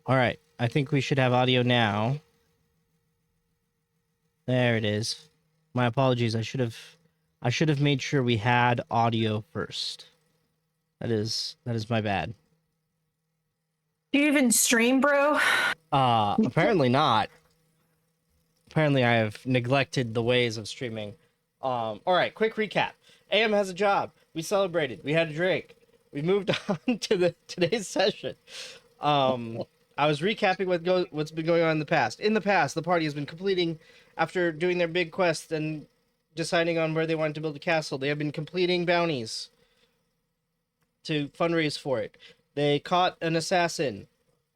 All right. I think we should have audio now. There it is. My apologies. I should have made sure we had audio first. That is my bad. Do you even stream, bro? Apparently not. Apparently I have neglected the ways of streaming. All right, quick recap. AM has a job. We celebrated. We had a drink. We moved on to today's session. I was recapping what's been going on in the past. In the past, the party has been completing, after doing their big quest and deciding on where they wanted to build a castle, they have been completing bounties to fundraise for it. They caught an assassin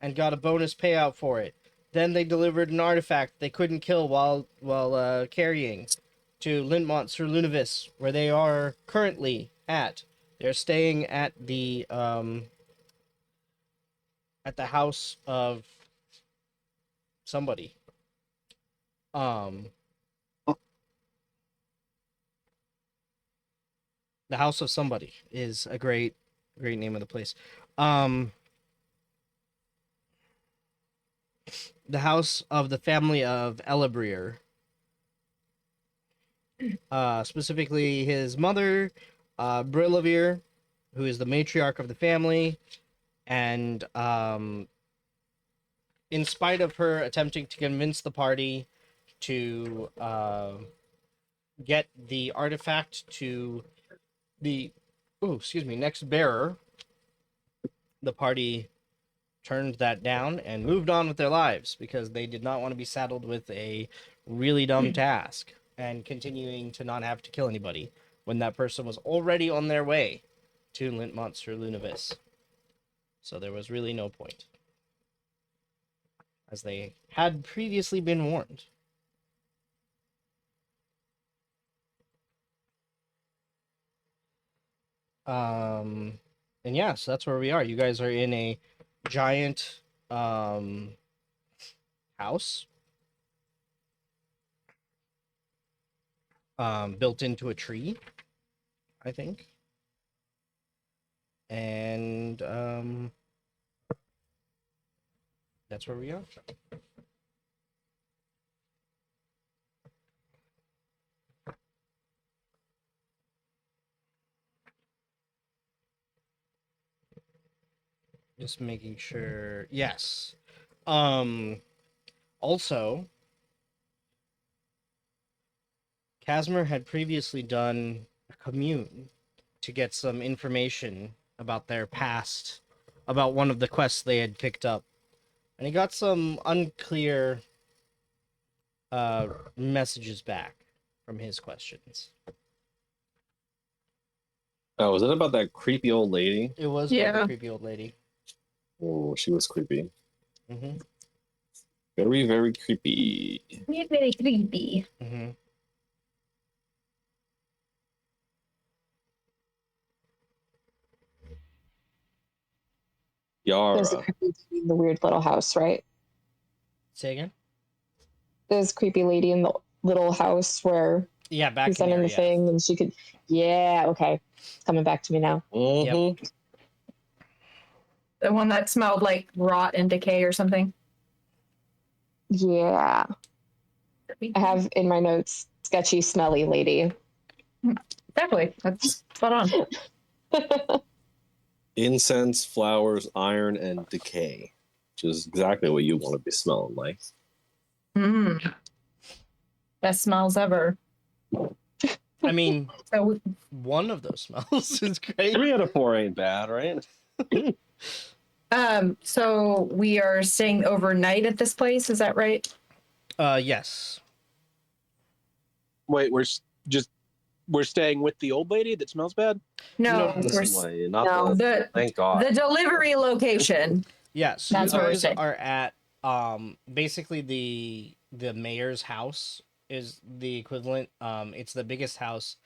and got a bonus payout for it. Then they delivered an artifact they couldn't kill while carrying to Lintmont Sir Lunavis, where they are currently at. They're staying at the house of somebody. The house of somebody is a great name of the place. The house of the family of Elibrir. Specifically his mother, Brillavir, who is the matriarch of the family, and in spite of her attempting to convince the party to get the artifact to the next bearer, the party turned that down and moved on with their lives because they did not want to be saddled with a really dumb task and continuing to not have to kill anybody when that person was already on their way to Lintmont Sir Lunavis. So there was really no point, as they had previously been warned. And yeah, so that's where we are. You guys are in a giant house built into a tree, I think. And that's where we are. Just making sure. Yes. Also, Casimir had previously done a commune to get some information about their past, about one of the quests they had picked up. And he got some unclear messages back from his questions. Oh, was it about that creepy old lady? It was about the creepy old lady. Oh, she was creepy. Mm-hmm. Very, very creepy. Very creepy. Mm-hmm. Yara. There's a creepy lady in the weird little house, right? Say again? There's a creepy lady in the little house where back he's sending the thing and she could... Yeah, okay. It's coming back to me now. Mm-hmm. Yep. The one that smelled like rot and decay or something? Yeah. I have in my notes, sketchy, smelly lady. Definitely. That's spot on. Incense, flowers, iron, and decay. Which is exactly what you want to be smelling like. Best smells ever. I mean, one of those smells is great. 3 out of 4 ain't bad, right? So we are staying overnight at this place, is that right? Yes. Wait, we're staying with the old lady that smells bad? No, Thank God. The delivery location. Yes, you guys are at basically the mayor's house is the equivalent. It's the biggest house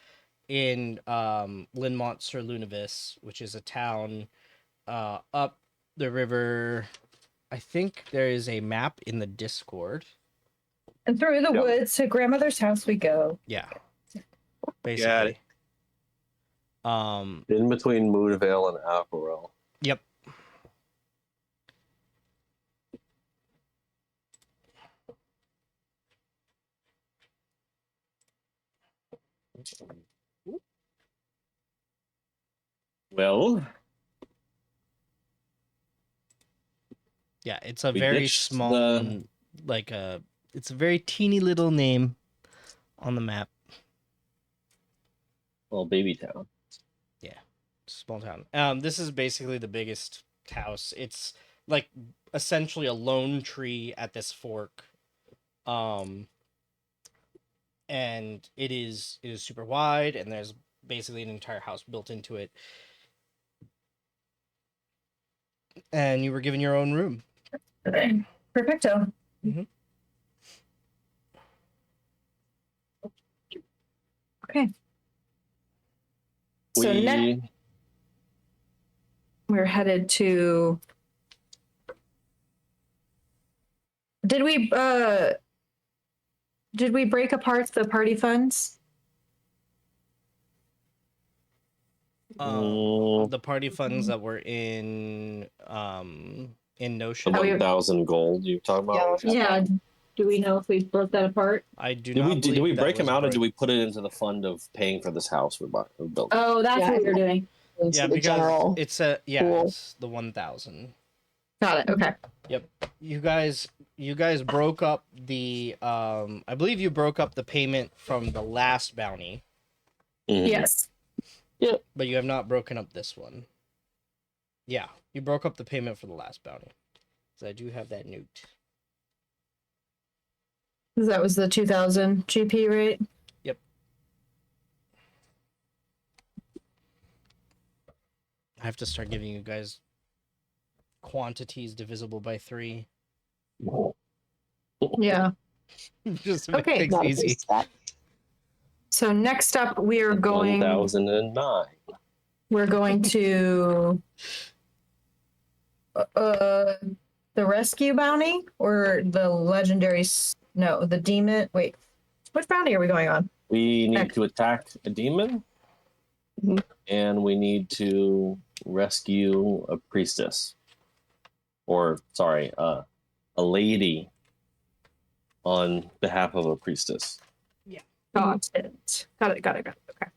in Lintmont Sir Lunavis, which is a town up the river. I think there is a map in the Discord. And through the woods to grandmother's house we go. Yeah. Basically. In between Moonvale and Apparel. Yep. Well, Yeah, it's a We very ditched small, the- it's a very teeny little name on the map. well, baby town. Small town. This is basically the biggest house. It's like essentially a lone tree at this fork. And it is super wide, and there's basically an entire house built into it. And you were given your own room. Okay. Perfecto. Mhm. Okay. So next we're headed to. Did we break apart the party funds? The party funds that were in The Notion. Oh, 1,000 gold you talking about? Yeah. Do we know if we broke that apart? I do Did not we believe that break was them out, or break- did we put it into the fund of paying for this house we're building? Oh, that's Yeah, what we were doing. Into Yeah, the because general. it's pool. it's the 1,000. Got it. Okay. You guys broke up the I believe you broke up the payment from the last bounty, Mhm. Yes. but you have not broken up this one. Yeah, you broke up the payment for the last bounty. So I do have that note. That was the 2,000 GP rate. I have to start giving you guys quantities divisible by 3. Yeah. Just to make Okay. things Not easy. opposed to that. So next up, we are going. 1,009. We're going to the rescue bounty or the legendary. No, the demon. Wait, which bounty are we going on? We need Heck. to attack a demon, Mhm. and we need to rescue a priestess, or sorry, a lady on behalf of a priestess. Got it. Got it. Okay.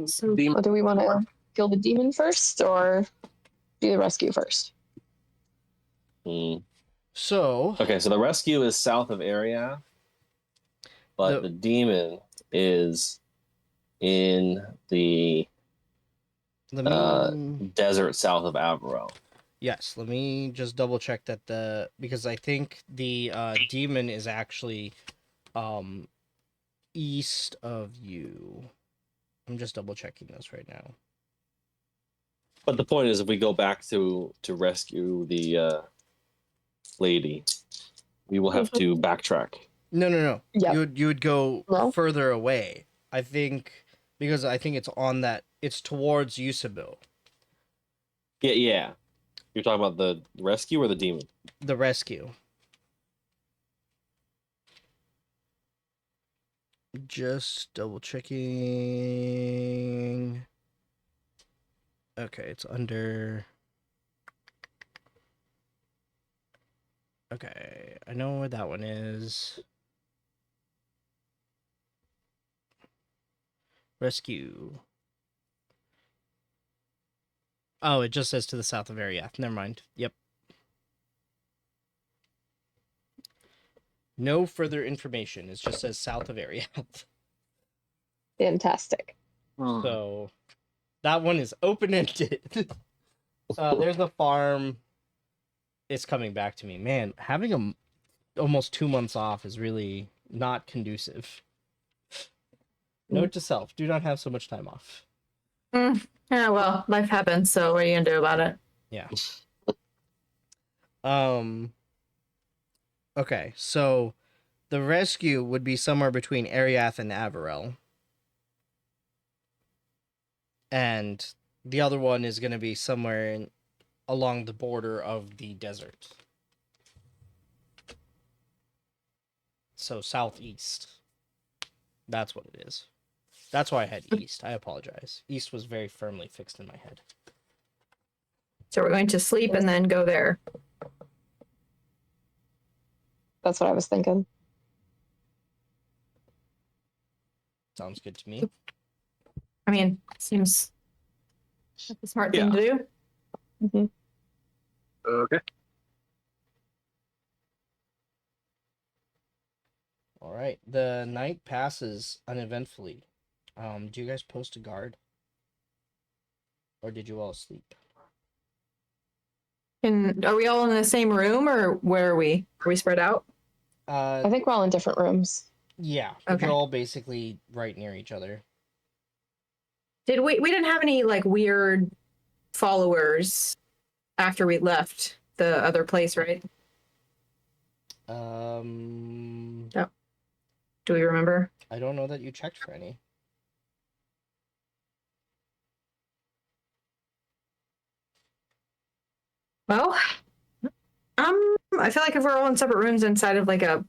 So Well, do we want to kill the demon first or do the rescue first? Hmm. So, Okay, so the rescue is south of area, but The- the demon is in the let me desert south of Avro. yes, let me just double check that because I think the demon is actually east of you. I'm just double checking this right now. But the point is, if we go back to rescue the lady, we will have to backtrack. No. Yep. You would go No? further away. I think because I think it's on that it's towards Yusabu. Yeah. You're talking about the rescue or the demon? The rescue. Just double checking. Okay, it's under. Okay, I know where that one is. Rescue. Oh, it just says to the south of Ariath. Never mind. Yep. No further information. It just says south of Ariath. Fantastic. So that one is open ended. There's the farm. It's coming back to me. Man, having almost 2 months off is really not conducive. Note to self: do not have so much time off. yeah, well, life happens. So what are you gonna do about it? Yeah. Okay, so the rescue would be somewhere between Ariath and Avarel. And the other one is going to be somewhere along the border of the desert. So southeast. That's what it is. That's why I had east. I apologize. East was very firmly fixed in my head. So we're going to sleep and then go there. That's what I was thinking. Sounds good to me. I mean, seems like a smart thing to do. Hmm. Okay. All right. The night passes uneventfully. Do you guys post a guard? Or did you all sleep? And are we all in the same room, or where are we? Are we spread out? I think we're all in different rooms. Yeah, but Okay. you're all basically right near each other. Did we didn't have any like weird followers after we left the other place, right? Do we remember? I don't know that you checked for any. Well, I feel like if we're all in separate rooms inside of like a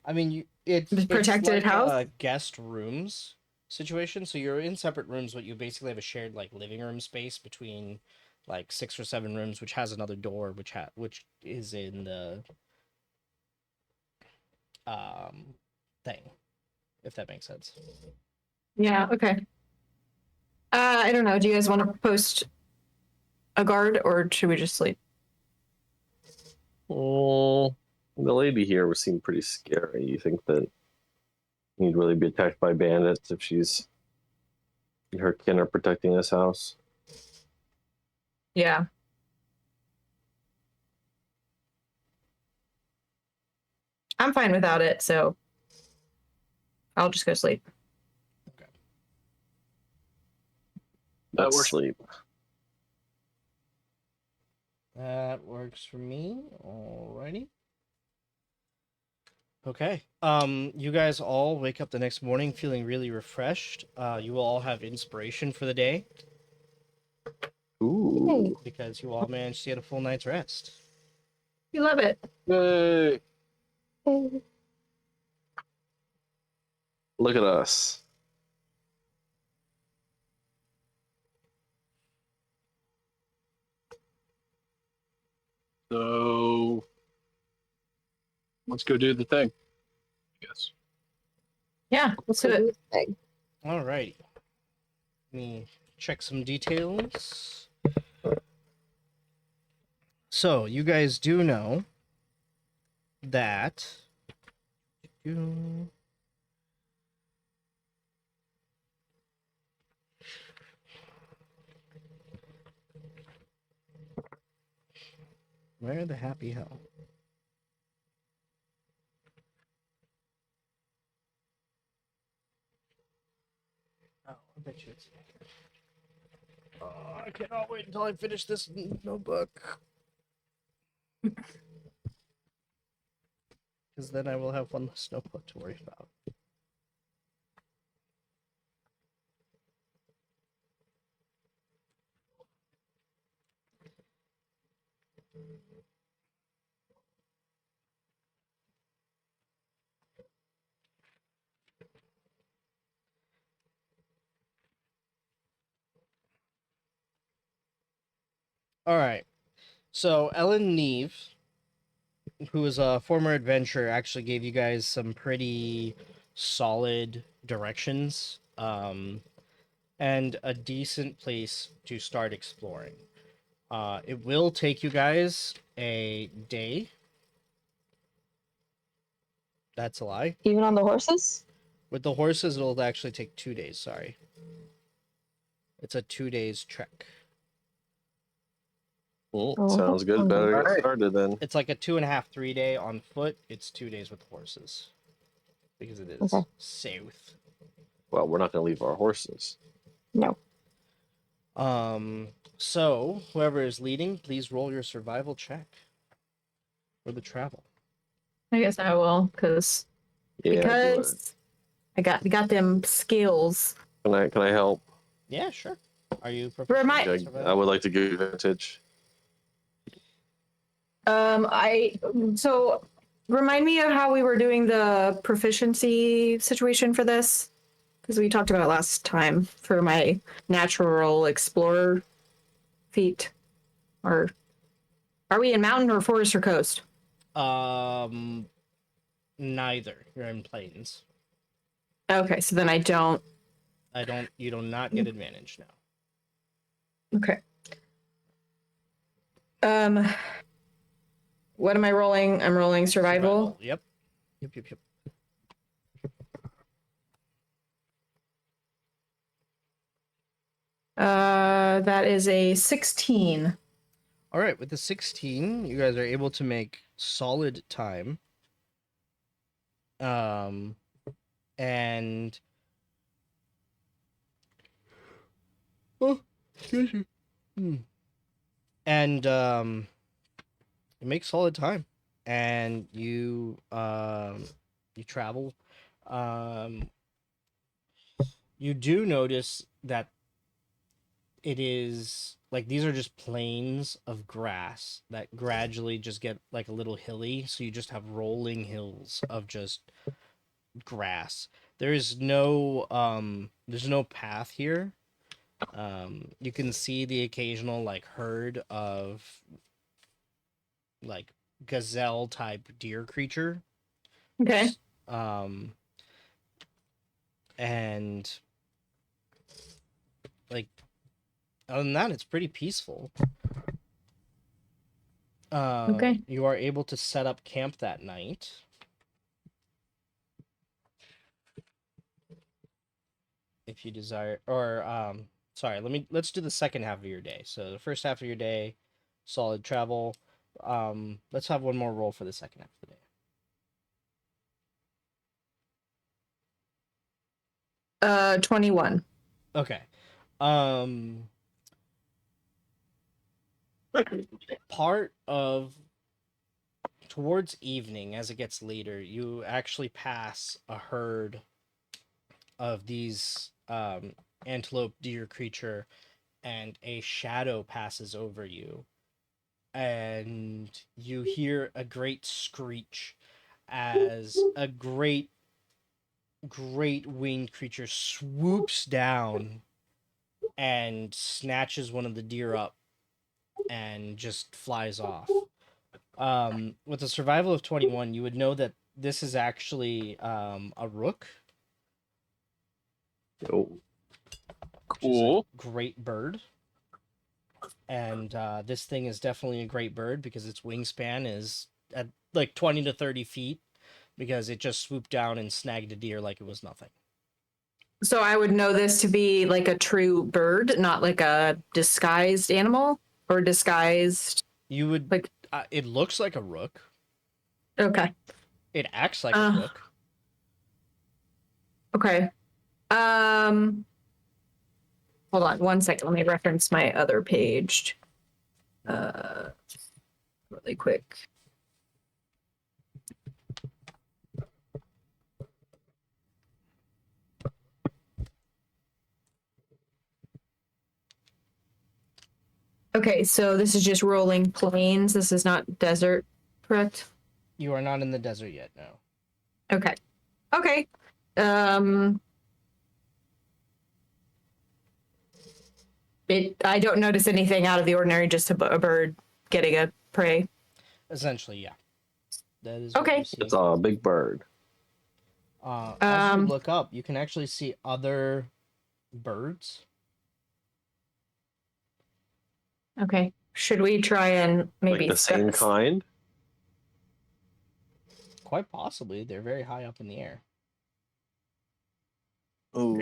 I mean, it's protected like house? a guest rooms situation. So you're in separate rooms, but you basically have a shared like living room space between like 6 or 7 rooms, which has another door, which is in the thing, if that makes sense. Yeah, okay. I don't know. Do you guys want to post a guard, or should we just sleep? Oh, the lady here would seem pretty scary. You think that you'd really be attacked by bandits if her kin are protecting this house? Yeah. I'm fine without it, so I'll just go sleep. That Let's works. sleep. That works for me. Alrighty. Okay. You guys all wake up the next morning feeling really refreshed. You will all have inspiration for the day Ooh. because you all managed to get a full night's rest. You love it. Yay. Look at us. So let's go do the thing. I guess. Yeah, let's do it. Alrighty. Let me check some details. So, you guys do know that. Where the happy hell? Oh, I bet you it's. Oh, I cannot wait until I finish this notebook. Because then I will have one less notebook to worry about. All right. So Ellen Neve, who is a former adventurer, actually gave you guys some pretty solid directions, and a decent place to start exploring. It will take you guys a day. That's a lie. Even on the horses? With the horses, it'll actually take 2 days. Sorry. It's a 2 days trek. Well, Oh, sounds good. Better get Alright. started then. It's like a 2.5, 3 day on foot. It's 2 days with horses. Because it is Okay. south. Well, we're not going to leave our horses. No. So whoever is leading, please roll your survival check for the travel. I guess I will, because Yeah, do it. I got them skills. Can I help? Yeah, sure. Are you Remind- in I survival? would like to give advantage. So remind me of how we were doing the proficiency situation for this, because we talked about it last time for my natural explorer feat. Or are we in mountain or forest or coast? Neither. You're in planes. Okay, so then I don't. You do not get advantage now. Okay. What am I rolling? I'm rolling survival. Yep. Yep. That is a 16. All right, with the 16, you guys are able to make solid time. And oh, excuse me. And you make solid time, and you travel. You do notice that it is like these are just plains of grass that gradually just get like a little hilly, so you just have rolling hills of just grass. There's no path here. You can see the occasional like herd of like gazelle type deer creature. Okay. And like other than that, it's pretty peaceful. Okay. You are able to set up camp that night. If you desire, or sorry, let's do the second half of your day. So the first half of your day, solid travel. Let's have one more roll for the second half of the day. 21. Okay. Part of towards evening, as it gets later, you actually pass a herd of these antelope deer creature, and a shadow passes over you, and you hear a great screech as a great winged creature swoops down and snatches one of the deer up and just flies off. With a survival of 21, you would know that this is actually a rook. Oh, Which is Cool. a great bird. And this thing is definitely a great bird because its wingspan is at like 20 to 30 feet because it just swooped down and snagged a deer like it was nothing. So I would know this to be like a true bird, not like a disguised animal or disguised. You would Like- it looks like a rook. Okay. It acts like a rook. Okay. Hold on one second. Let me reference my other page. Really quick. Okay, so this is just rolling plains. This is not desert, correct? You are not in the desert yet, no. Okay. Okay. I don't notice anything out of the ordinary, just a bird getting a prey. Essentially, yeah. That is Okay. what you see. it's a big bird. As you look up, you can actually see other birds. Okay. Should we try and maybe Like the same kind. Quite possibly. They're very high up in the air. Oh,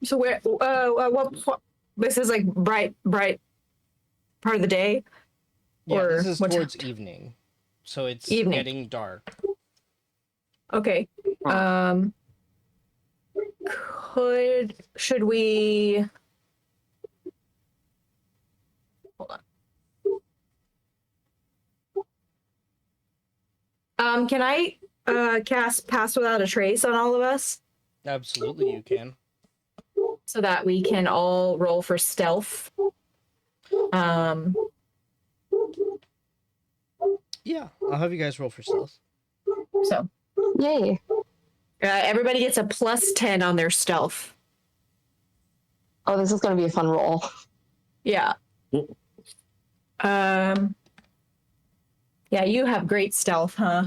So where? What? This is like bright part of the day. Yeah, Or this is what towards time? evening. So it's Evening. getting dark. Okay. Should we? Hold on. Can I cast Pass Without a Trace on all of us Absolutely, you can. so that we can all roll for stealth? Yeah, I'll have you guys roll for stealth. So Yay. everybody gets a +10 on their stealth. Oh, this is going to be a fun roll. Yeah. Yeah, Yeah, you have great stealth, huh?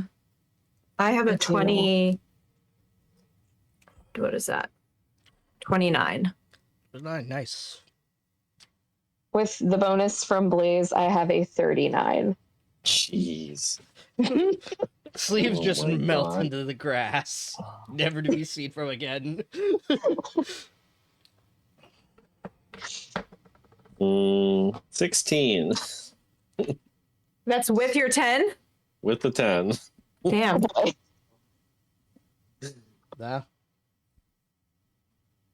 I have a I do. 20. What is that? 29. Nice. With the bonus from Blaze, I have a 39. Jeez. Sleeves Oh just my melt God. into the grass, never to be seen from again. 16 That's with your 10? with the 10. Damn. Nah.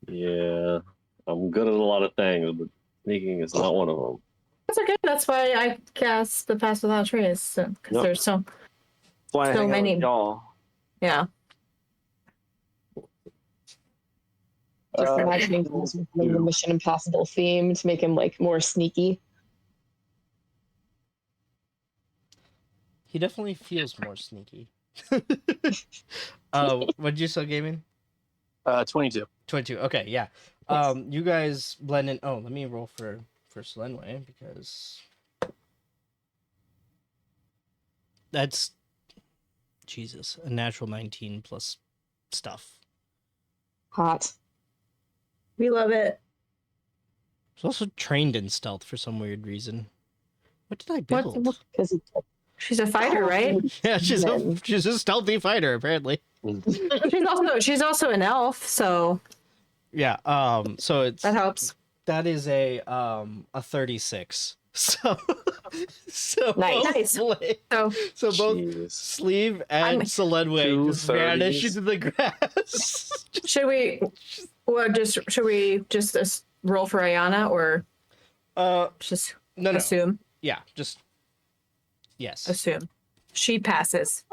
Yeah, I'm good at a lot of things, but sneaking is not one of them. That's okay. That's why I cast the Pass Without Trace. Because Yep. there's so That's why I So hang out many. with y'all. yeah. Just imagining things within the Mission Impossible theme to make him like more sneaky. He definitely feels more sneaky. What'd you say, gaming? 22. 22. Okay, yeah. Yes. You guys blend in. Oh, let me roll for Slenway because that's Jesus, a natural 19 plus stuff. Hot. We love it. She's also trained in stealth for some weird reason. What did I What- build? Because She's a fighter, right? Yeah, she's Men. a stealthy fighter apparently. She's also an elf, so Yeah. So it's that helps. that is a 36. So Nice. Nice. hopefully- So so both Jeez. Sleeve and I'm- Soledway Two just vanish 30s. into the grass. should we just roll for Ayana or just No. assume? Yeah, just yes. Assume. She passes.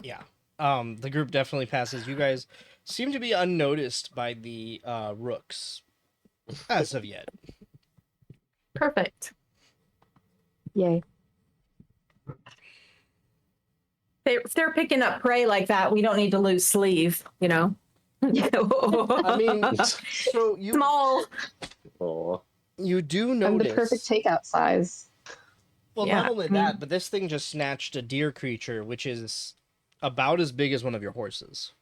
Yeah. The group definitely passes. You guys seem to be unnoticed by the rooks as of yet. Perfect. Yay. If they're picking up prey like that, we don't need to lose sleeve, you know? I mean, so you small. Oh, you do I'm notice. the perfect takeout size. Well, Yeah. not only that, but this thing just snatched a deer creature, which is about as big as one of your horses.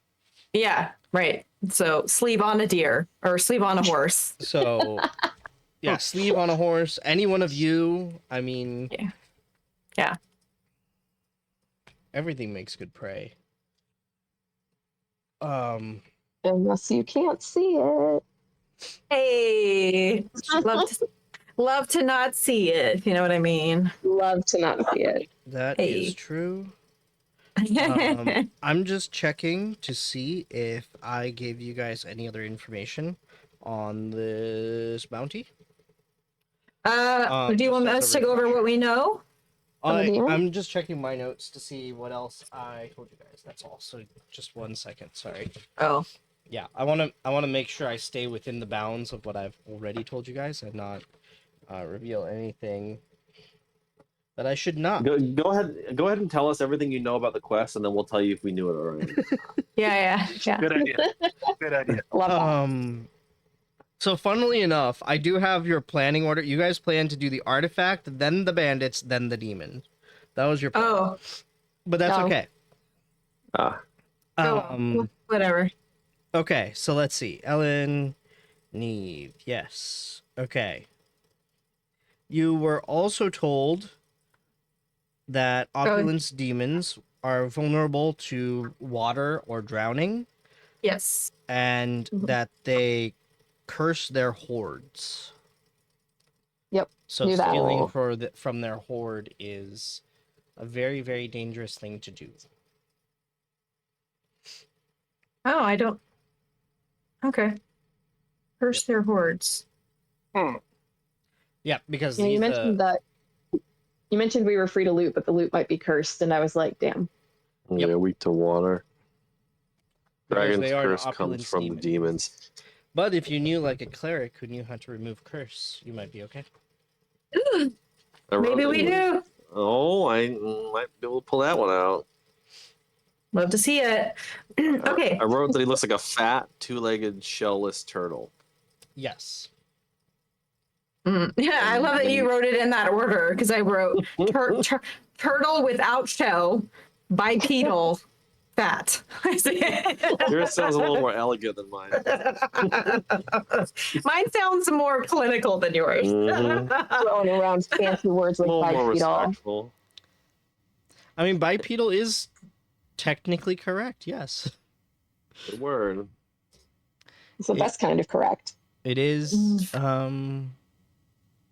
Yeah, right. So sleeve on a deer or sleeve on a horse. So, yeah, sleeve on a horse. Any one of you. I mean, Yeah. everything makes good prey. Unless you can't see it. Hey, love to not see it. If you know what I mean. Love to not see it. That Hey. is true. I'm just checking to see if I gave you guys any other information on this bounty. Do you want just as us a to go over refresher. what we know? I'm just checking my notes to see what else I told you guys. That's all. So just 1 second. Sorry. Oh, Yeah, I wanna make sure I stay within the bounds of what I've already told you guys and not reveal anything that I should not. go ahead and tell us everything you know about the quest, and then we'll tell you if we knew it already. yeah. Good idea. Good idea. Love that. So funnily enough, I do have your planning order. You guys plan to do the artifact, then the bandits, then the demon. That was your plan. Oh, But that's No. okay. whatever. Okay, so let's see. Ellen, Neve, yes. Okay. You were also told that opulence demons are vulnerable to water or drowning, Yes. and Mhm. that they curse their hordes. Yep, So knew that. stealing from their horde is a very, very dangerous thing to do. Oh, I don't. Okay. Curse their hordes. Yeah, because Yeah, you these, mentioned that. You mentioned we were free to loot, but the loot might be cursed, and I was like, damn. Yep. Yeah, weak to water. because Dragon's they are an curse comes opulence from demon. the demons. But if you knew like a cleric who knew how to remove curse, you might be okay. Maybe we do. Oh, I might be able to pull that one out. Love to see it. Okay. I wrote that he looks like a fat, two-legged, shell-less turtle. Yes. Yeah, I love that you wrote it in that order because I wrote turtle without shell, bipedal, fat. Yours sounds a little more elegant than mine. Mine sounds more clinical than yours. Throwing around fancy words A like little more bipedal. respectful. I mean, bipedal is technically correct. Yes, Good word. It's the best kind of correct. it is.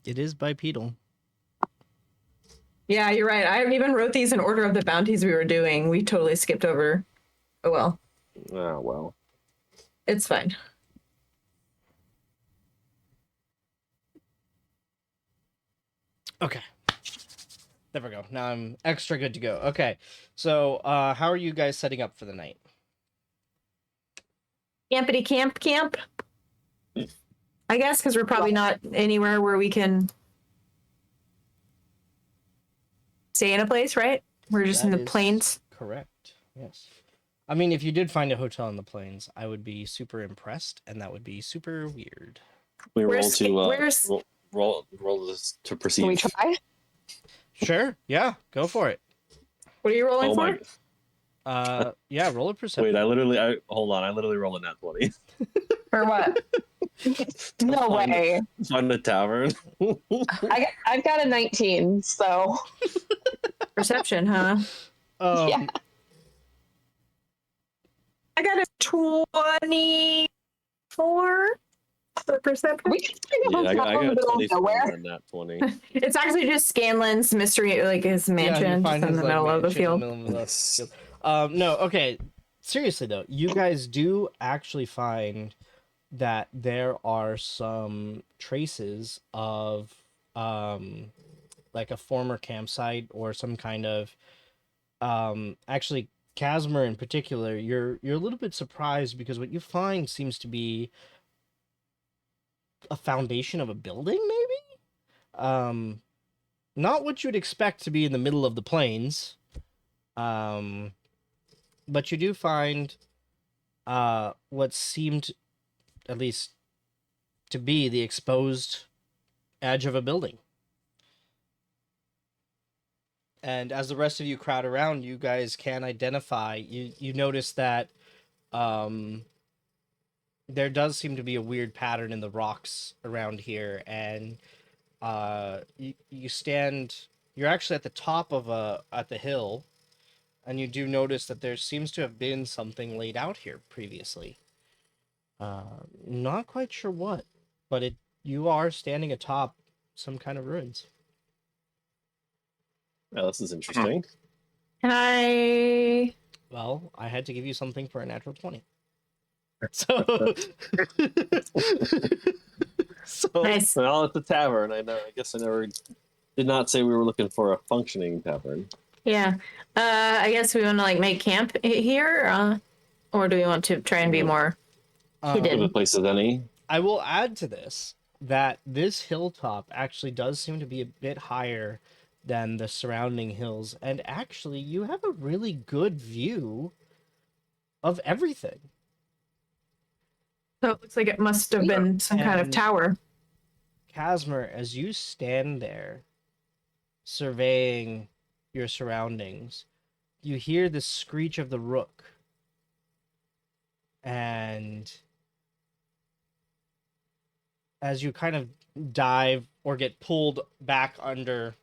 It is bipedal. Yeah, you're right. I even wrote these in order of the bounties we were doing. We totally skipped over. Oh well, Ah, well. it's fine. Okay. There we go. Now I'm extra good to go. Okay. So, how are you guys setting up for the night? Campity camp. I guess because we're probably not anywhere where we can stay in a place, right? We're just in That the is plains. Correct. Yes. I mean, if you did find a hotel in the plains, I would be super impressed, and that would be super weird. We roll Where's- to where's- roll this to perceive. Can we try? Sure. Yeah. Go for it. What are you rolling Oh for? my! Yeah. Roll a perception. Wait, hold on. I literally rolled a nat 20. For what? No Find way. Find a tavern. I've got a 19, so Perception, huh? yeah. I got a 24 for perception. We can find a Yeah, hotel I in the got a middle of 24 nowhere. on that 20. It's actually just Scanlan's mystery, like his Yeah, mansion, you just find in his, the like, middle of the mansion in field. the middle of the field. No. Okay. Seriously though, you guys do actually find that there are some traces of like a former campsite or some kind of actually Casimir in particular, you're a little bit surprised because what you find seems to be a foundation of a building, maybe. Not what you'd expect to be in the middle of the plains. But you do find what seemed, at least, to be the exposed edge of a building. And as the rest of you crowd around, you guys can identify. You notice that there does seem to be a weird pattern in the rocks around here, and you stand. You're actually at the top of at the hill, and you do notice that there seems to have been something laid out here previously. Not quite sure what, but you are standing atop some kind of ruins. Yeah, this is interesting. Can I? Well, I had to give you something for a natural 20. So, Nice. Well, it's a tavern. I guess I never did not say we were looking for a functioning tavern. Yeah. I guess we want to like make camp here, or do we want to try and be more Give hidden? a place as any. I will add to this that this hilltop actually does seem to be a bit higher than the surrounding hills, and actually you have a really good view of everything. So it looks like it must have been some kind of And- tower. Casimir, as you stand there surveying your surroundings, you hear the screech of the rook. And as you kind of dive or get pulled back under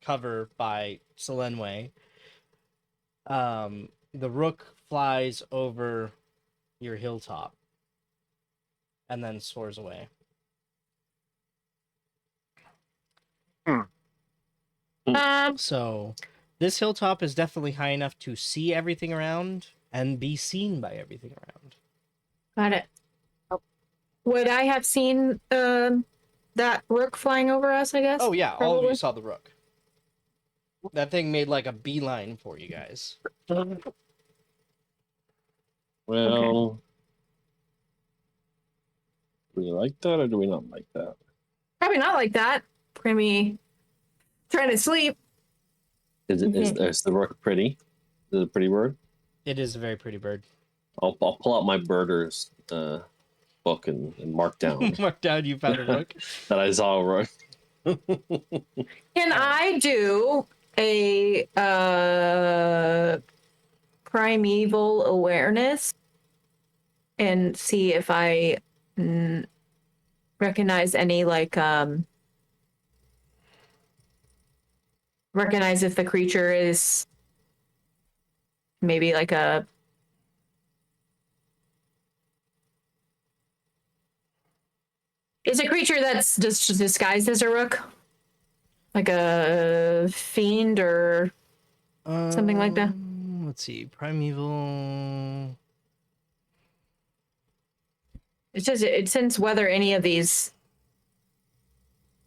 cover by Selenway, the rook flies over your hilltop and then soars away. So this hilltop is definitely high enough to see everything around and be seen by everything around. Got it. Would I have seen that rook flying over us? I guess. Oh yeah, all of Probably. you saw the rook. That thing made like a beeline for you guys. Well, do we like that or do we not like that? Probably not like that. We're gonna be trying to sleep. Is the rook pretty? Is it a pretty bird? It is a very pretty bird. I'll pull out my birders book and mark down Mark down you found a rook. that I saw. Right. Can I do a primeval awareness and see if I recognize any recognize if the creature is maybe like a creature that's just disguised as a rook, like a fiend or something like that? Let's see, primeval. It's just since whether any of these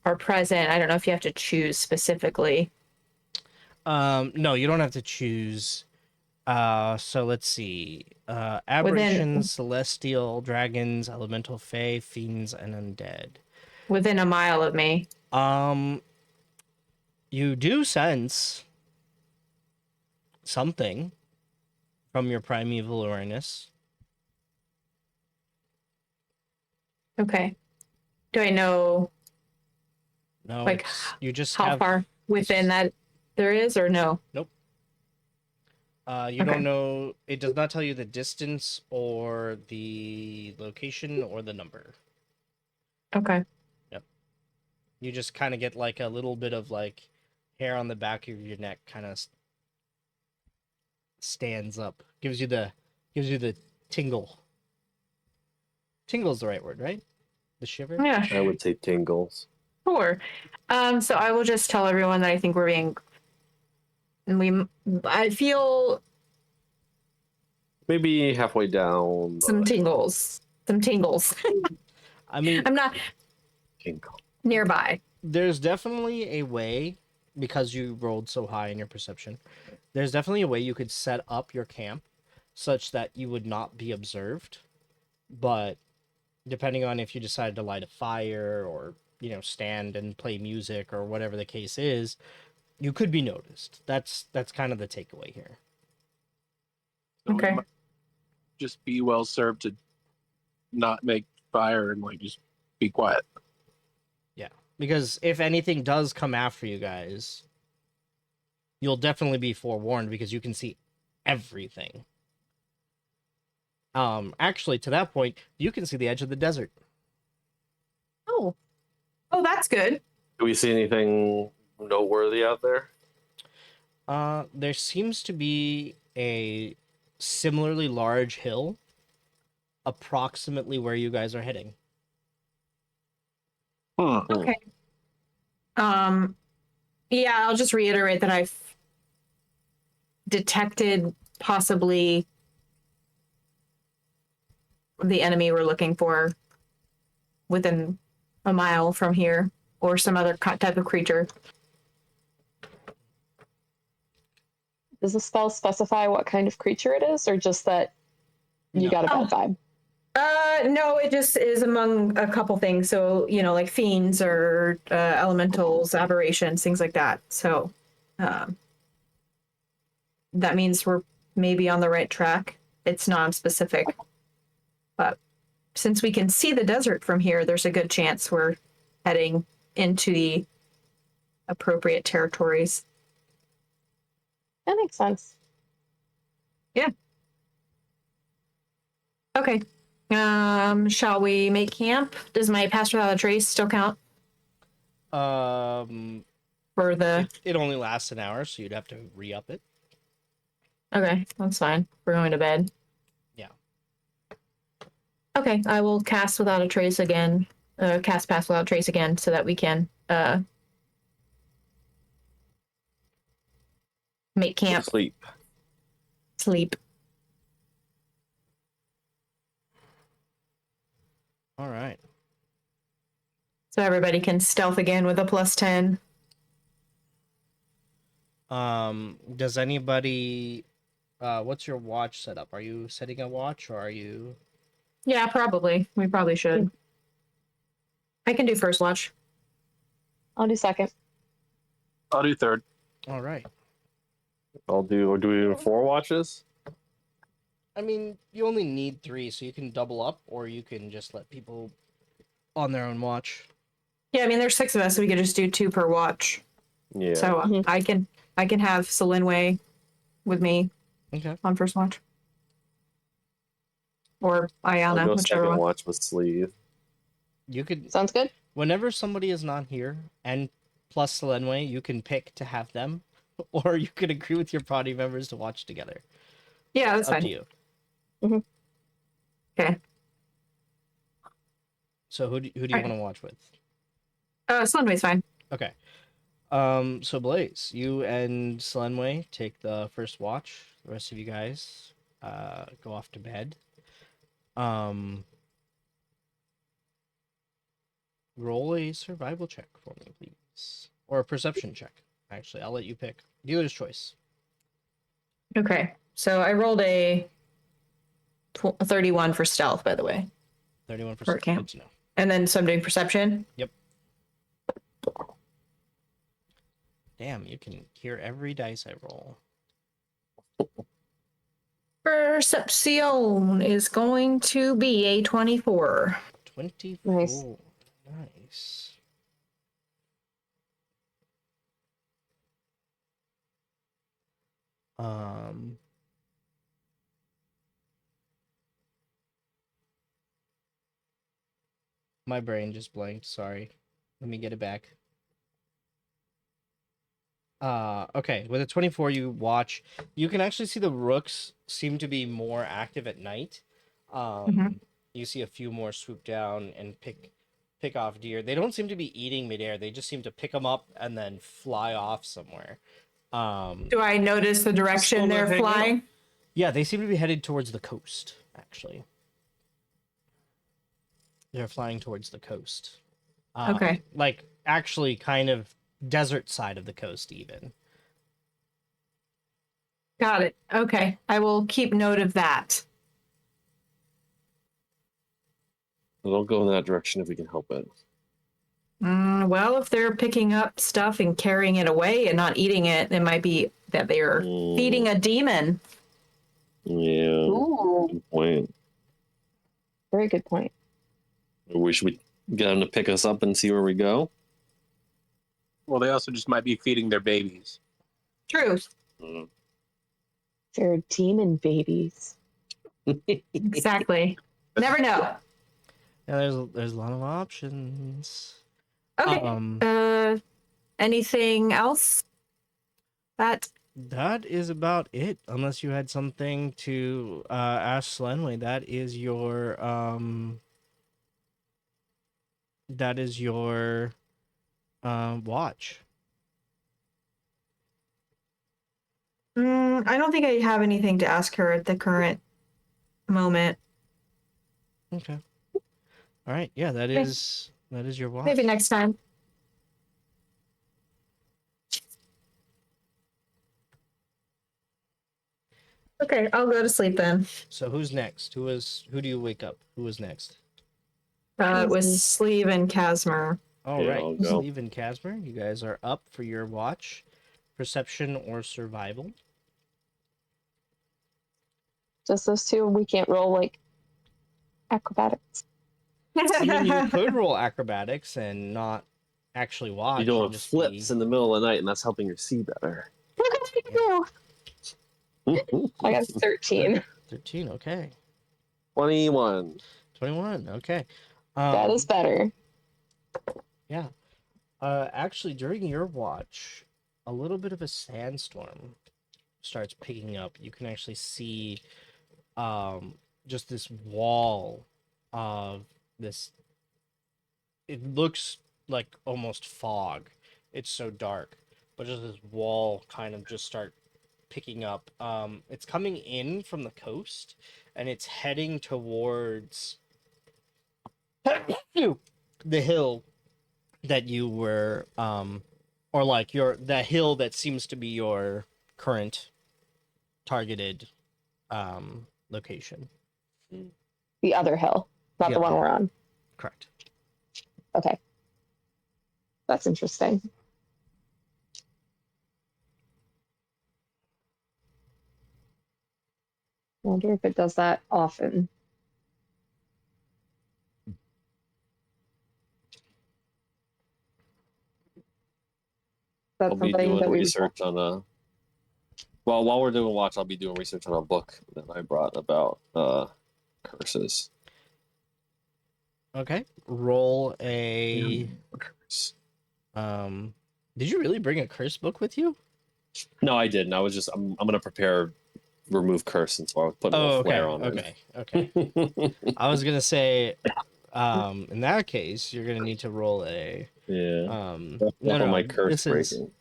are present, I don't know if you have to choose specifically. No, you don't have to choose. So let's see. Aberrations, celestial, dragons, elemental fae, fiends, and undead. Within a mile of me. You do sense something from your primeval awareness. Okay. Do I know No, like you just how have, far within that there is, or no? you Okay. don't know. It does not tell you the distance or the location or the number. Okay. You just kind of get like a little bit of like hair on the back of your neck kind of stands up. Gives you the tingle. Tingle is the right word, right? The shiver? Yeah, I would say tingles. sure. So I will just tell everyone that I think I feel Maybe halfway down. some tingles. Some tingles. I mean, I'm not Tingle. nearby. there's definitely a way, because you rolled so high in your perception, there's definitely a way you could set up your camp such that you would not be observed. But depending on if you decide to light a fire or, stand and play music or whatever the case is, you could be noticed. That's kind of the takeaway here. So Okay. it might just be well served to not make fire and like just be quiet. Because if anything does come after you guys, you'll definitely be forewarned because you can see everything. Actually, to that point, you can see the edge of the desert. Oh, that's good. Do we see anything noteworthy out there? There seems to be a similarly large hill approximately where you guys are heading. Okay. Yeah, I'll just reiterate that I've detected possibly the enemy we're looking for within a mile from here, or some other type of creature. Does the spell specify what kind of creature it is, or just that you got a bad vibe? No, it just is among a couple things. So, like fiends or elementals, aberrations, things like that. So, that means we're maybe on the right track. It's non-specific. But since we can see the desert from here, there's a good chance we're heading into the appropriate territories. That makes sense. Okay. Shall we make camp? Does my pass without a trace still count Um, for the? it only lasts an hour, so you'd have to re-up it. Okay, that's fine. We're going to bed. Yeah. Okay, I will cast without a trace again. Cast pass without a trace again, so that we can make camp. Sleep. All right. So everybody can stealth again with a +10. Does anybody? What's your watch setup? Are you setting a watch, or are you? Yeah, probably. We probably should. I can do first watch. I'll do second. I'll do third. All right. I'll do. Or do we do 4 watches? I mean, you only need 3, so you can double up, or you can just let people on their own watch. Yeah, I mean, there's 6 of us, so we could just do 2 per watch. Yeah. So Mhm. I can have Selinway with me Okay. on first watch, or I'll Ayana, go whichever second one. watch with sleeve. You could, Sounds good. whenever somebody is not here, and plus Selenway, you can pick to have them, or you could agree with your party members to watch together. Yeah, It's that's up to fine. you. Okay. So who do you Alright. want to watch with? Selinway's fine. Okay. So Blaze, you and Selenway take the first watch. The rest of you guys, go off to bed. Roll a survival check for me, please, or a perception check. Actually, I'll let you pick. Dealer's choice. Okay. So I rolled a 31 for stealth, by the way, 31 for For stealth. camp. Good to know. and then so I'm doing perception. Damn, you can hear every dice I roll. Perception is going to be a 24. 24. Nice. Nice. Um. My brain just blanked. Sorry. Let me get it back. Okay. With a 24, you watch. You can actually see the rooks seem to be more active at night. Mhm. You see a few more swoop down and pick off deer. They don't seem to be eating midair. They just seem to pick them up and then fly off somewhere. Do I notice the direction Still not they're hanging out. flying? Yeah, they seem to be headed towards the coast, actually. They're flying towards the coast. Okay. Like, actually, kind of desert side of the coast, even. Got it. Okay. I will keep note of that. Don't go in that direction if we can help it. Well, if they're picking up stuff and carrying it away and not eating it, it might be that they are feeding a demon. Yeah. Ooh, Good point. very good point. Should we get them to pick us up and see where we go? Well, they also just might be feeding their babies. Truth. Mm. They're demon babies. Exactly. Never know. Yeah, there's a lot of options. Okay. Anything else? That is about it. Unless you had something to ask Slenway. That is your watch. I don't think I have anything to ask her at the current moment. Okay. All right. Yeah, that Okay. is your watch. Maybe next time. Okay, I'll go to sleep then. So who's next? Who do you wake up? Who was next? It was Sleeve and Casmer. All Yeah, right, I'll go. Steve and Casper, you guys are up for your watch, perception or survival. Just those two. We can't roll like acrobatics. I mean, you could roll acrobatics and not actually watch. You're doing and just flips be... in the middle of the night, and that's helping her see better. I got 13. 13. Okay. 21. 21. Okay. That is better. Yeah. Actually, during your watch, a little bit of a sandstorm starts picking up. You can actually see just this wall of this. It looks like almost fog. It's so dark, but just this wall kind of just start picking up. It's coming in from the coast, and it's heading towards the hill that you were or like the hill that seems to be your current targeted location. The other hill, not The the one other. we're on. Correct. Okay. That's interesting. wonder if it does that often. That's I'll be something doing that we research on a. Well, while we're doing watch, I'll be doing research on a book that I brought about curses. Okay. Roll a. Curse. Did you really bring a curse book with you? No, I didn't. I was just I'm gonna prepare remove curse, and so I was putting a Oh, little okay. flair on Okay. it. I was gonna say, in that case, you're gonna need to roll a. Yeah. No, On my no. curse This is. breaking.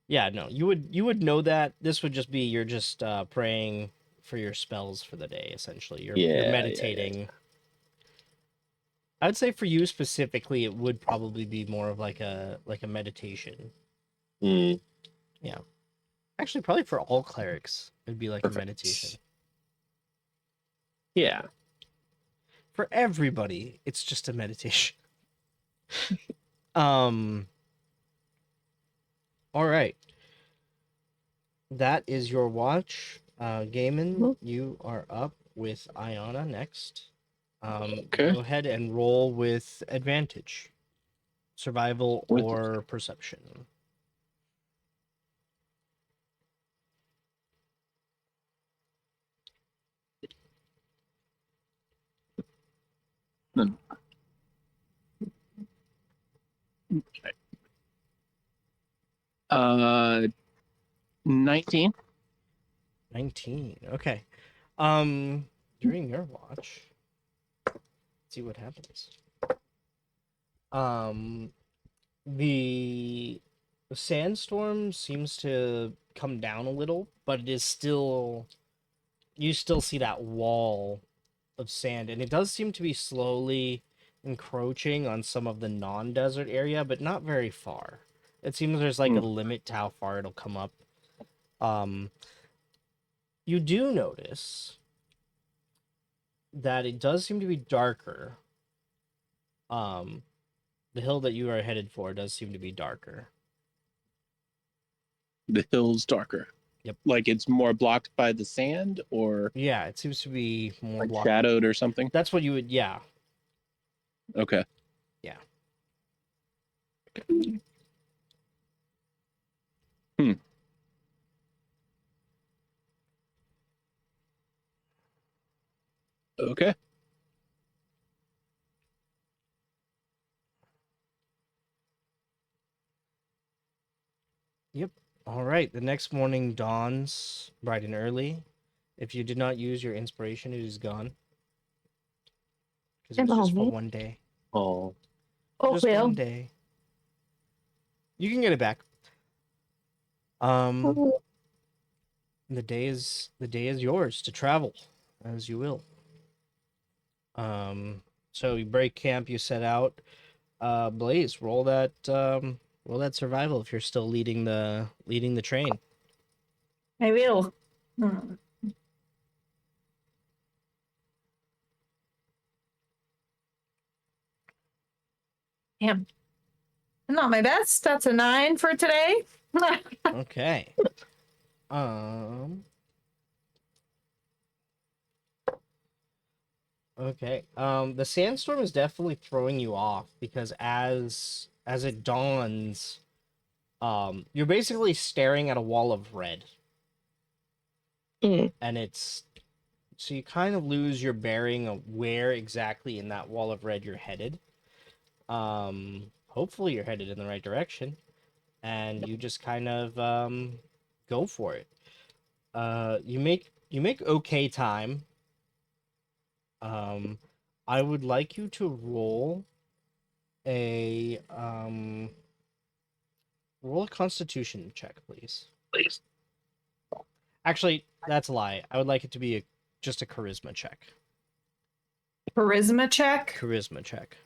Yeah, no. You would know that. This would just be you're just praying for your spells for the day. Essentially, you're Yeah, meditating. I would say for you specifically, it would probably be more of like a meditation. Mm, Yeah. Actually, probably for all clerics, it'd be like a perfect. meditation. Yeah. For everybody, it's just a meditation. um. All right. That is your watch. Gaiman, you are up with Iona next. Okay. Go ahead and roll with advantage. Survival With- or perception. Okay. 19. 19. Okay. During your watch, let's see what happens. Um, the sandstorm seems to come down a little, but it is still, you still see that wall of sand, and it does seem to be slowly encroaching on some of the non-desert area, but not very far. It seems there's like a limit to how far it'll come up. You do notice that it does seem to be darker. The hill that you are headed for does seem to be darker. The hill's darker. Yep. Like it's more blocked by the sand or Yeah, it seems to be more like blocked. shadowed or something. That's what you would, yeah. Okay. Yeah. Okay. Yep. All right. The next morning dawns bright and early. If you did not use your inspiration, it is gone. Because it was just for one day. Oh. Oh, Just well. one day. You can get it back. The day is yours to travel as you will. So you break camp, you set out. Blaze, roll that survival if you're still leading the train. I will. Damn. Not my best. That's a 9 for today. Okay. Um. Okay. The sandstorm is definitely throwing you off because as it dawns, you're basically staring at a wall of red, and it's so you kind of lose your bearing of where exactly in that wall of red you're headed. Hopefully you're headed in the right direction, and you just kind of go for it. You make okay time. I would like you to roll a constitution check, please. Please. Actually, that's a lie. I would like it to be just a charisma check. Charisma check. Charisma check.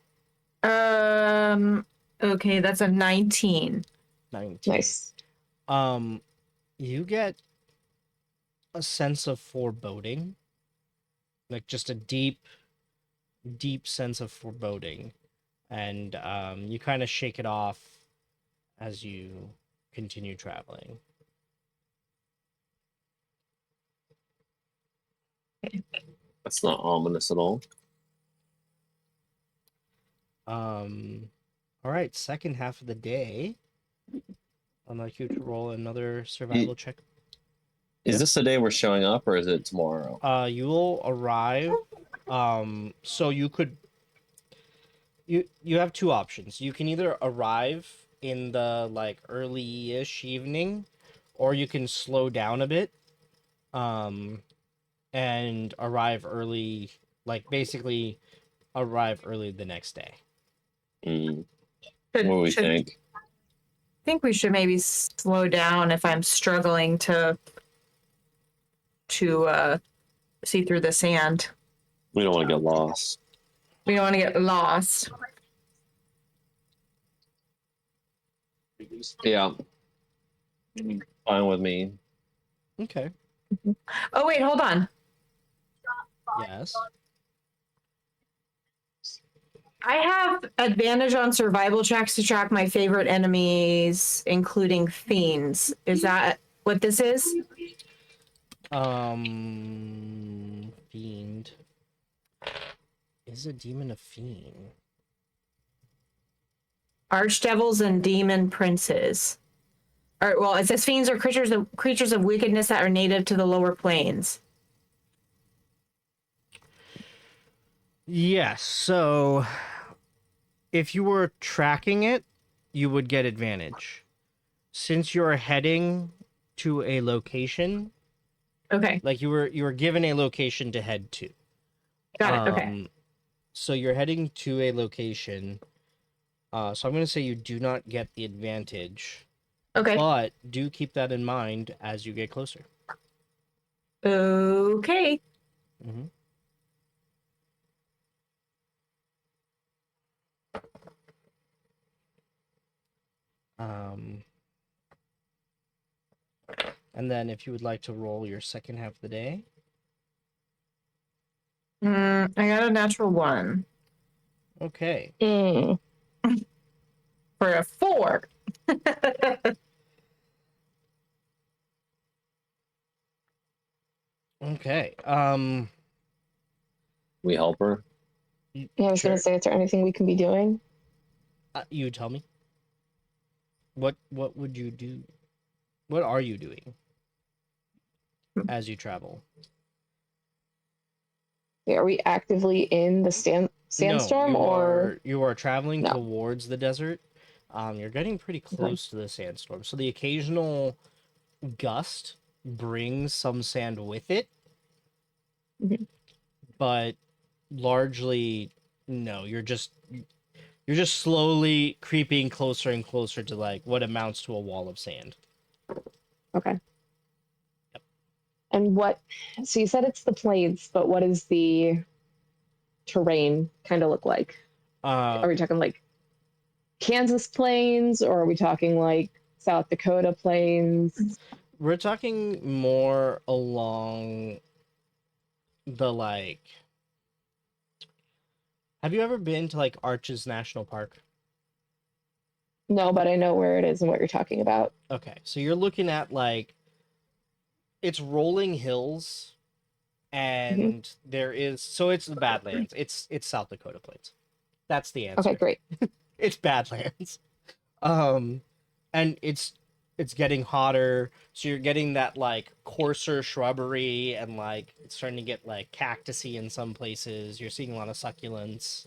Okay, that's a 19. 19. Nice. You get a sense of foreboding. Like just a deep sense of foreboding. And you kind of shake it off as you continue traveling. That's not ominous at all. All right, second half of the day. I'd like you to roll another survival check. Is this the day we're showing up, or is it tomorrow? You will arrive. So you could. You have two options. You can either arrive in the like early-ish evening, or you can slow down a bit. And arrive early, like basically arrive early the next day. What do we Should think? think we should maybe slow down if I'm struggling to see through the sand. We don't want to get lost. We don't want to get lost. Yeah. Fine with me. Okay. Oh wait, hold on. Yes. I have advantage on survival checks to track my favorite enemies, including fiends. Is that what this is? Fiend. Is a demon a fiend? Archdevils and demon princes. Or, well, it says fiends are creatures of wickedness that are native to the lower planes. Yes. So, if you were tracking it, you would get advantage. Since you're heading to a location, Okay, like you were given a location to head to. got it. Okay. So you're heading to a location. So I'm going to say you do not get the advantage. Okay. But do keep that in mind as you get closer. Okay. Mm-hmm. And then if you would like to roll your second half of the day. I got a natural 1 Okay. for a 4. Okay. We help her. Yeah, I was going to say, is there anything we can be doing? You tell me. What would you do? What are you doing as you travel? Are we actively in the sandstorm, no, you are traveling No. towards the desert. You're getting pretty close to the sandstorm. So the occasional gust brings some sand with it. Mhm. But largely no, you're just slowly creeping closer and closer to like what amounts to a wall of sand. Okay. And so you said it's the plains, but what does the terrain kind of look like? Are we talking like Kansas plains, or are we talking like South Dakota plains? We're talking more along the like. Have you ever been to like Arches National Park? No, but I know where it is and what you're talking about. Okay, so you're looking at like it's rolling hills, and there is it's the Badlands. It's South Dakota plains. That's the answer. Okay, great. It's Badlands. And it's getting hotter, so you're getting that like coarser shrubbery, and like it's starting to get like cactusy in some places. You're seeing a lot of succulents.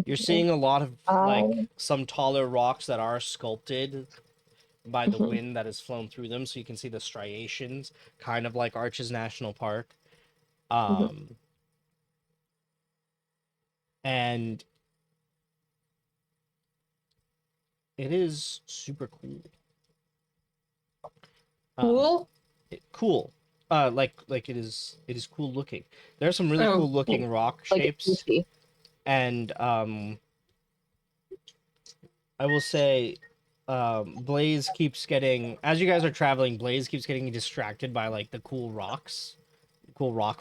You're seeing a lot of like some taller rocks that are sculpted by the wind that has flown through them, so you can see the striations, kind of like Arches National Park. And it is super cool. Cool? Cool. Like it is cool looking. There are some really cool looking rock shapes. Like And I will say Blaze keeps getting, as you guys are traveling, Blaze keeps getting distracted by like the cool rock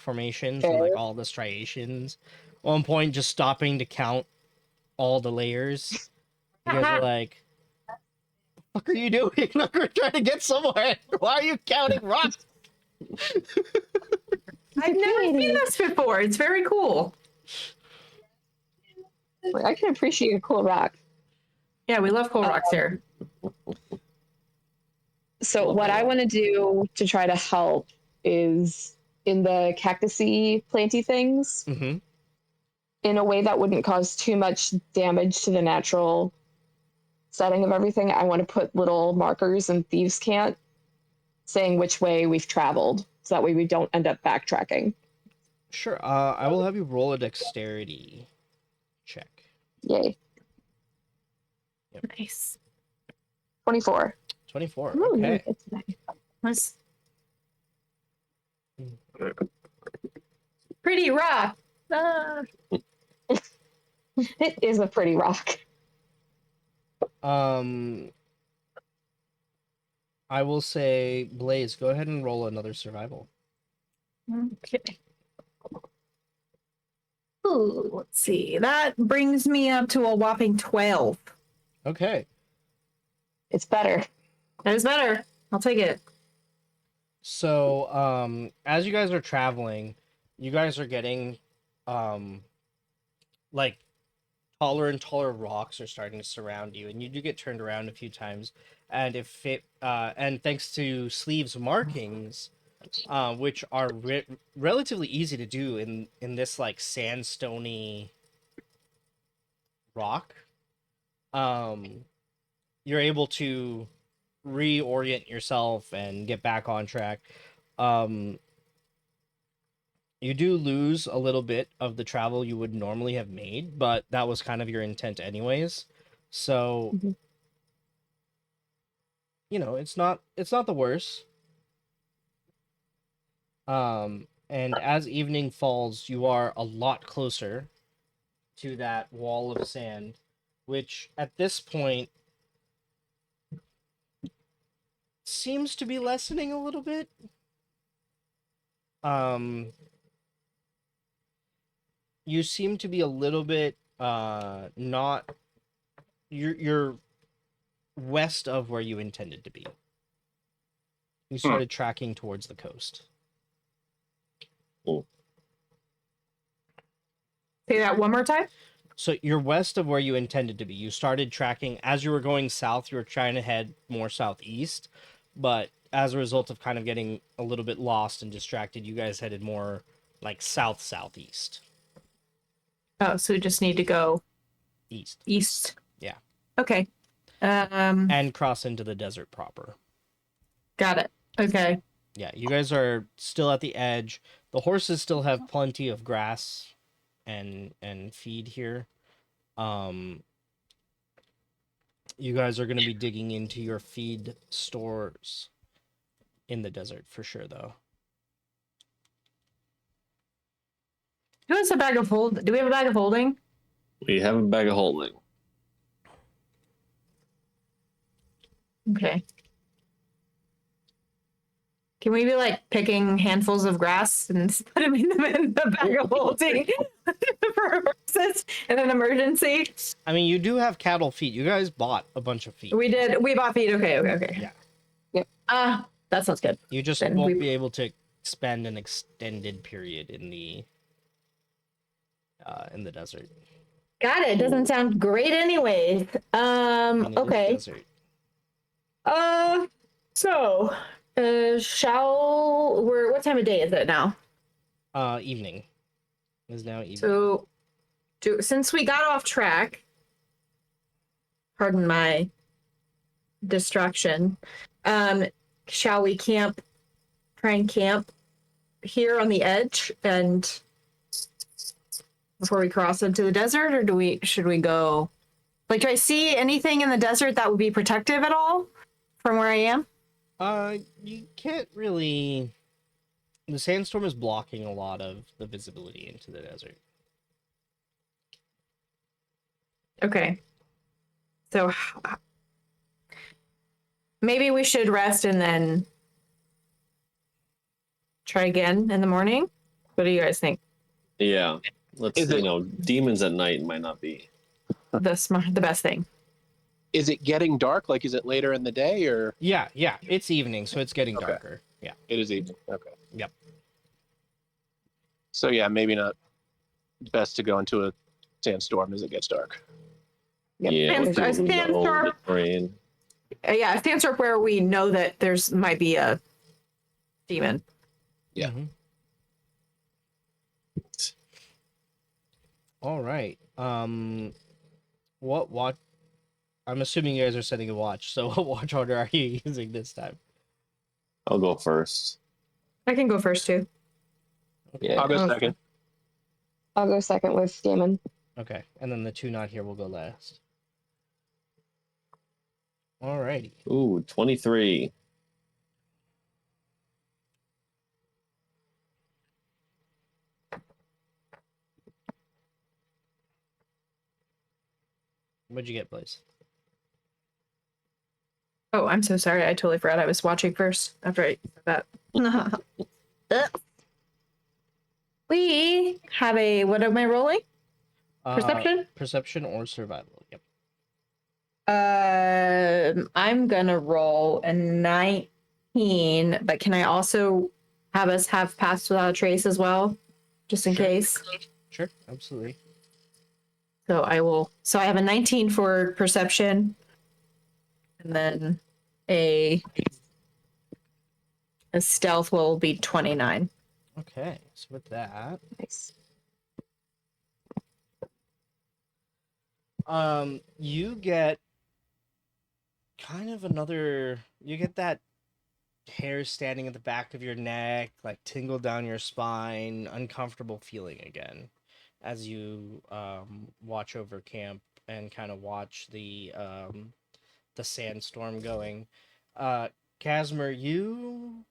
formations and like all the striations. At one point, just stopping to count all the layers. You guys are like, "What the fuck are you doing? We're trying to get somewhere. Why are you counting rocks?" I've never seen this before. It's very cool. I can appreciate a cool rock. Yeah, we love cool rocks here. So Love what the I rock. want to do to try to help is in the cactusy planty things Mm-hmm. in a way that wouldn't cause too much damage to the natural setting of everything. I want to put little markers in Thieves' Cant saying which way we've traveled, so that way we don't end up backtracking. Sure. I will have you roll a dexterity check. Yay. Nice. 24. 24. Ooh, Okay. it's nice. That's pretty rock. It is a pretty rock. I will say, Blaze, go ahead and roll another survival. Okay. Ooh, let's see. That brings me up to a whopping 12. Okay. It's better. That is better. I'll take it. So, as you guys are traveling, you guys are getting, like, taller and taller rocks are starting to surround you, and you do get turned around a few times. And and thanks to Sleeve's markings, which are relatively easy to do in this like sandstony rock, you're able to reorient yourself and get back on track. You do lose a little bit of the travel you would normally have made, but that was kind of your intent anyways. So, Mhm. it's not the worst. And as evening falls, you are a lot closer to that wall of sand, which at this point seems to be lessening a little bit. You seem to be a little bit not you're west of where you intended to be. You started tracking towards the coast. Say that one more time. So you're west of where you intended to be. You started tracking as you were going south. You were trying to head more southeast, but as a result of kind of getting a little bit lost and distracted, you guys headed more like southeast. Oh, so we just need to go East. east. Yeah. Okay. And cross into the desert proper. Got it. Okay. Yeah, you guys are still at the edge. The horses still have plenty of grass and feed here. You guys are going to be digging into your feed stores in the desert for sure, though. Who has a bag of hold? Do we have a bag of holding? We have a bag of holding. Okay. Can we be like picking handfuls of grass and put them in the bag of holding for horses in an emergency? I mean, you do have cattle feed. You guys bought a bunch of feed. We did. We bought feed. Okay. Yeah. Yep. That sounds good. You just Then won't be able to spend an extended period in the desert. Got it. Doesn't sound great anyways. I mean, it is Okay. desert. So, what time of day is it now? Evening. It is now evening. So, since we got off track, pardon my distraction, shall we try and camp here on the edge and before we cross into the desert, or should we go? Like, do I see anything in the desert that would be protective at all from where I am? You can't really. The sandstorm is blocking a lot of the visibility into the desert. Okay. So maybe we should rest and then try again in the morning. What do you guys think? Yeah. Let's, Is it- demons at night might not be. The best thing. Is it getting dark? Like, is it later in the day, or Yeah, it's evening, so it's getting Okay. darker. Yeah. it is evening? Okay. Yep. So yeah, maybe not best to go into a sandstorm as it gets dark. Yep. Yeah, And with a the sandstorm- the terrain. Yeah, sandstorm where we know that there's might be a demon. Yeah. Mhm. All right. What watch? I'm assuming you guys are setting a watch. So what watch order are you using this time? I'll go first. I can go first too. Yeah. I'll go Oh, second. I'll go second with Damon. Okay, and then the two not here will go last. Alrighty. Ooh, 23. What'd you get, Blaze? Oh, I'm so sorry. I totally forgot I was watching first after I said that. We have a, what am I rolling? Perception? Perception or survival. Yep. I'm gonna roll a 19, but can I also have us have passed without a trace as well? Just in Sure. case. Sure. Absolutely. So I have a 19 for perception. And then a stealth will be 29. Okay. So with that, Nice. you get kind of another. You get that hair standing at the back of your neck, like tingle down your spine, uncomfortable feeling again, as you watch over camp and kind of watch the sandstorm going. Casimir, you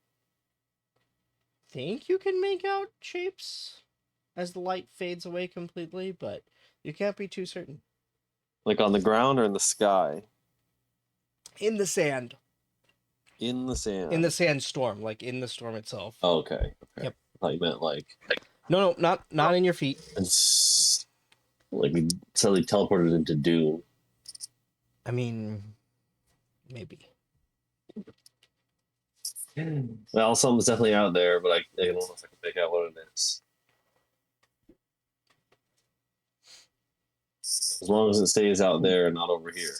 think you can make out shapes as the light fades away completely, but you can't be too certain. Like on the ground or in the sky? In the sand. In the sand. In the sandstorm, like in the storm itself. Oh, okay. Okay. Yep. I thought you meant like No, not in your feet. it's like we suddenly teleported into Dune. I mean, maybe. Well, something's definitely out there, but I don't know if I can make out what it is. As long as it stays out there and not over here.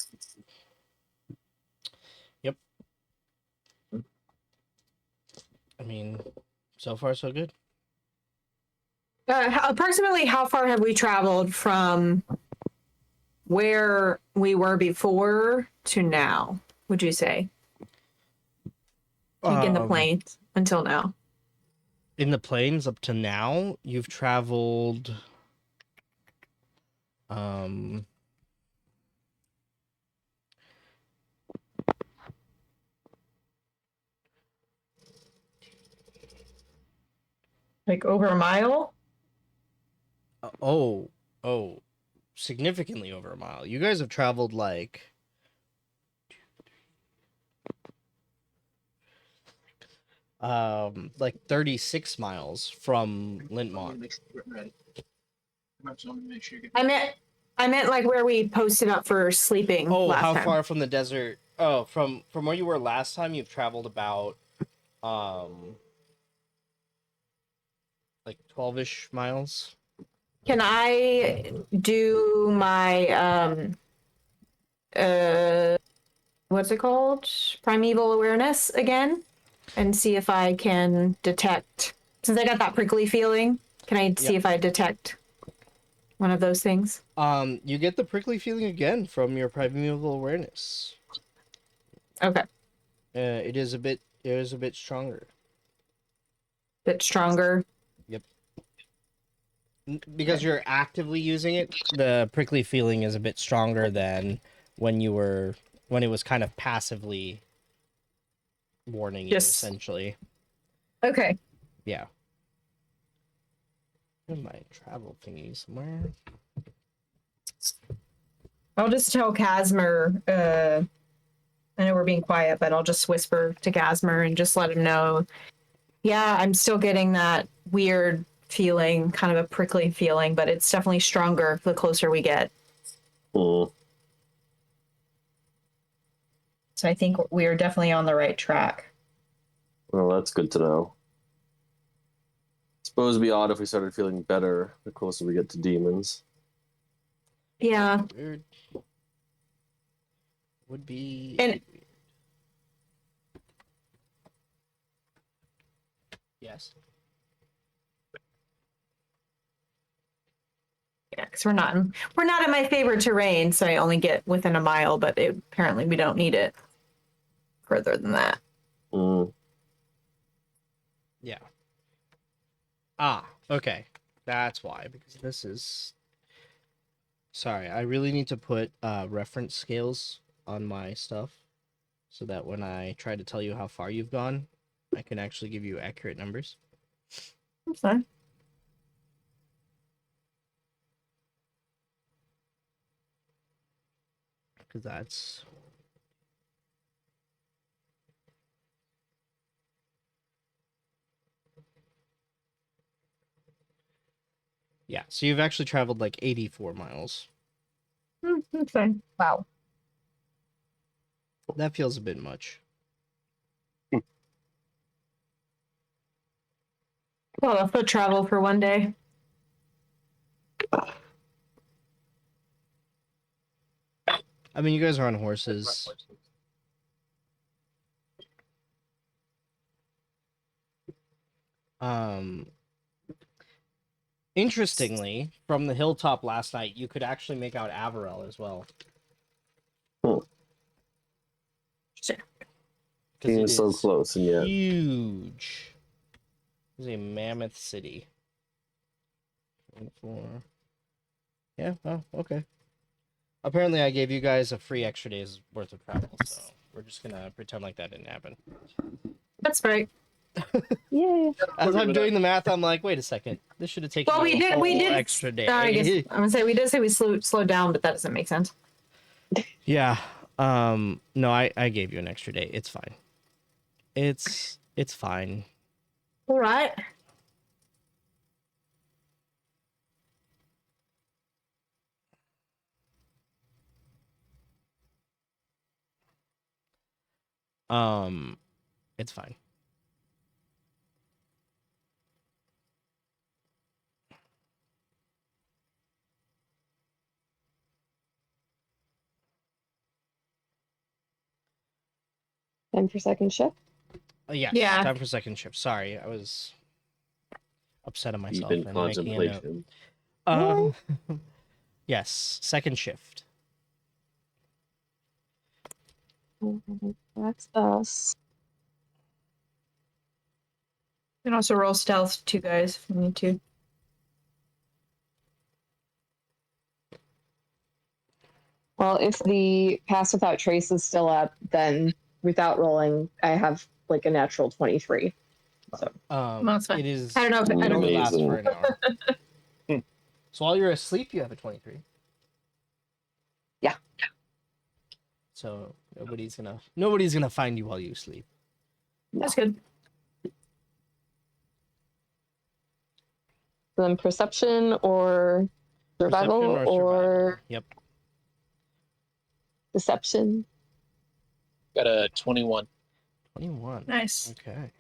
I mean, so far so good. Approximately how far have we traveled from where we were before to now, would you say? Like in the plains until now. In the plains up to now, you've traveled Like over a mile? oh, significantly over a mile. You guys have traveled like 36 miles from Lintmont. I meant like where we posted up for sleeping Oh, last how time. far from the desert? Oh, from where you were last time, you've traveled about like 12ish miles. Can I do my what's it called? Primeval awareness again? And see if I can detect, since I got that prickly feeling, can I see Yep. if I detect one of those things? You get the prickly feeling again from your primeval awareness. Okay. It is a bit stronger. Bit stronger. Because you're actively using it, the prickly feeling is a bit stronger than when it was kind of passively warning you, Yes. essentially. Okay. Yeah. Where's my travel thingy somewhere? I'll just tell Casimir, I know we're being quiet, but I'll just whisper to Casimir and just let him know. Yeah, I'm still getting that weird feeling, kind of a prickly feeling, but it's definitely stronger the closer we get. Mm. So I think we are definitely on the right track. Well, that's good to know. Suppose it'd be odd if we started feeling better the closer we get to demons. Yeah. Weird. Would be. And- Yes. Yeah, because we're not in my favorite terrain, so I only get within a mile, but apparently we don't need it further than that. Mm. Yeah. Ah, okay. That's why, because this is... Sorry, I really need to put reference scales on my stuff so that when I try to tell you how far you've gone, I can actually give you accurate numbers. That's fine. Because that's... Yeah, so you've actually traveled like 84 miles. That's fine. Wow. That feels a bit much. Well, a foot travel for one day. I mean, you guys are on horses. Interestingly, from the hilltop last night, you could actually make out Averell as well. Sure. Because Being so close and yet huge. It's a mammoth city. 4. Yeah, oh, okay. Apparently I gave you guys a free extra day's worth of travel, so we're just gonna pretend like that didn't happen. That's right. Yay. As I'm doing the math, I'm like, wait a second. This should have taken Well, we a did. whole We did. extra day. I guess I'm gonna say we did say we slowed down, but that doesn't make sense. Yeah. No, I gave you an extra day. It's fine. It's fine. All right. It's fine. Time for second shift. Yes. Yeah. Time for second shift. Sorry, I was upset at myself Deep in and making a note. contemplation. Yes, second shift. That's us. You can also roll stealth too, guys, if you need to. Well, if the pass without trace is still up, then without rolling, I have like a natural 23. So Well, that's fine. It is. I don't know. It I don't only know. lasts Amazing. for an hour. So while you're asleep, you have a 23. Yeah. So nobody's gonna find you while you sleep. That's good. then perception or survival Perception or survival. Yep. deception. Got a 21. 21. Nice. Okay.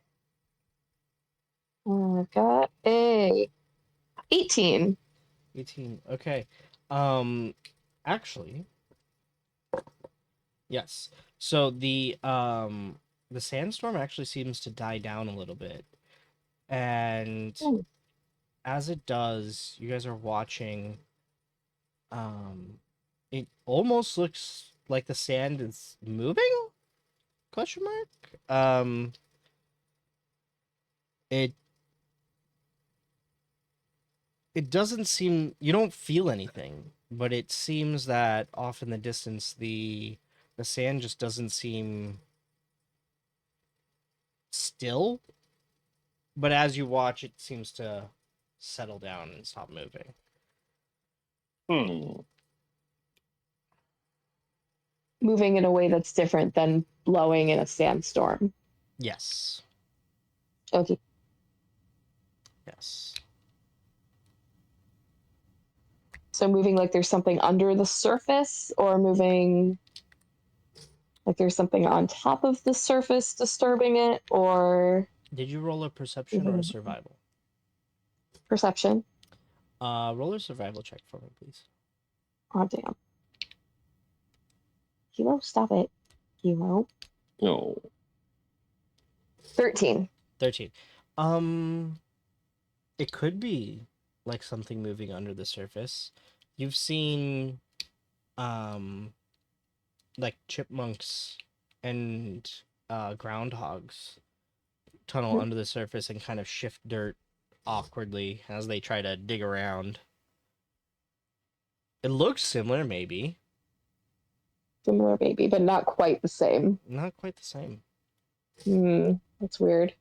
I've got a 18. 18. Okay. Actually, yes. So the sandstorm actually seems to die down a little bit. And Oh. as it does, you guys are watching it almost looks like the sand is moving? Question mark? It doesn't seem, you don't feel anything, but it seems that off in the distance the sand just doesn't seem still, but as you watch it seems to settle down and stop moving. Moving in a way that's different than blowing in a sandstorm. Yes. Okay. Yes. So moving like there's something under the surface, or moving like there's something on top of the surface disturbing it, or Did you roll a perception or a survival? Perception. Roll a survival check for me, please. Oh, damn. Kilo, stop it. Kilo. No. 13. 13. It could be like something moving under the surface. You've seen like chipmunks and groundhogs tunnel under the surface and kind of shift dirt awkwardly as they try to dig around. It looks similar, maybe. Similar, maybe, but not quite the same. Not quite the same. That's weird.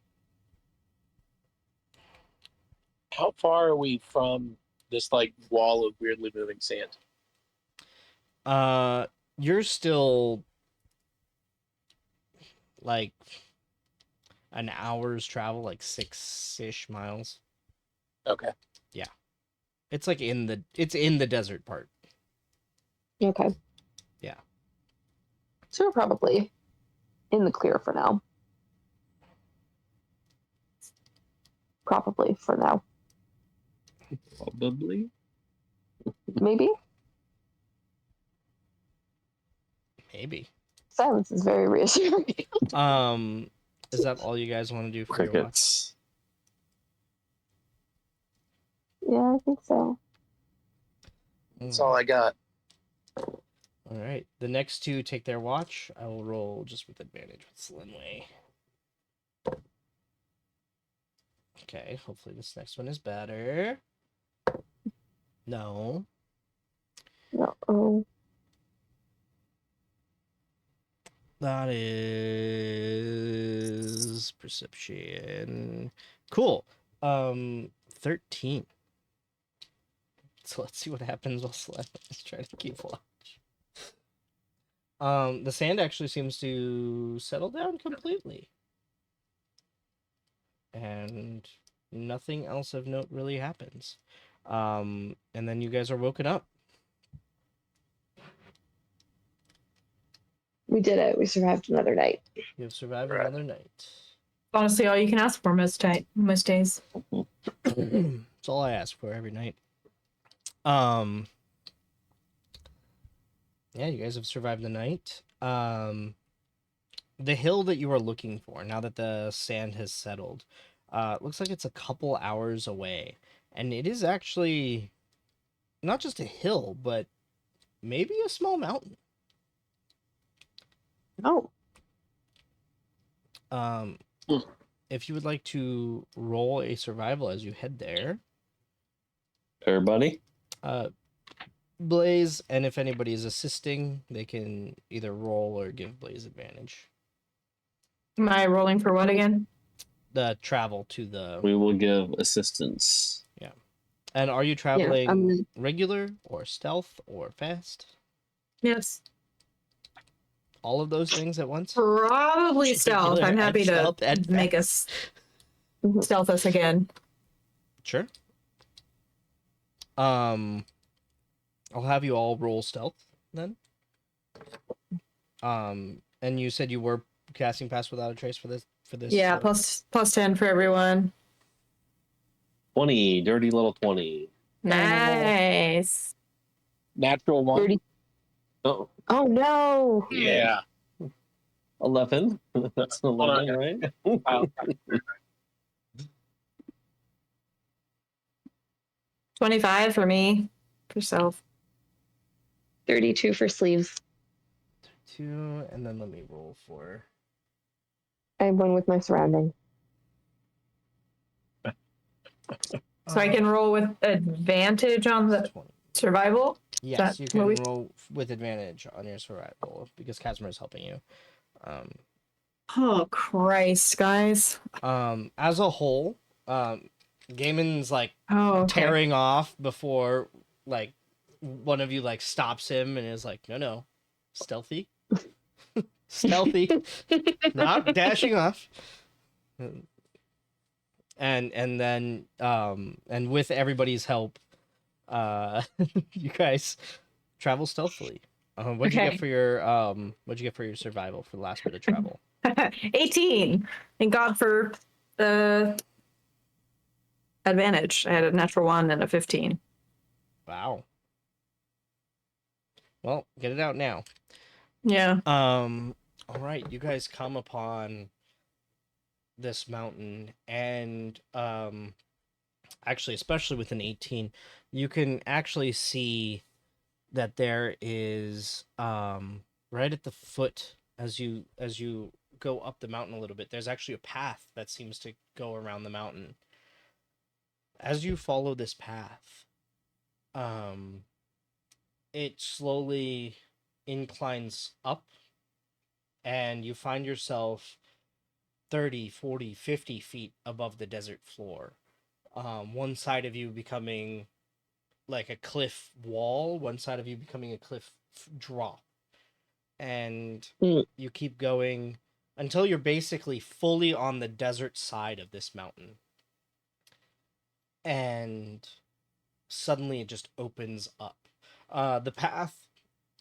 How far are we from this like wall of weirdly moving sand? You're still like an hour's travel, like 6-ish miles. Okay. It's like in the desert part. Okay. Yeah. So we're probably in the clear for now. Probably for now. Probably. Maybe? Maybe. Silence is very reassuring. Is that all you guys want to do for your watch? Crickets. Yeah, I think so. That's all I got. All right. The next two take their watch. I will roll just with advantage with Slinway. Okay, hopefully this next one is better. No. No. That is perception. Cool. 13. So let's see what happens while Slinway's trying to keep watch. The sand actually seems to settle down completely. And nothing else of note really happens. And then you guys are woken up. We did it. We survived another night. You have survived Right. another night. Honestly, all you can ask for most days. That's all I ask for every night. Yeah, you guys have survived the night. The hill that you are looking for, now that the sand has settled, looks like it's a couple hours away. And it is actually not just a hill, but maybe a small mountain. Oh. If you would like to roll a survival as you head there, Everybody? Blaze, and if anybody is assisting, they can either roll or give Blaze advantage. Am I rolling for what again? The travel to the... We will give assistance. And are you traveling I'm- regular or stealth or fast? Yes. All of those things at once? Probably stealth. Regular I'm happy and to stealth and make us stealth us again. Sure. I'll have you all roll stealth then. And you said you were casting Pass Without a Trace for this. Yeah, plus 10 for everyone. 20. Dirty little 20. Nice. Natural one. 30. Oh, Oh no. Yeah. 11. That's an 11, right? Wow. 25 for me. For self. 32 for sleeves. 2, and then let me roll for... I won with my surrounding. So I can roll with advantage on the 20. survival? Yes, that you what can we- roll with advantage on your survival because Casimir is helping you. Oh, Christ, guys. As a whole, Gaiman's like Oh, okay. tearing off before like one of you like stops him and is like, no, stealthy, stealthy, not dashing off. And then and with everybody's help, you guys travel stealthily. What'd you Okay. get for your survival for the last bit of travel? 18. Thank God for the advantage. I had a natural 1 and a 15. Wow. Well, get it out now. Yeah. All right, you guys come upon this mountain, and actually, especially with an 18, you can actually see that there is right at the foot, as you go up the mountain a little bit, there's actually a path that seems to go around the mountain. As you follow this path, it slowly inclines up, and you find yourself 30, 40, 50 feet above the desert floor. One side of you becoming like a cliff wall, one side of you becoming a cliff drop. And Mm. you keep going until you're basically fully on the desert side of this mountain. And suddenly it just opens up. The path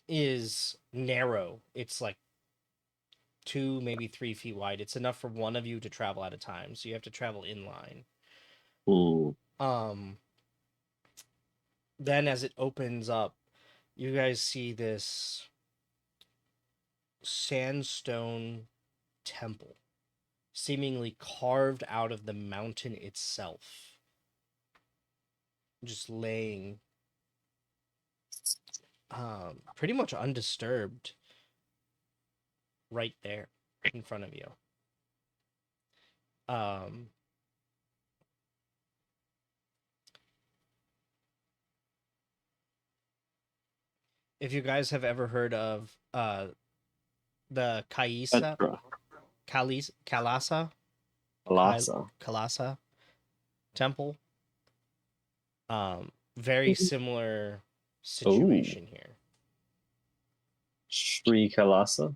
is narrow. It's like 2, maybe 3 feet wide. It's enough for one of you to travel at a time, so you have to travel in line. Ooh. Then as it opens up, you guys see this sandstone temple, seemingly carved out of the mountain itself, just laying pretty much undisturbed right there in front of you. If you guys have ever heard of the Kaisa Petra. Kalasa Alasa. Kalasa temple, very similar situation here. Sri Kalasa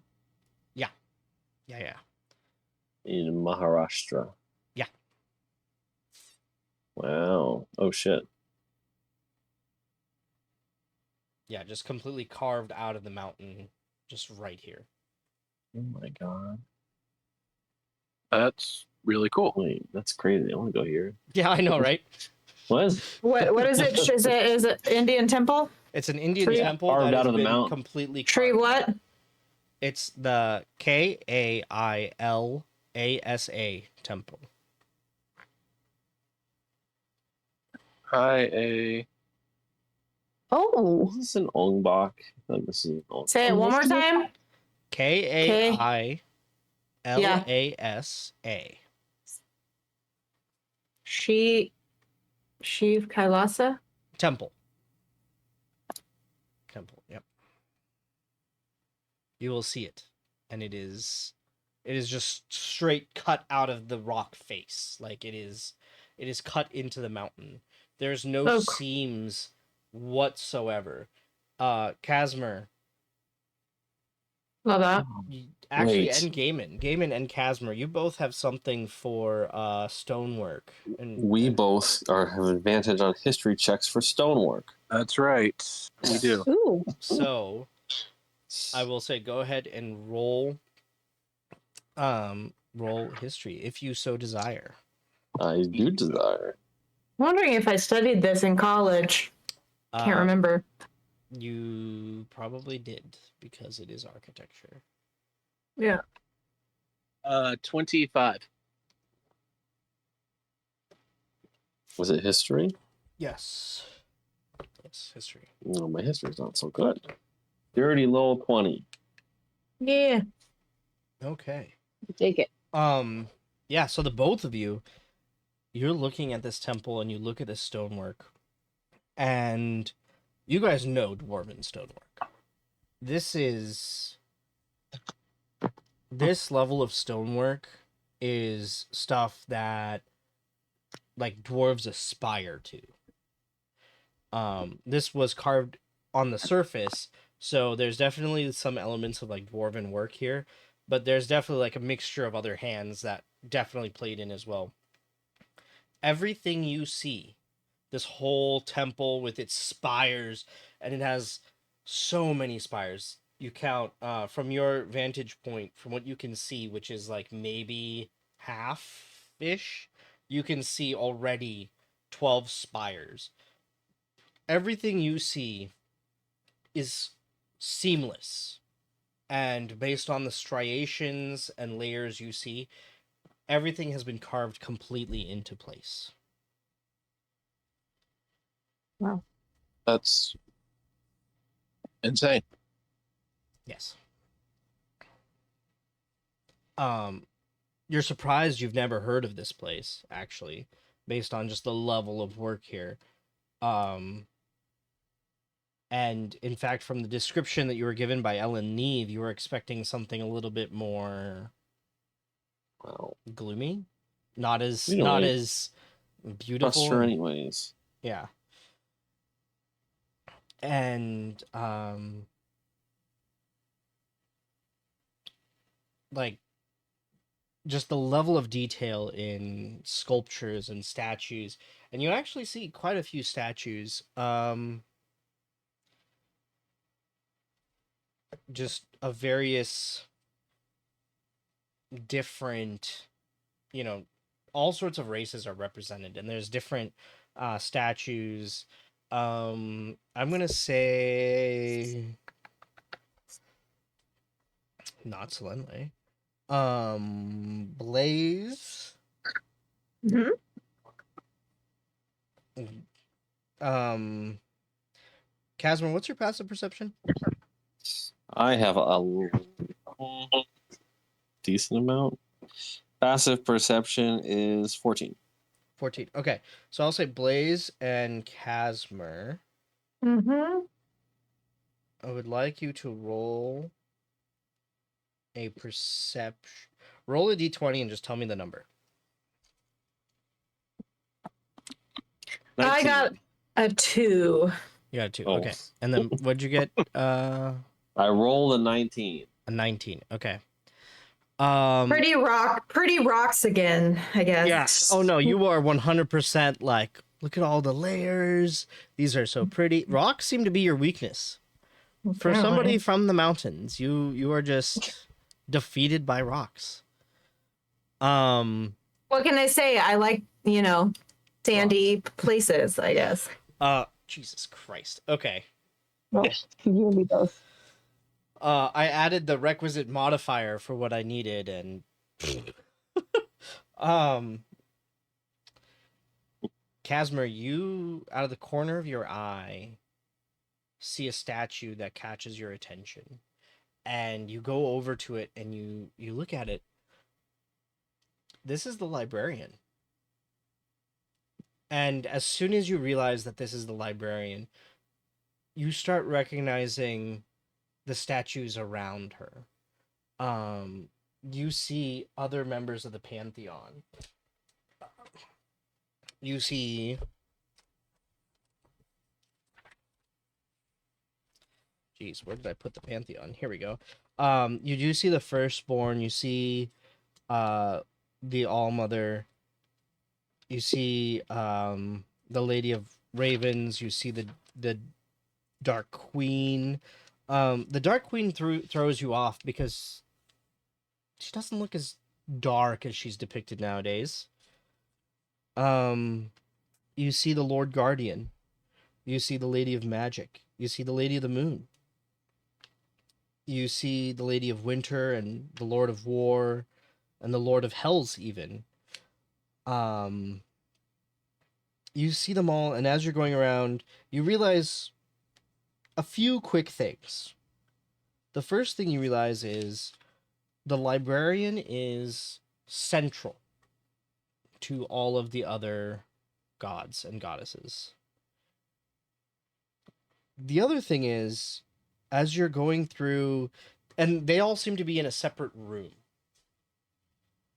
Yeah. in Maharashtra. Yeah. Wow. Oh shit. Yeah, just completely carved out of the mountain, just right here. Oh my god. That's really cool. Wait, that's crazy. I want to go here. Yeah, I know, right? What? What is it? Is it Indian temple? It's an Indian Tree- temple Carved that out has of the been mountain. completely Tree carved what? out. It's the Kailasa temple. Hi. Oh. Is this an Ongbak? I thought this is an Ongbak. Say it one more time. Kailasa. Shiv Kailasa. Temple. Yep. You will see it, and it is just straight cut out of the rock face. Like it is cut into the mountain. There's no Oh. seams whatsoever. Casmer, Love that. actually, Wait. and Gaiman and Casmer, you both have something for stonework. And We both have advantage on history checks for stonework. That's right. We do. Ooh. so I will say go ahead and roll history if you so desire. I do desire. Wondering if I studied this in college. Can't remember. You probably did because it is architecture. Yeah. 25. Was it history? Yes, history. No, my history's not so good. Dirty little 20. Yeah. Okay. Take it. Yeah, so the both of you, you're looking at this temple and you look at this stonework, and you guys know dwarven stonework. This level of stonework is stuff that like dwarves aspire to. This was carved on the surface, so there's definitely some elements of like dwarven work here, but there's definitely like a mixture of other hands that definitely played in as well. Everything you see, this whole temple with its spires, and it has so many spires. You count from your vantage point, from what you can see, which is like maybe half-ish, you can see already 12 spires. Everything you see is seamless. And based on the striations and layers you see, everything has been carved completely into place. Wow. That's insane. Yes. You're surprised you've never heard of this place, actually, based on just the level of work here. And in fact, from the description that you were given by Ellen Neve, you were expecting something a little bit more Wow. gloomy, not as You know, not it- as beautiful. Trust her anyways. Yeah. And like just the level of detail in sculptures and statues, and you actually see quite a few statues. Just of various different, all sorts of races are represented, and there's different statues. I'm gonna say not Solenle. Blaze. Mhm. Um, Casmer, what's your passive perception? I have a decent amount. Passive perception is 14. 14. Okay, so I'll say Blaze and Casmer. Mm-hmm. I would like you to roll a perception. Roll a d20 and just tell me the number. I 19. got a 2. You got a 2. Oh. Okay. And then what'd you get? I rolled a 19. A 19. Okay. Pretty rocks again, I guess. Yes. Oh no, you are 100% like, look at all the layers. These are so pretty. Rocks seem to be your weakness. For somebody Apparently. from the mountains, you are just defeated by rocks. What can I say? I like, sandy places, I guess. Jesus Christ. Okay. Well, you and me both. I added the requisite modifier for what I needed, and Casmer, you out of the corner of your eye see a statue that catches your attention, and you go over to it and you look at it. This is the librarian. And as soon as you realize that this is the librarian, you start recognizing the statues around her. You see other members of the Pantheon. You see Jeez, where did I put the Pantheon? Here we go. You do see the Firstborn, you see the All-Mother, you see the Lady of Ravens, you see the Dark Queen. The Dark Queen throws you off because she doesn't look as dark as she's depicted nowadays. You see the Lord Guardian. You see the Lady of Magic. You see the Lady of the Moon. You see the Lady of Winter and the Lord of War and the Lord of Hells even. You see them all, and as you're going around, you realize a few quick things. The first thing you realize is the librarian is central to all of the other gods and goddesses. The other thing is, as you're going through, and they all seem to be in a separate room.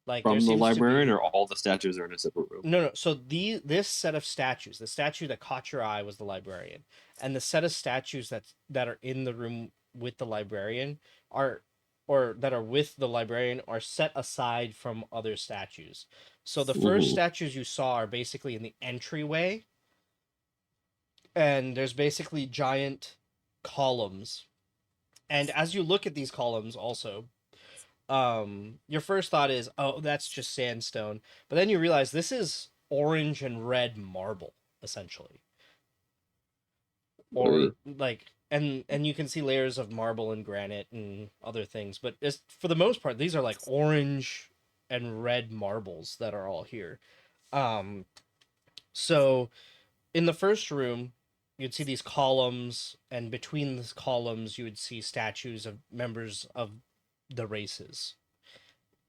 Like there From the seems to librarian, be... or all the statues are in a separate room? No. So this set of statues, the statue that caught your eye was the librarian, and the set of statues that are in the room with the librarian are set aside from other statues. So the first Mhm. statues you saw are basically in the entryway, and there's basically giant columns. And as you look at these columns also, your first thought is, oh, that's just sandstone. But then you realize this is orange and red marble, essentially. Or like, and you can see layers of marble and granite and other things, but for the most part, these are like orange and red marbles that are all here. So in the first room, you'd see these columns, and between these columns, you would see statues of members of the races.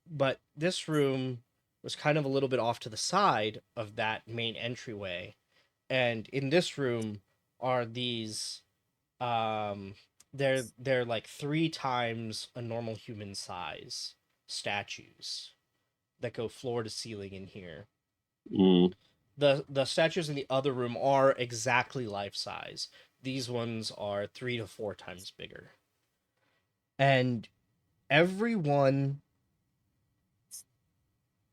But this room was kind of a little bit off to the side of that main entryway, and in this room are these they're like 3 times a normal human size statues that go floor to ceiling in here. The statues in the other room are exactly life size. These ones are 3 to 4 times bigger. And everyone,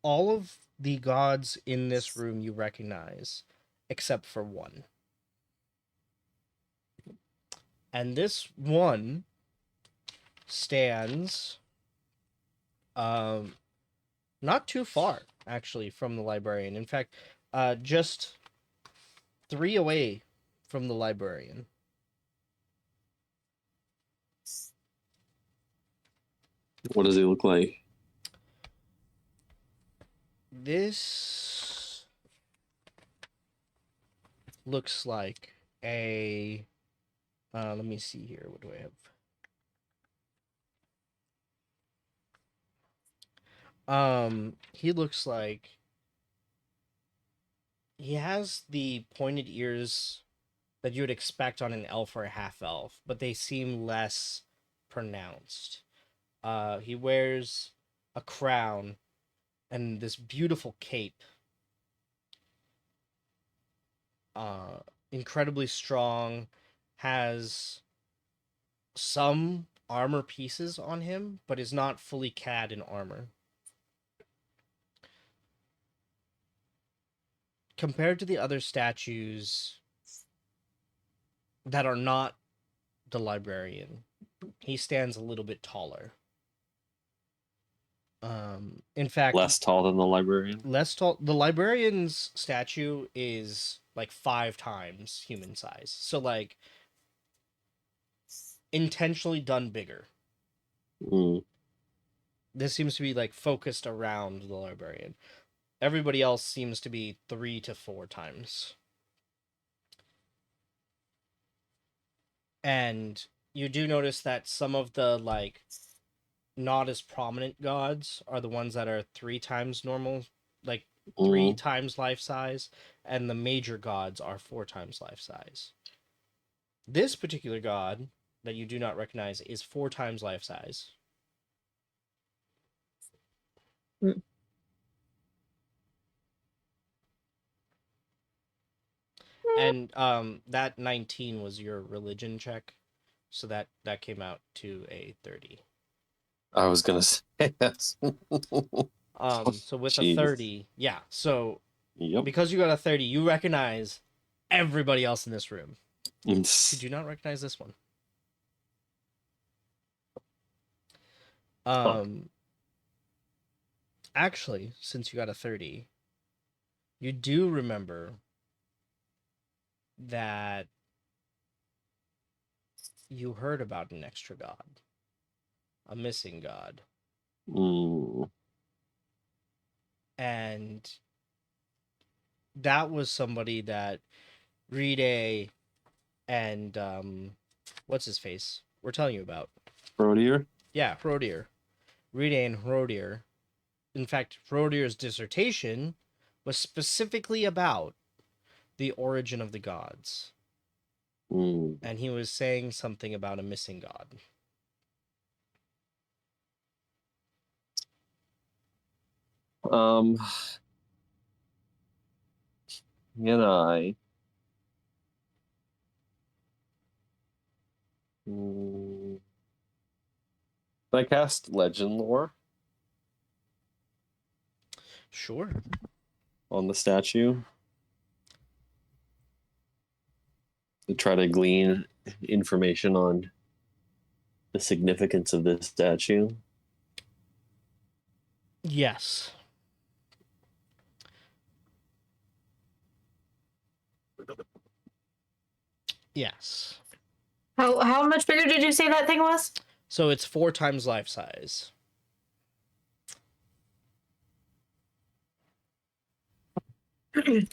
all of the gods in this room you recognize, except for one. And this one stands not too far, actually, from the librarian. In fact, just 3 away from the librarian. What does he look like? This looks like a... let me see here. What do I have? He looks like... He has the pointed ears that you would expect on an elf or a half-elf, but they seem less pronounced. He wears a crown and this beautiful cape. Incredibly strong, has some armor pieces on him, but is not fully clad in armor. Compared to the other statues that are not the librarian, he stands a little bit taller. In fact, Less tall than the librarian? less tall. The librarian's statue is like 5 times human size. So like intentionally done bigger. This seems to be like focused around the librarian. Everybody else seems to be 3 to 4 times. And you do notice that some of the like not as prominent gods are the ones that are 3 times normal, like 3 times life size, and the major gods are 4 times life size. This particular god that you do not recognize is 4 times life size. And that 19 was your religion check, so that came out to a 30. I was gonna say yes. So with a 30, yeah. So Yep. because you got a 30, you recognize everybody else in this room. You do not recognize this one. Actually, since you got a 30, you do remember that you heard about an extra god, a missing god. And that was somebody that Ride and what's his face we're telling you about. Rodier? Yeah, Hrodier. Ride and Hrodier. In fact, Hrodier's dissertation was specifically about the origin of the gods. And he was saying something about a missing god. Can I cast Legend Lore Sure. on the statue to try to glean information on the significance of this statue? Yes. Yes. How much bigger did you say that thing was? So it's 4 times life size. It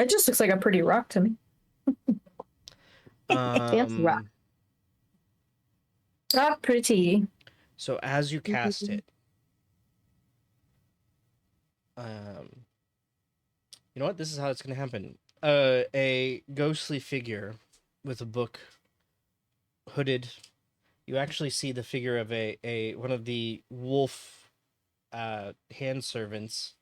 just looks like a pretty rock to me. Fancy rock. Rock pretty. So as you cast it, you know what? This is how it's gonna happen. A ghostly figure with a book, hooded. You actually see the figure of a one of the wolf, hand servants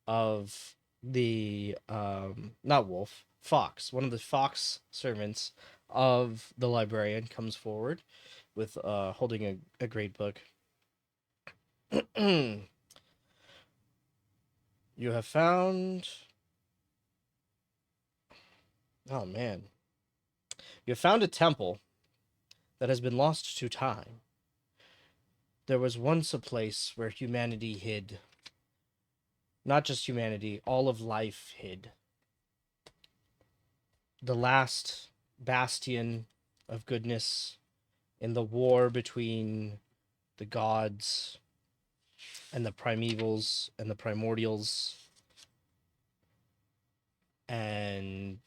of the not wolf, fox. One of the fox servants of the librarian comes forward with holding a great book. You have found. Oh man. You have found a temple that has been lost to time. There was once a place where humanity hid. Not just humanity, all of life hid. The last bastion of goodness in the war between the gods and the primevals and the primordials and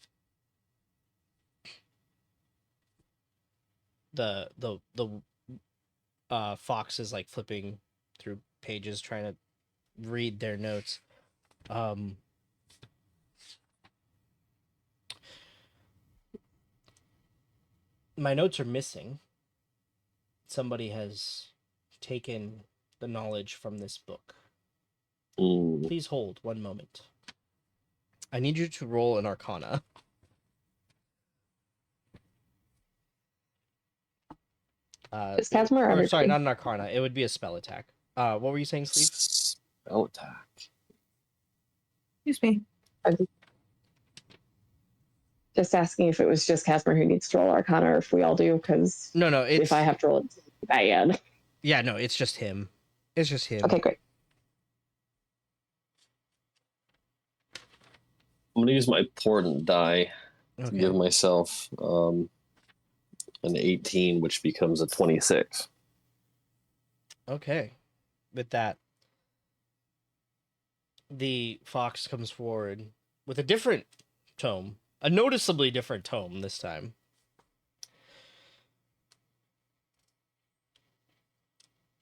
the fox is like flipping through pages trying to read their notes. My notes are missing. Somebody has taken the knowledge from this book. Mm. Please hold 1 moment. I need you to roll an Arcana. Is Casmer Or everybody? sorry, not an Arcana. It would be a spell attack. What were you saying, Sleeve? Spell attack. Excuse me. I'm just asking if it was just Casmer who needs to roll Arcana or if we all do, because No, it's if I have to roll it, it's bad. yeah, no, it's just him. It's just him. Okay, great. I'm gonna use my portent die to Okay. give myself an 18, which becomes a 26. Okay. With that, the fox comes forward with a different tome, a noticeably different tome this time.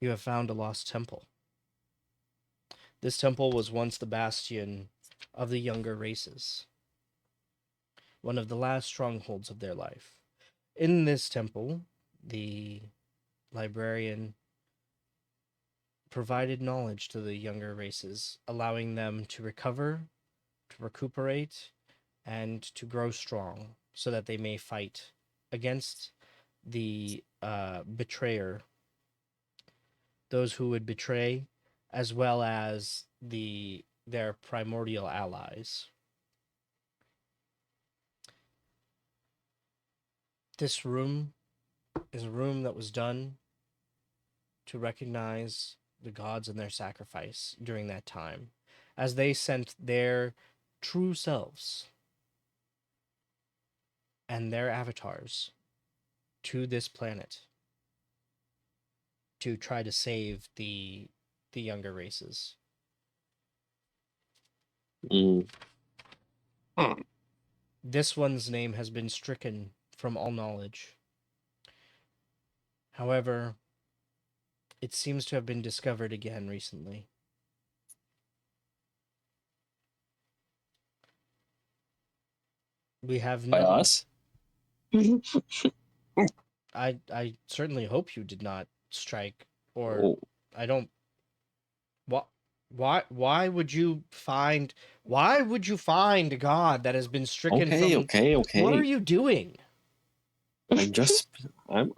You have found a lost temple. This temple was once the bastion of the younger races, one of the last strongholds of their life. In this temple, the librarian provided knowledge to the younger races, allowing them to recover, to recuperate, and to grow strong so that they may fight against the betrayer, those who would betray, as well as their primordial allies. This room is a room that was done to recognize the gods and their sacrifice during that time, as they sent their true selves and their avatars to this planet to try to save the younger races. Mm. This one's name has been stricken from all knowledge. However, it seems to have been discovered again recently. We have By no... us? I certainly hope you did not strike, or Oh, I don't... Why would you find... Why would you find a god that has been stricken from... okay. What are you doing? I'm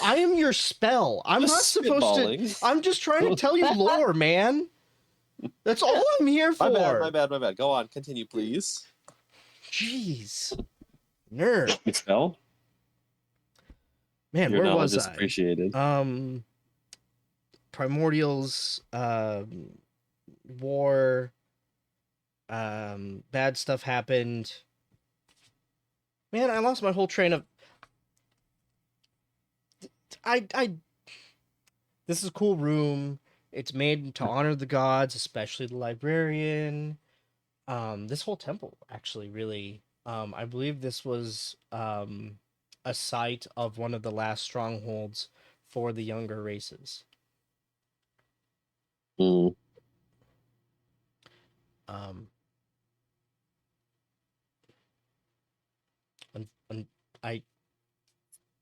I am your spell. I'm not just supposed to... spitballing. I'm just trying to tell you lore, man. That's all I'm here for. My bad. Go on, continue, please. Jeez. Nerd. You spell? Man, Your where knowledge was is I? appreciated. Primordials, war, bad stuff happened. Man, I lost my whole train of. I. This is a cool room. It's made to honor the gods, especially the librarian. This whole temple actually really. I believe this was a site of one of the last strongholds for the younger races. Mm. Um, and I.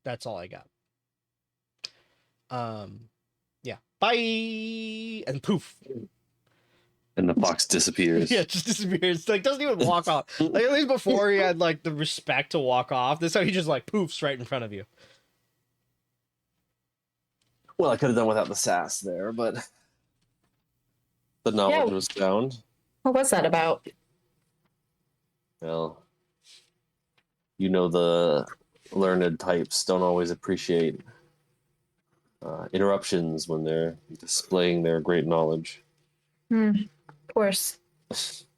That's all I got. Yeah. Bye. And poof. And the fox disappears. Yeah, it just disappears. Like doesn't even walk off. Like at least before he had like the respect to walk off. This time he just like poofs right in front of you. Well, I could have done without the sass there, but the knowledge was found. What was that about? Well, you know the learned types don't always appreciate interruptions when they're displaying their great knowledge. Of course. So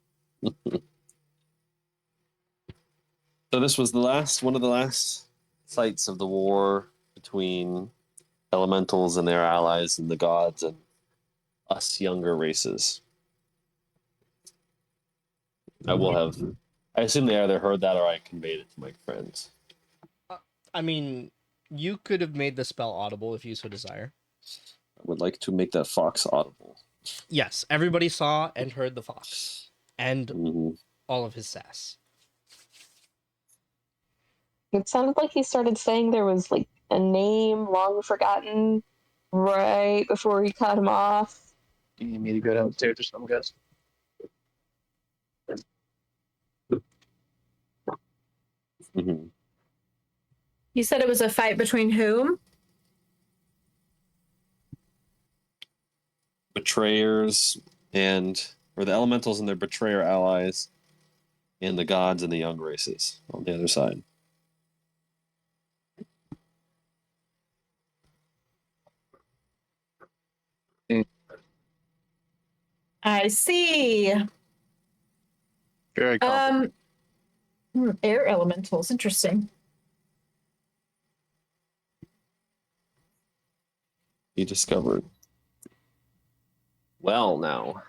this was one of the last sites of the war between elementals and their allies and the gods and us younger races. I assume they either heard that or I conveyed it to my friends. I mean, you could have made the spell audible if you so desire. I would like to make that fox audible. Yes, everybody saw and heard the fox and Mm-hmm. all of his sass. It sounded like he started saying there was like a name long forgotten right before he cut him off. Do you need me to go downstairs or something, guys? Mm-hmm. You said it was a fight between whom? Betrayers or the elementals and their betrayer allies, and the gods and the young races on the other side. I see. Very complicated. Air elementals. Interesting. He discovered. Well, now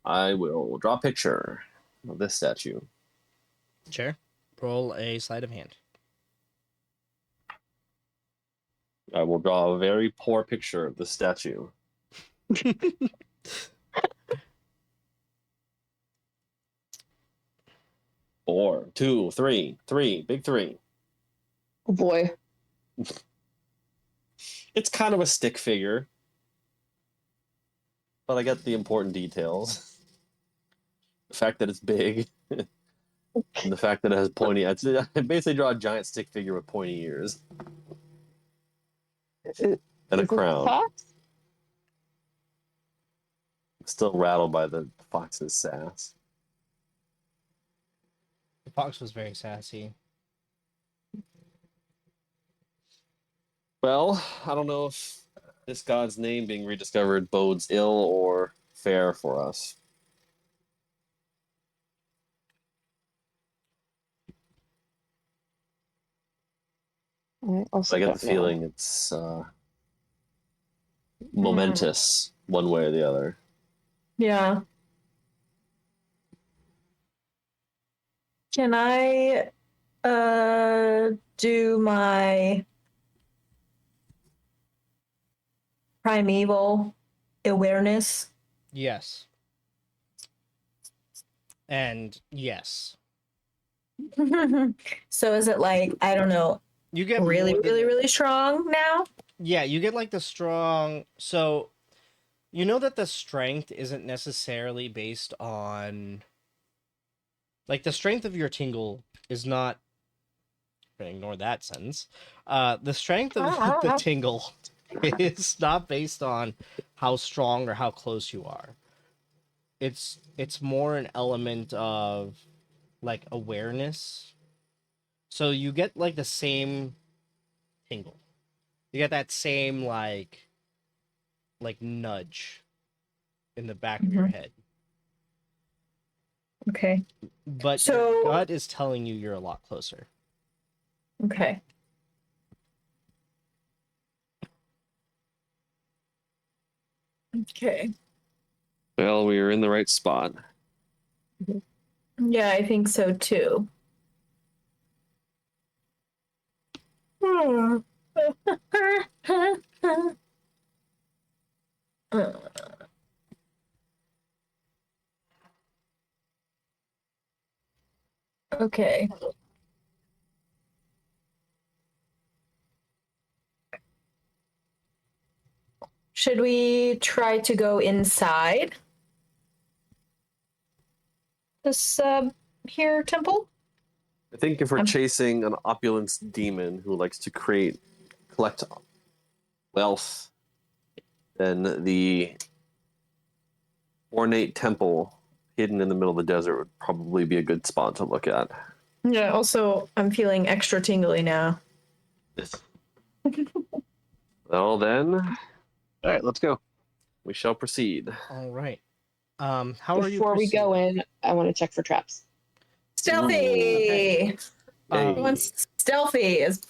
I will draw a picture of this statue. Sure. Roll a sleight of hand. I will draw a very poor picture of the statue. 4, 2, 3, big 3. Oh boy. It's kind of a stick figure, but I get the important details. The fact that it's big, and the fact that it has pointy. I basically draw a giant stick figure with pointy ears and a crown. Still rattled by the fox's sass. The fox was very sassy. Well, I don't know if this god's name being rediscovered bodes ill or fair for us. I get the feeling it's momentous one way or the other. Yeah. Can I do my primeval awareness? Yes. And yes. So is it like, I don't know, You get really, more than- really, really strong now? Yeah, you get like the strong. So you know that the strength isn't necessarily based on. Like the strength of your tingle is not. I'm gonna ignore that sentence. The strength of the tingle is not based on how strong or how close you are. It's more an element of like awareness. So you get like the same tingle. You get that same like nudge in the back of your head. Okay. But So- your gut is telling you you're a lot closer. Okay. Okay. Well, we were in the right spot. Yeah, I think so too. Okay. Should we try to go inside this here temple? I think if we're chasing an opulence demon who likes to collect wealth, then the ornate temple hidden in the middle of the desert would probably be a good spot to look at. Yeah, also I'm feeling extra tingly now. Well, then, All right, let's go. we shall proceed. All right. How are you Before we go proceeding? in, I want to check for traps. Stealthy! Hey. Everyone's stealthy is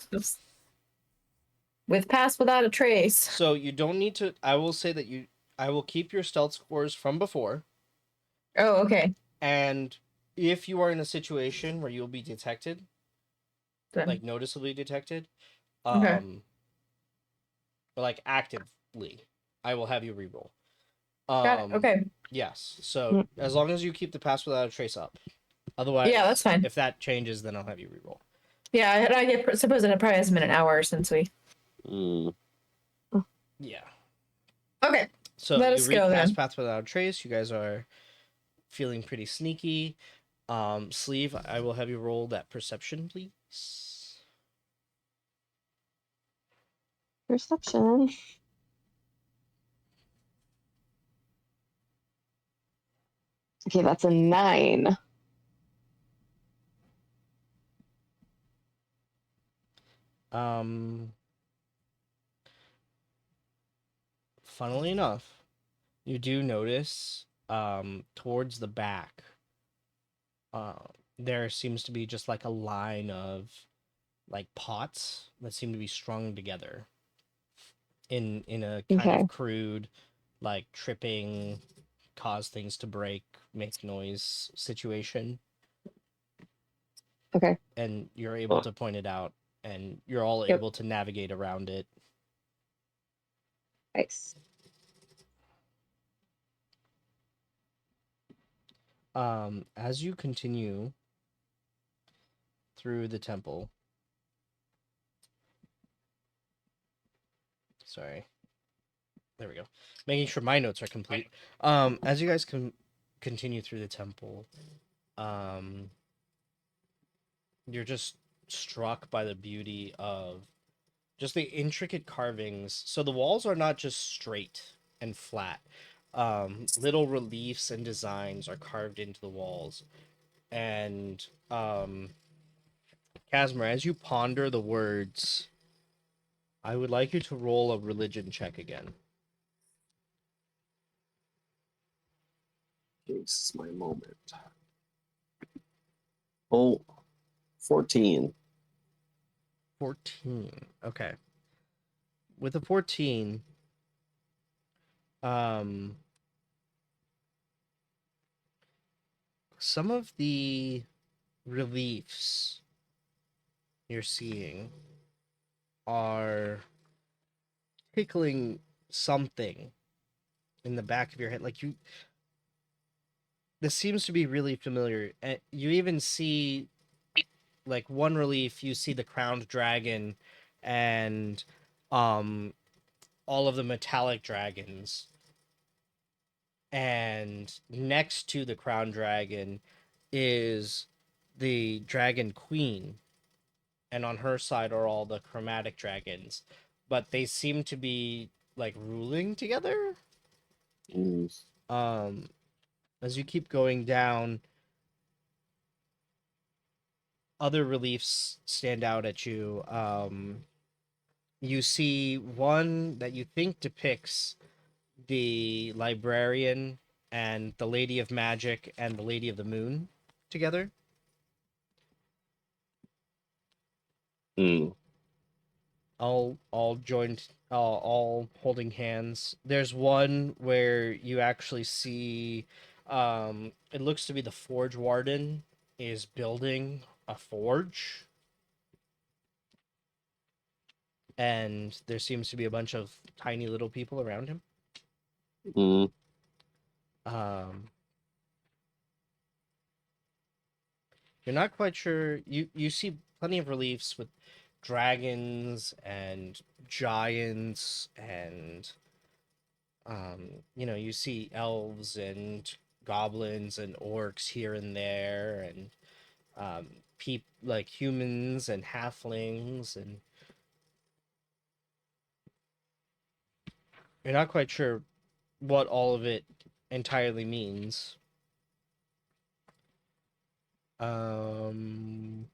with pass without a trace. So you don't need to. I will say that I will keep your stealth scores from before, Oh, okay. and if you are in a situation where you'll be detected, Then. like noticeably detected, Okay. or like actively, I will have you reroll. Got it. Okay. Yes. So as long as you keep the pass without a trace up, otherwise, Yeah, that's fine. If that changes, then I'll have you reroll. Yeah, I suppose it probably hasn't been an hour since we. Yeah. Okay. So Let you us read go pass then. path without a trace. You guys are feeling pretty sneaky. Sleeve, I will have you roll that perception, please. Perception. Okay, that's a 9. Funnily enough, you do notice towards the back, there seems to be just like a line of like pots that seem to be strung together in a kind Okay. of crude, like tripping, cause things to break, make noise situation. Okay. And you're able to point it out, and you're all Yep. able to navigate around it. Nice. As you continue through the temple, sorry, there we go, making sure my notes are complete. As you guys continue through the temple, you're just struck by the beauty of just the intricate carvings. So the walls are not just straight and flat. Little reliefs and designs are carved into the walls. And Casimir, as you ponder the words, I would like you to roll a religion check again. This is my moment. Oh, 14. 14. Okay. With a 14, some of the reliefs you're seeing are tickling something in the back of your head. Like this seems to be really familiar. And you even see, like, one relief, you see the crowned dragon and all of the metallic dragons. And next to the crowned dragon is the dragon queen, and on her side are all the chromatic dragons, but they seem to be like ruling together. As you keep going down, other reliefs stand out at you. You see one that you think depicts the librarian and the Lady of Magic and the Lady of the Moon together. Mm. All joined, all holding hands. There's one where you actually see, it looks to be the Forge Warden is building a forge, and there seems to be a bunch of tiny little people around him. Mm. Um, you're not quite sure. You see plenty of reliefs with dragons and giants and you see elves and goblins and orcs here and there, and like humans and halflings, and you're not quite sure what all of it entirely means. Um,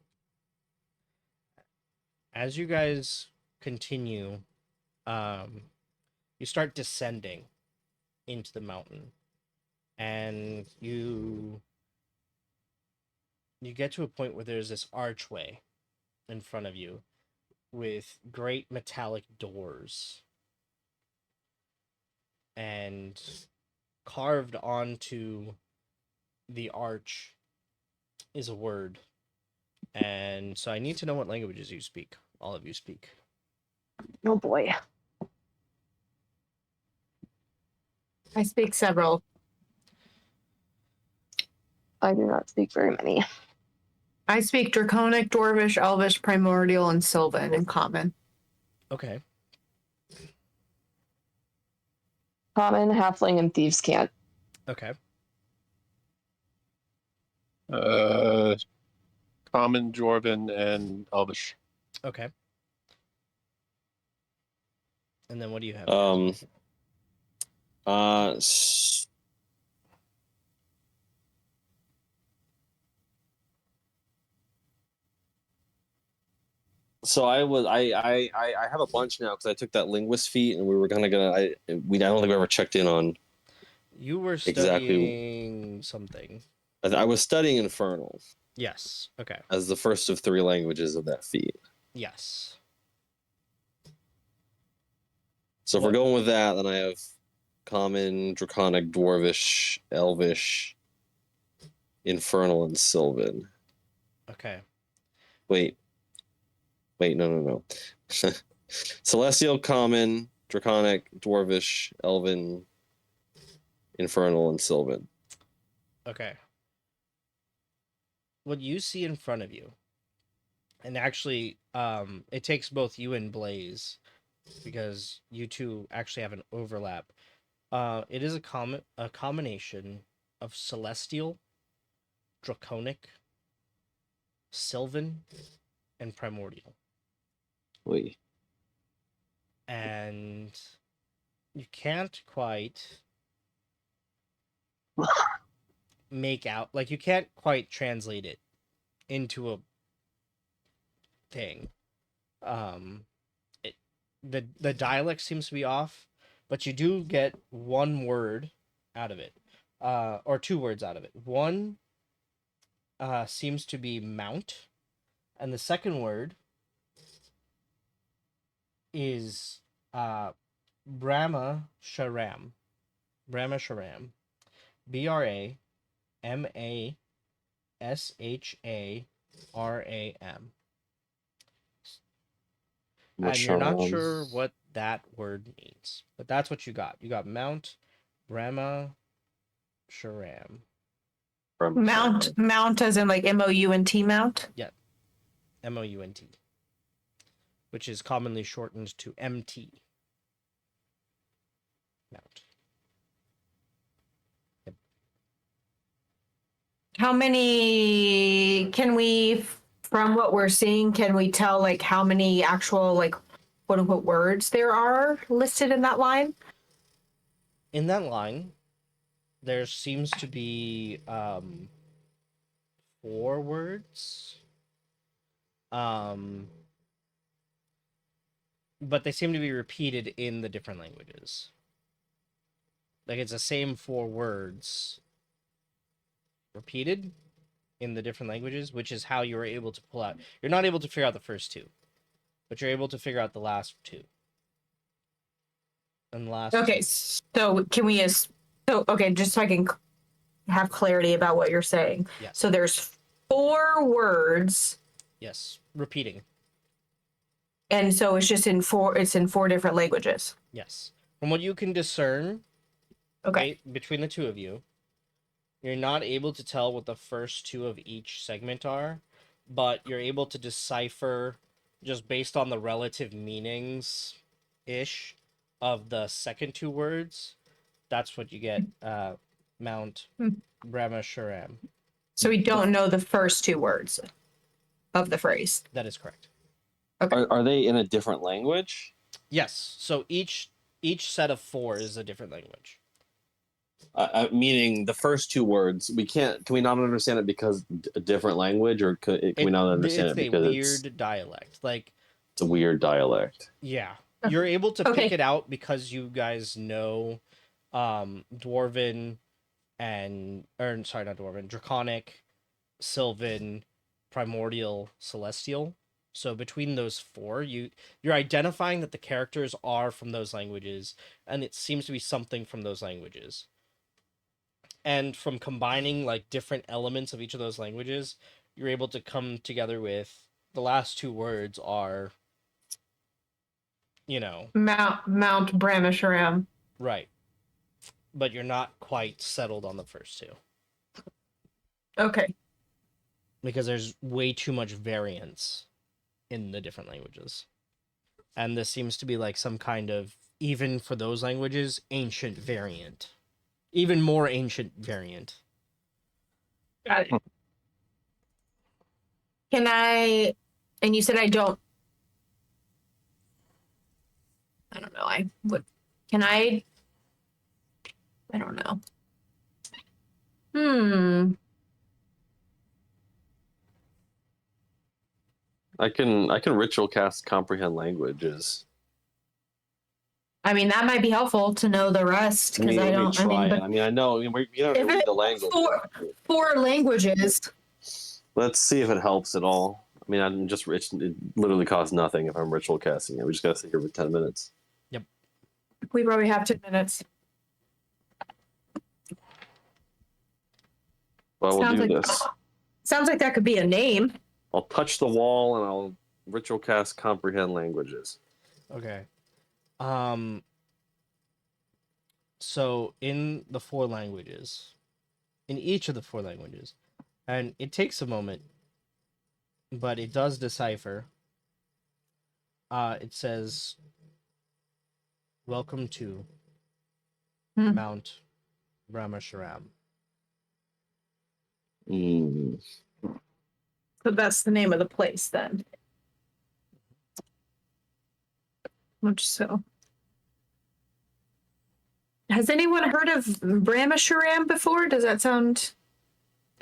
as you guys continue, um, you start descending into the mountain, and you get to a point where there's this archway in front of you with great metallic doors, and carved onto the arch is a word. And so I need to know what languages you speak. All of you speak. Oh boy. I speak several. I do not speak very many. I speak Draconic, Dwarvish, Elvish, Primordial, and Sylvan in common. Okay. Common, halfling, and thieves can't. Okay. Common, Dwarven, and Elvish. Okay. And then what do you have? Um. So I have a bunch now because I took that linguist feat and we were I don't think we ever checked in on You were exactly. studying something. I was studying Infernal Yes. Okay. as the first of 3 languages of that feat. Yes. So if we're going with that, then I have Common, Draconic, Dwarvish, Elvish, Infernal, and Sylvan. Okay. Wait, no. Celestial, Common, Draconic, Dwarvish, Elven, Infernal, and Sylvan. Okay. What you see in front of you, and actually, it takes both you and Blaze, because you two actually have an overlap. It is a combination of celestial, draconic, sylvan, and primordial. Wait. And you can't quite make out, like, you can't quite translate it into a thing. It, the dialect seems to be off, but you do get one word out of it, or 2 words out of it. One seems to be mount, and the second word is Brahma Sharam. Brahma Sharam. BRAMASHARAM. And you're not sure what that word means, but that's what you got. You got Mount Brahma Sharam. Mount as in like MOUNT mount? MOUNT, which is commonly shortened to MT. Mount. Yep. How many can we, from what we're seeing, can we tell like how many actual like quote unquote words there are listed in that line? In that line, there seems to be 4 words. But they seem to be repeated in the different languages. Like, it's the same 4 words repeated in the different languages, which is how you were able to pull out. You're not able to figure out the first 2. but you're able to figure out the last two. And the last Okay, two. so can we okay, just so I can have clarity about what you're saying. Yes. So there's 4 words, Yes, repeating. and so it's just in 4 different languages. Yes. From what you can discern, Okay. between the two of you, you're not able to tell what the first 2 of each segment are, but you're able to decipher just based on the relative meanings ish of the second 2 words. That's what you get, Mount Brahmashuram. So we don't know the first 2 words of the phrase. That is correct. Are they in a different language? Yes. So each set of 4 is a different language. Meaning the first 2 words, can we not understand it because a different language, or can we not understand it because it's a weird dialect? Like, it's a weird dialect? yeah, you're able to Okay. pick it out because you guys know Dwarven not Dwarven, Draconic, Sylvan, Primordial, Celestial. So between those 4, you're identifying that the characters are from those languages, and it seems to be something from those languages. And from combining like different elements of each of those languages, you're able to come together with the last 2 words are, Mount Brahmashuram. right. But you're not quite settled on the first 2. Okay. Because there's way too much variance in the different languages. And this seems to be like some kind of, even for those languages, ancient variant. Even more ancient variant. Got it. Can I, and you said I don't know, I don't know. I can ritual cast comprehend languages. I mean, that might be helpful to know the rest, because I don't, I mean, but I know we don't if read the it's language. 4 languages, Let's see if it helps at all. I mean, I'm just rich. It literally costs nothing if I'm ritual casting it. We just gotta sit here for 10 minutes. Yep. we probably have 10 minutes. Well, we'll Sounds do like- this. Sounds like that could be a name. I'll touch the wall and I'll ritual cast comprehend languages. Okay. So in the 4 languages, in each of the 4 languages, and it takes a moment, but it does decipher. It says, "Welcome to Mount Brahmashuram." So that's the name of the place then. Much so. Has anyone heard of Brahmashuram before? Does that sound...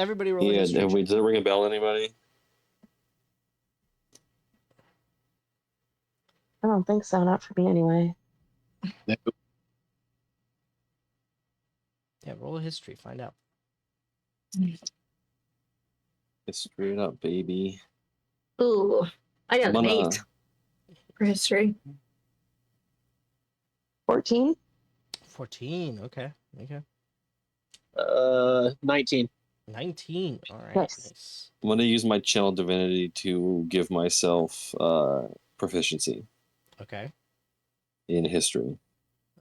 Everybody roll a Yeah, history check. does it ring a bell, anybody? I don't think so. Not for me anyway. Yeah, roll a history. Find out. Straight up, baby. Ooh, I got an Mana. 8 for history. 14? 14. Okay. 19. 19. All right. Nice. Nice. I'm gonna use my channel divinity to give myself proficiency Okay. in history,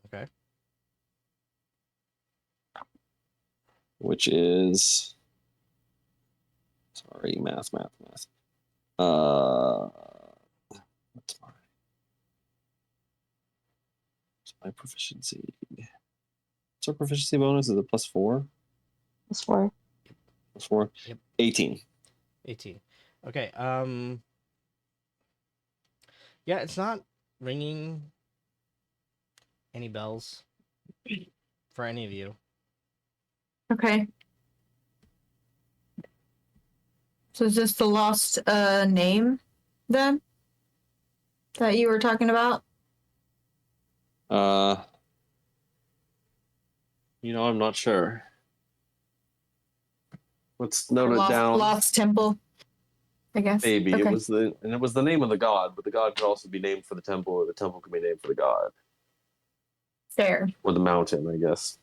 Okay. which is math. What's my proficiency? What's our proficiency bonus? Is it +4? That's 4. +4? Yep. 18. 18. Okay. Yeah, it's not ringing any bells for any of you. Okay. So is this the lost name then that you were talking about? I'm not sure. Let's note it Lost, down. Lost Temple. I guess. Maybe Okay. it was the name of the god, but the god could also be named for the temple, or the temple could be named for the god, Fair. or the mountain, I guess.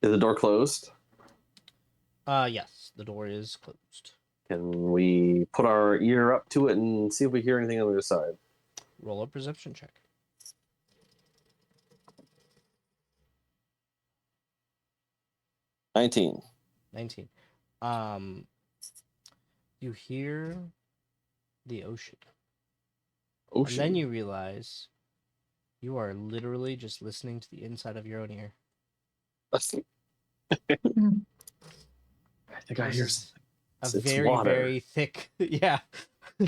Is the door closed? Yes, the door is closed. Can we put our ear up to it and see if we hear anything on the other side? Roll a perception check. 19. 19. You hear the ocean. Ocean. And then you realize you are literally just listening to the inside of your own ear. I think I hear This is something. a It's very, water. very thick. Yeah.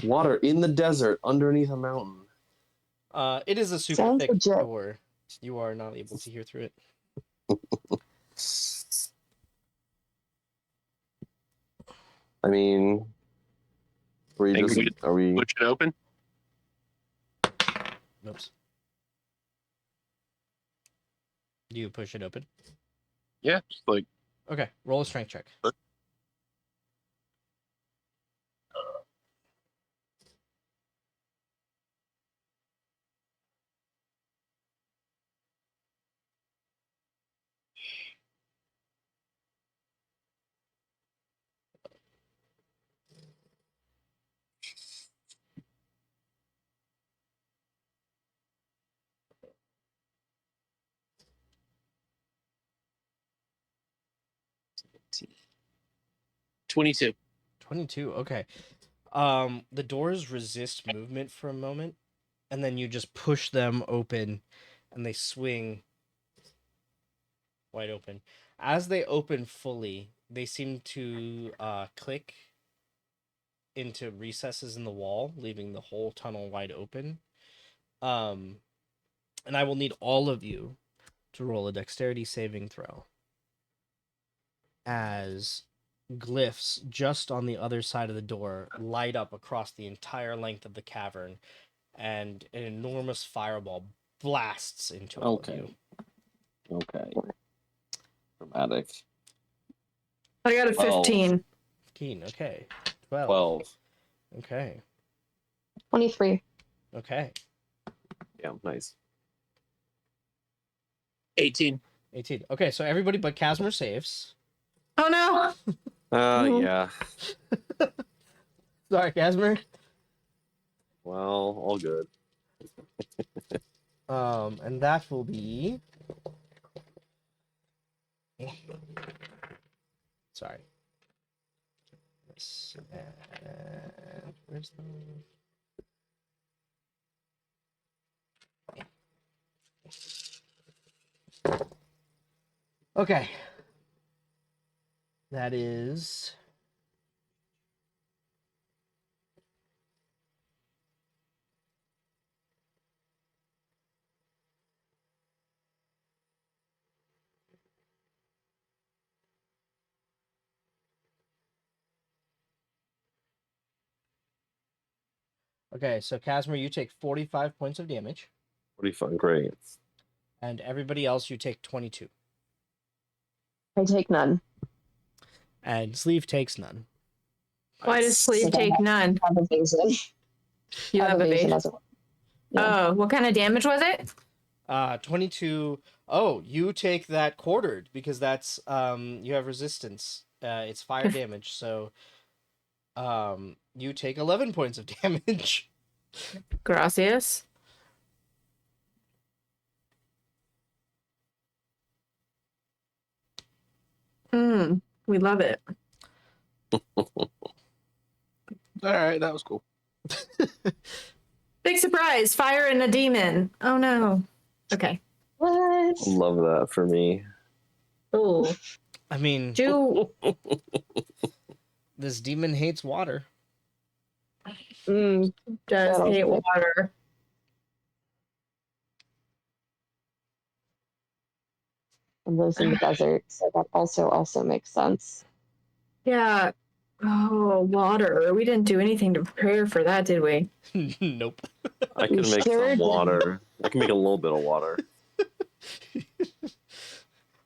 Water in the desert underneath a mountain. It is a super Sounds thick legit. door. You are not able to hear through it. I mean, Think we could are we? push it open? Oops. Do you push it open? Yeah, just like Okay, roll a strength check. $22. 22. Okay. The doors resist movement for a moment, and then you just push them open, and they swing wide open. As they open fully, they seem to click into recesses in the wall, leaving the whole tunnel wide open. And I will need all of you to roll a dexterity saving throw, as glyphs just on the other side of the door light up across the entire length of the cavern, and an enormous fireball blasts into all of you. Okay. Dramatic. I got a 12. 15. 15. Okay. 12. 12. Okay. 23. Okay. Yeah, nice. 18. 18. Okay, so everybody but Casimir saves. Oh no! Yeah. Sorry, Casimir. Well, all good. And that will be. Sorry. This, where's the. Okay. That is. Okay, so Casimir, you take 45 points of damage, Pretty fun. Great. and everybody else you take 22. I take none. And Sleeve takes none. Why does Sleeve take none? I have evasion. You I have evasion evasion. as well. Yeah. Oh, what kind of damage was it? 22. Oh, you take that quartered because that's you have resistance. It's fire damage, so you take 11 points of damage. Gracias. We love it. All right, that was cool. Big surprise! Fire and a demon. Oh no. Okay. What? Love that for me. Oh. I mean, Do this demon hates water. does That'll hate do it. water. And lives in the desert, so that also makes sense. Yeah. Oh, water. We didn't do anything to prepare for that, did we? Nope. I can make Sure some did. water. I can make a little bit of water.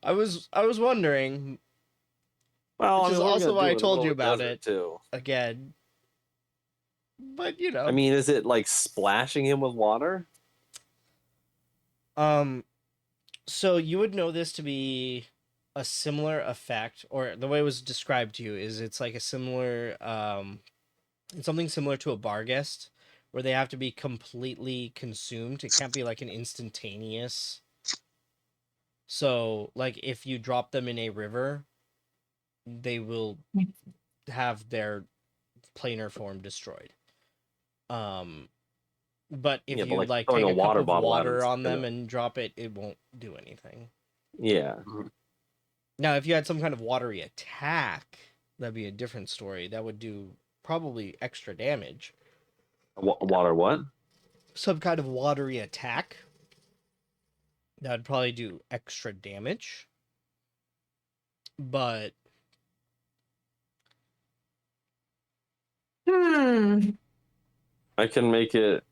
I was wondering. Well, Which I is mean, we're also gonna why do I it in the told middle you of the about desert, it. too. Again. But I mean, is it like splashing him with water? So you would know this to be a similar effect, or the way it was described to you is it's like a similar it's something similar to a bar guest, where they have to be completely consumed. It can't be like an instantaneous. So like if you drop them in a river, they will have their planar form destroyed. But if Yeah, but you like like throwing take a a cup water of bottle at him water is on them gonna- and drop it, it won't do anything. Yeah. Now, if you had some kind of watery attack, that'd be a different story. That would do probably extra damage. Water what? Some kind of watery attack. That'd probably do extra damage. But I can make it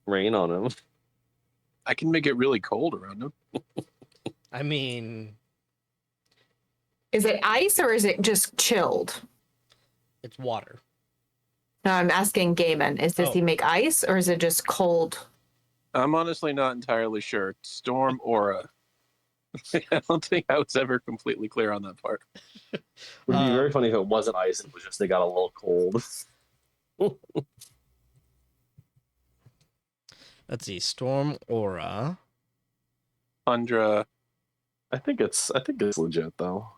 rain on him. I can make it really cold around him. I mean, Is it ice or is it just chilled? it's water. No, I'm asking Gaiman. Does Oh. he make ice or is it just cold? I'm honestly not entirely sure. Storm aura. I don't think I was ever completely clear on that part. It would be very Um, funny if it wasn't ice. It was just they got a little cold. Let's see. Storm aura. Tundra. I think it's legit though.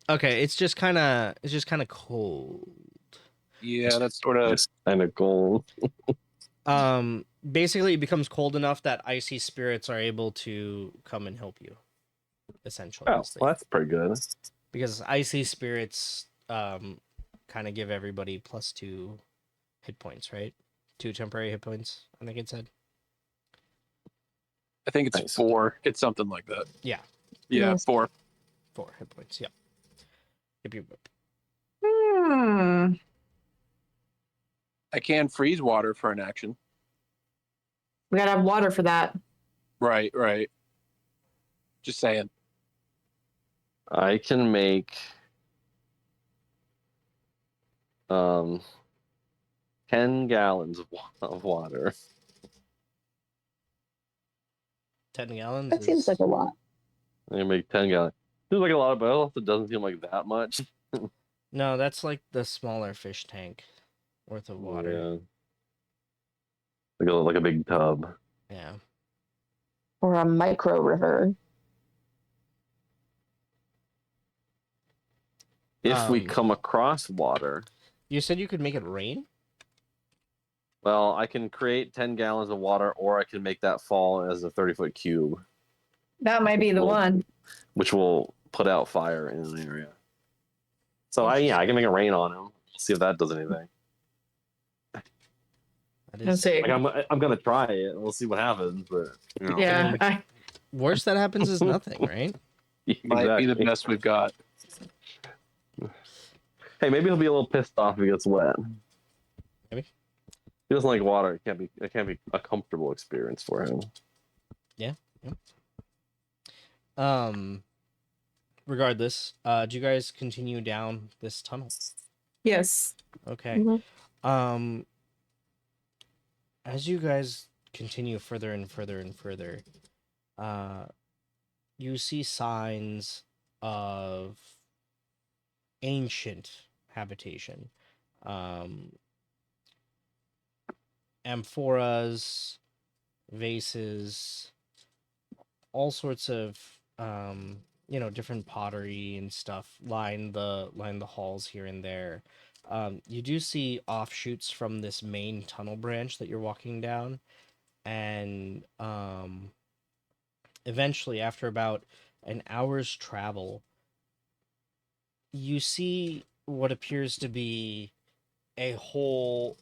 Okay, it's just kind of cold. Yeah, that's sort of. It's kind of cold. Basically it becomes cold enough that icy spirits are able to come and help you. Essentially. Oh, well, that's pretty good. Because icy spirits kind of give everybody +2 hit points, right? 2 temporary hit points, I think it said. I think it's Nice. 4. It's something like that. Yeah. Yeah, Nice. 4. 4 hit points. Yep. Yep. I can freeze water for an action. We gotta have water for that. Right, right. Just saying. I can make 10 gallons of water. 10 gallons. That seems like a lot. I can make 10 gallons. Seems like a lot, but it also doesn't seem like that much. No, that's like the smaller fish tank worth of water. Yeah. Like a big tub. Yeah. Or a micro river. If we Um, come across water, You said you could make it rain? well, I can create 10 gallons of water, or I can make that fall as a 30-foot cube, That might be the Well, one. which will put out fire in an area. So I can make it rain on him. See if that does anything. That Let's is see. Like I'm gonna try it. We'll see what happens. But Yeah. worst that happens is nothing, right? Might be the Exactly. best we've got. Hey, maybe he'll be a little pissed off if he gets wet. Maybe. He doesn't like water. It can't be a comfortable experience for him. Regardless, do you guys continue down this tunnel? Yes. Okay. Mhm. As you guys continue further and further and further, you see signs of ancient habitation. Amphoras, vases, all sorts of different pottery and stuff line the halls here and there. You do see offshoots from this main tunnel branch that you're walking down, and eventually, after about an hour's travel, you see what appears to be a hole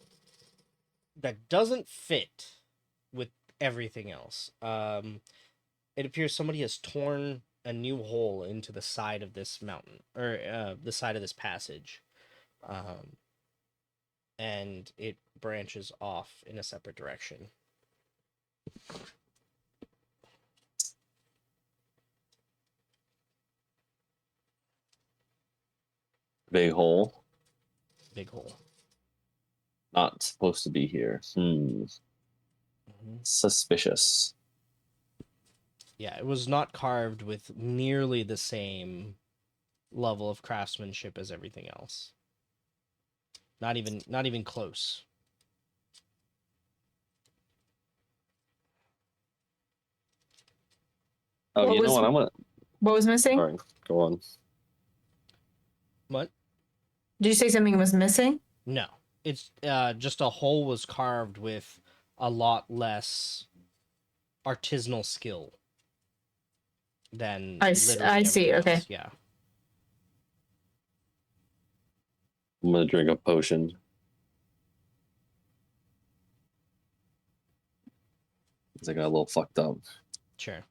that doesn't fit with everything else. It appears somebody has torn a new hole into the side of this mountain, or the side of this passage. and it branches off in a separate direction. Big hole. Big hole. Not supposed to be here. Suspicious. Yeah, it was not carved with nearly the same level of craftsmanship as everything else. Not even close. Oh, What you know was- what? I'm gonna. What was missing? Sorry, go on. What? Did you say something was missing? No. It's just a hole was carved with a lot less artisanal skill than I literally see, everything okay. else. Yeah. I'm gonna drink a potion. I got a little fucked up. Sure.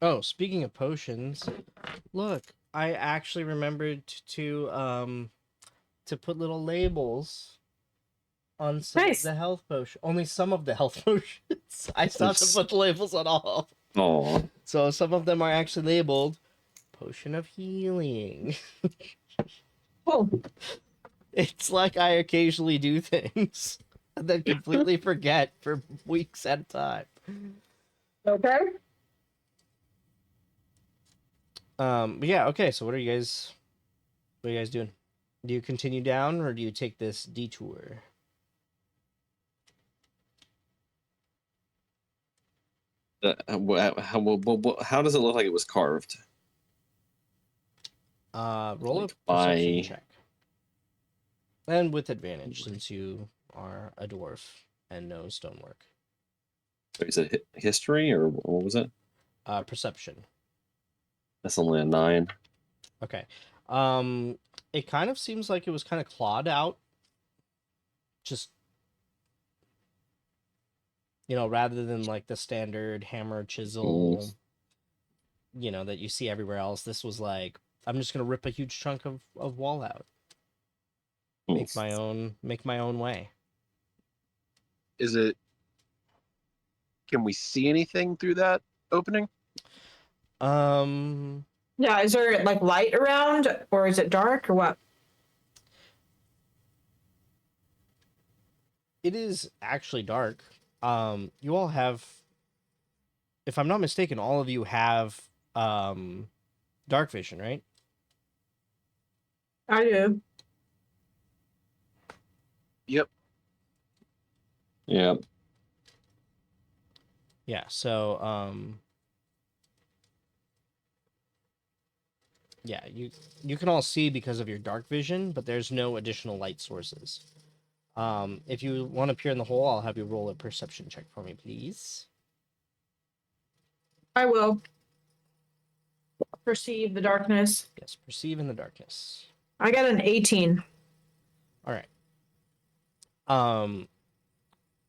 Oh, speaking of potions, look, I actually remembered to put little labels on some Nice. of the health potions. Only some of the health potions. I still have to put the labels on all. Oh, So some of them are actually labeled potion of healing. Oh, It's like I occasionally do things and then completely forget for weeks at a time. okay. But yeah, okay, so what are you guys doing? Do you continue down or do you take this detour? how does it look like it was carved? Roll Like a perception by- check. And with advantage since you are a dwarf and know stonework. Is it history or what was it? Perception. That's only a 9. Okay. It kind of seems like it was kind of clawed out. Just, rather than like the standard hammer chisel, that you see everywhere else. This was like, I'm just gonna rip a huge chunk of wall out. Make my own way. Is it? Can we see anything through that opening? Yeah, is there like light around or is it dark or what? It is actually dark. You all have, if I'm not mistaken, all of you have dark vision, right? I do. Yep. Yeah. Yeah, so yeah, you can all see because of your dark vision, but there's no additional light sources. If you want to peer in the hole, I'll have you roll a perception check for me, please. I will. Perceive the darkness. Yes, perceive in the darkness. I got an 18. All right.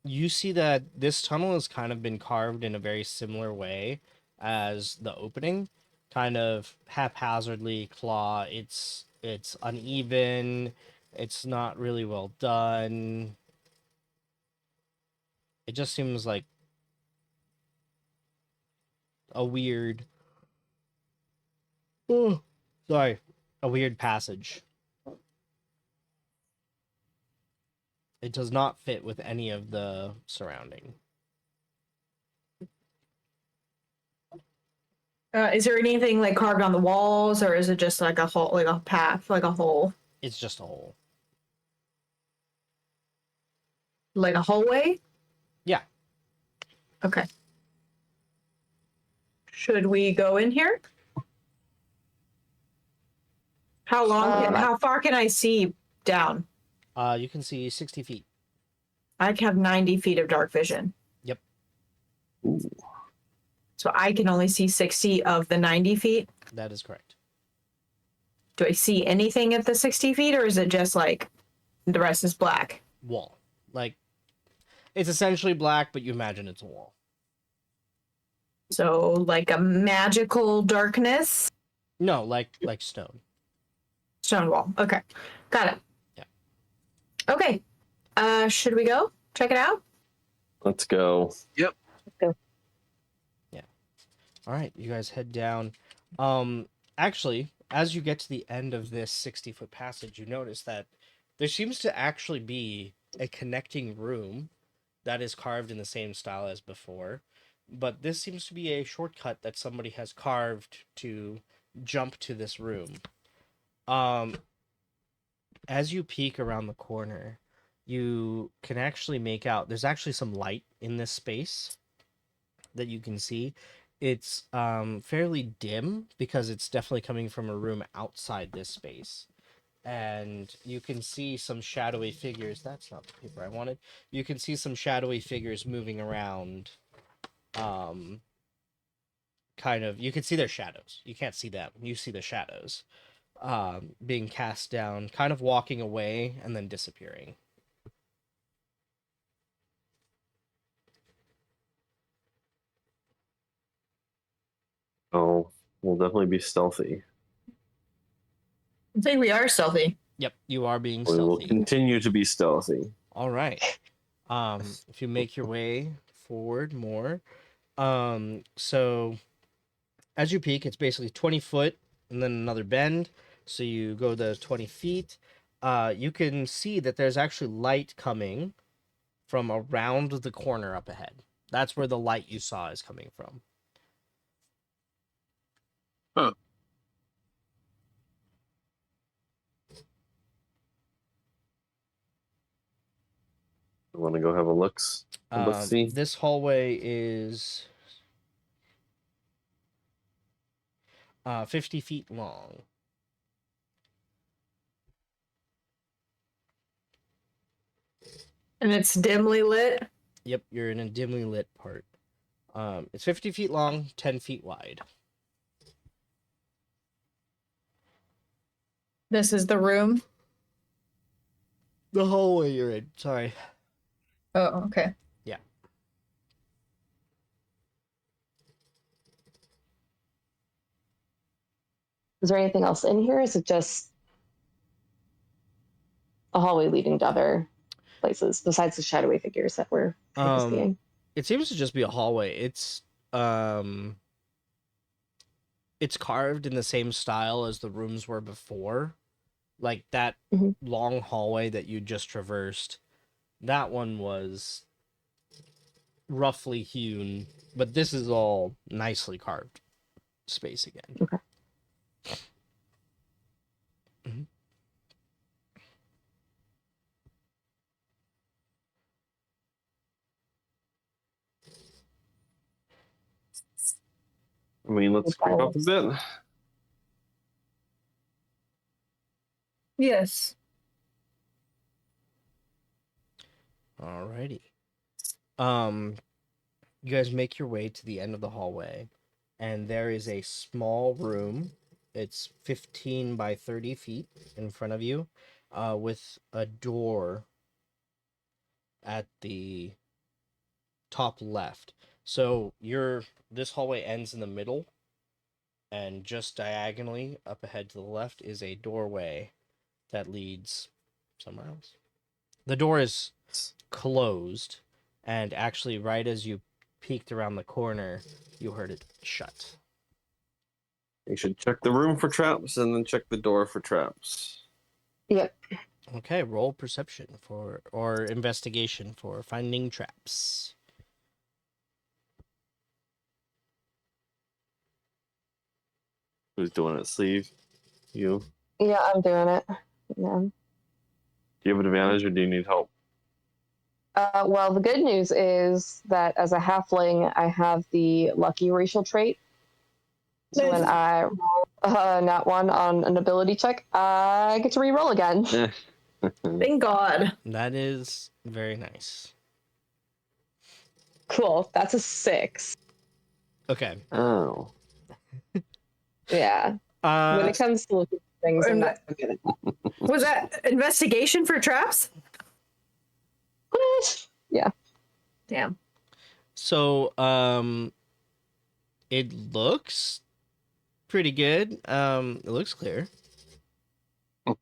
You see that this tunnel has kind of been carved in a very similar way as the opening, kind of haphazardly claw. It's uneven. It's not really well done. It just seems like a weird, oh, sorry, a weird passage. It does not fit with any of the surrounding. Is there anything like carved on the walls or is it just like a hole, like a path, like a hole? It's just a hole. Like a hallway? Yeah. Okay. Should we go in here? How long? How far can I see down? You can see 60 feet. I have 90 feet of dark vision. Yep. So I can only see 60 of the 90 feet. That is correct. Do I see anything at the 60 feet or is it just like the rest is black? Wall. Like, It's essentially black, but you imagine it's a wall. So like a magical darkness. No, like stone. Stone wall. Okay. Got it. Yeah. Okay. Should we go? Check it out? Let's go. All right, you guys head down. Actually, as you get to the end of this 60-foot passage, you notice that there seems to actually be a connecting room that is carved in the same style as before. But this seems to be a shortcut that somebody has carved to jump to this room. As you peek around the corner, you can actually make out there's actually some light in this space that you can see. It's fairly dim because it's definitely coming from a room outside this space. And you can see some shadowy figures. That's not the paper I wanted. You can see some shadowy figures moving around. Kind of, you can see their shadows. You can't see them. You see the shadows being cast down, kind of walking away and then disappearing. Oh, we'll definitely be stealthy. I think we are stealthy. Yep, you are being We will stealthy. continue to be stealthy. All right. If you make your way forward more, so as you peek, it's basically 20 foot and then another bend. So you go the 20 feet. You can see that there's actually light coming from around the corner up ahead. That's where the light you saw is coming from. Huh. You want to go have a look? Let's see. This hallway is 50 feet long. And it's dimly lit. Yep, you're in a dimly lit part. It's 50 feet long, 10 feet wide. This is the room. The hallway you're in. Sorry. Oh, okay. Yeah. Is there anything else in here? Is it just a hallway leading to other places besides the shadowy figures that we're seeing? It seems to just be a hallway. It's carved in the same style as the rooms were before. Like that long hallway that you just traversed. That one was roughly hewn, but this is all nicely carved space again. Okay. Mm-hmm. I mean, let's creep up a bit. Yes. Alrighty. You guys make your way to the end of the hallway, and there is a small room. It's 15 by 30 feet in front of you, with a door at the top left. So this hallway ends in the middle, and just diagonally up ahead to the left is a doorway that leads somewhere else. The door is closed, and actually right as you peeked around the corner, you heard it shut. You should check the room for traps and then check the door for traps. Yep. Okay, roll perception or investigation for finding traps. Who's doing it? Sleeve? You? Yeah, I'm doing it. Yeah. Do you have an advantage or do you need help? Well, the good news is that as a halfling, I have the lucky racial trait. So when I roll not one on an ability check, I get to re-roll again. Thank God. That is very nice. Cool. That's a 6. Okay. Oh. Yeah. When it comes to looking at things, I'm not so good at that. Was that investigation for traps? What? Yeah. Damn. So, it looks pretty good. It looks clear. I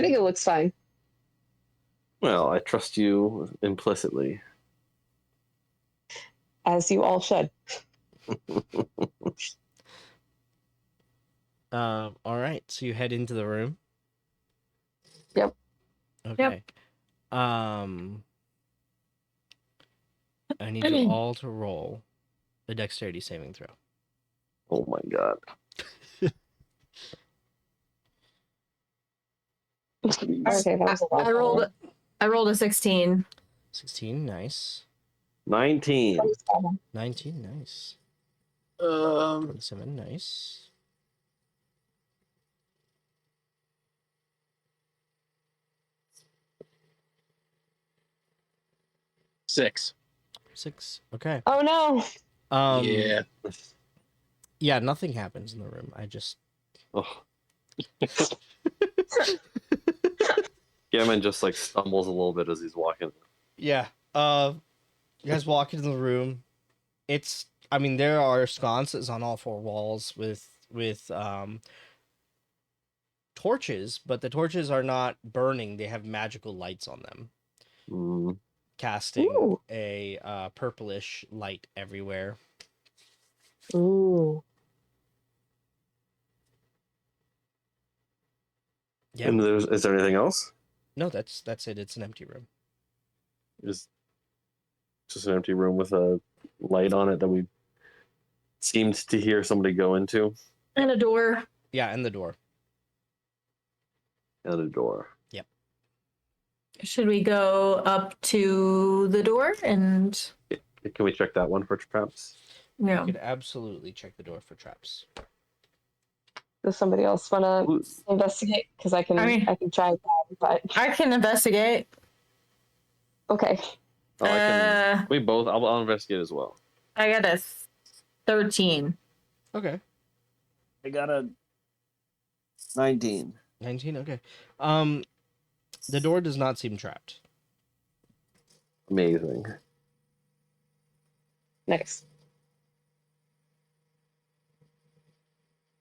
think it looks fine. Well, I trust you implicitly. As you all should. All right. So you head into the room. Yep. Okay. I need you all to roll a dexterity saving throw. Oh my god. Okay, that was a lot. I rolled a 16. 16, nice. 19. 19, nice. 27, nice. Six. 6. Okay. Oh no. Yeah. Yeah, nothing happens in the room. I just Oh. Gammon just like stumbles a little bit as he's walking. Yeah. You guys walk into the room. I mean, there are sconces on all four walls with torches, but the torches are not burning. They have magical lights on them, Mm. casting Ooh. a purplish light everywhere. Ooh. Yeah. And is there anything else? No, that's it. It's an empty room. Just an empty room with a light on it that we seemed to hear somebody go into. And a door. Yeah, and the door. And a door. Yep. Should we go up to the door and Can we check that one for traps? yeah. You could absolutely check the door for traps. Does somebody else want to investigate? Because I can try that, but I can investigate. okay. Oh, I can. We both. I'll investigate as well. I got a 13. Okay. I got a 19. 19, okay. The door does not seem trapped. Amazing. Nice.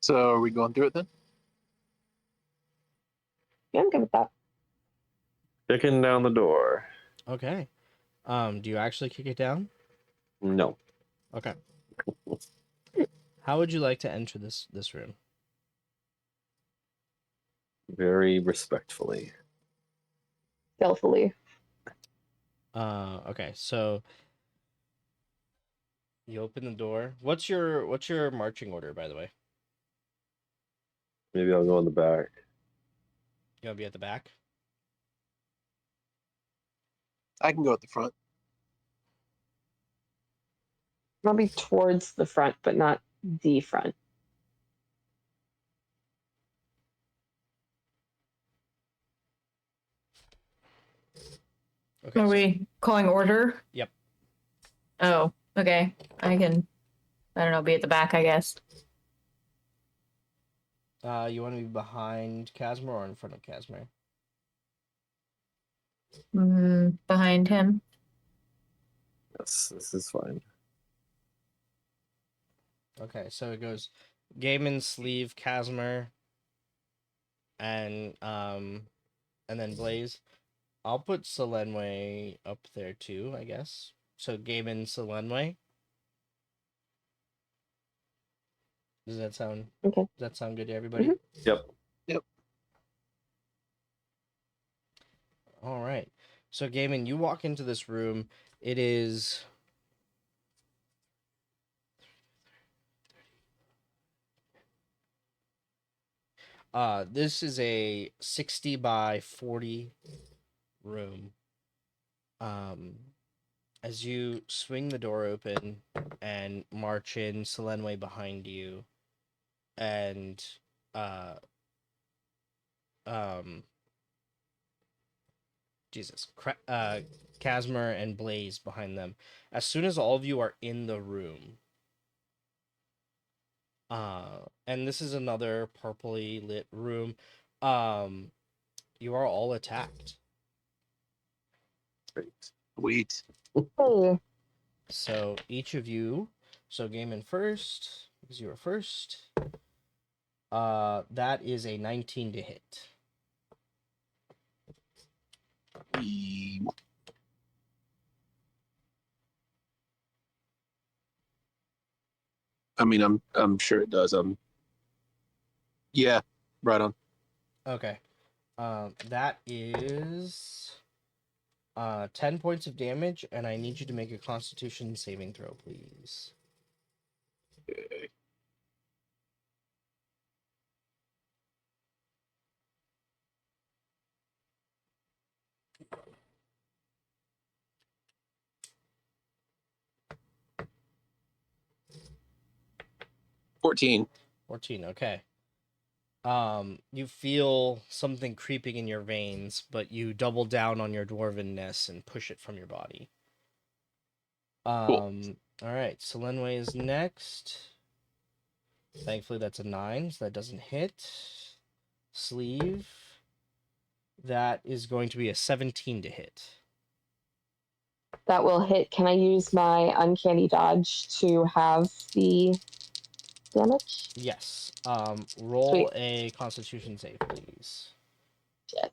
So are we going through it then? Yeah, I'm good with that. Kicking down the door. Okay. Do you actually kick it down? No. Okay. How would you like to enter this room? Very respectfully. Stealthily. Okay, so you open the door. What's your marching order, by the way? Maybe I'll go in the back. You wanna be at the back? I can go at the front. I'll be towards the front, but not the front. Okay. Are we calling order? Yep. Oh, okay. I don't know, be at the back, I guess. You want to be behind Casimir or in front of Casimir? Behind him. Yes, this is fine. Okay, so it goes Gaiman, Sleeve, Casimir, and then Blaze. I'll put Selenway up there too, I guess. So Gaiman, Selenway. Does that sound Okay. Does that sound good to everybody? Mm-hmm. Yep. All right. So Gaiman, you walk into this room. It is this is a 60 by 40 room. As you swing the door open and march in, Selenway behind you, and Casimir and Blaze behind them. As soon as all of you are in the room, and this is another purpley lit room, you are all attacked. Great. Sweet. Oh, So each of you, so Gaiman first, because you were first. That is a 19 to hit. I mean, I'm sure it does. Yeah, right on. Okay. That is 10 points of damage, and I need you to make a Constitution saving throw, please. Okay. $14. 14. Okay. You feel something creeping in your veins, but you double down on your dwarvenness and push it from your body. Cool. All right. Selenway is next. Thankfully, that's a 9, so that doesn't hit. Sleeve. That is going to be a 17 to hit. that will hit. Can I use my uncanny dodge to have the damage? Yes. Roll Sweet. a Constitution save, please. Shit.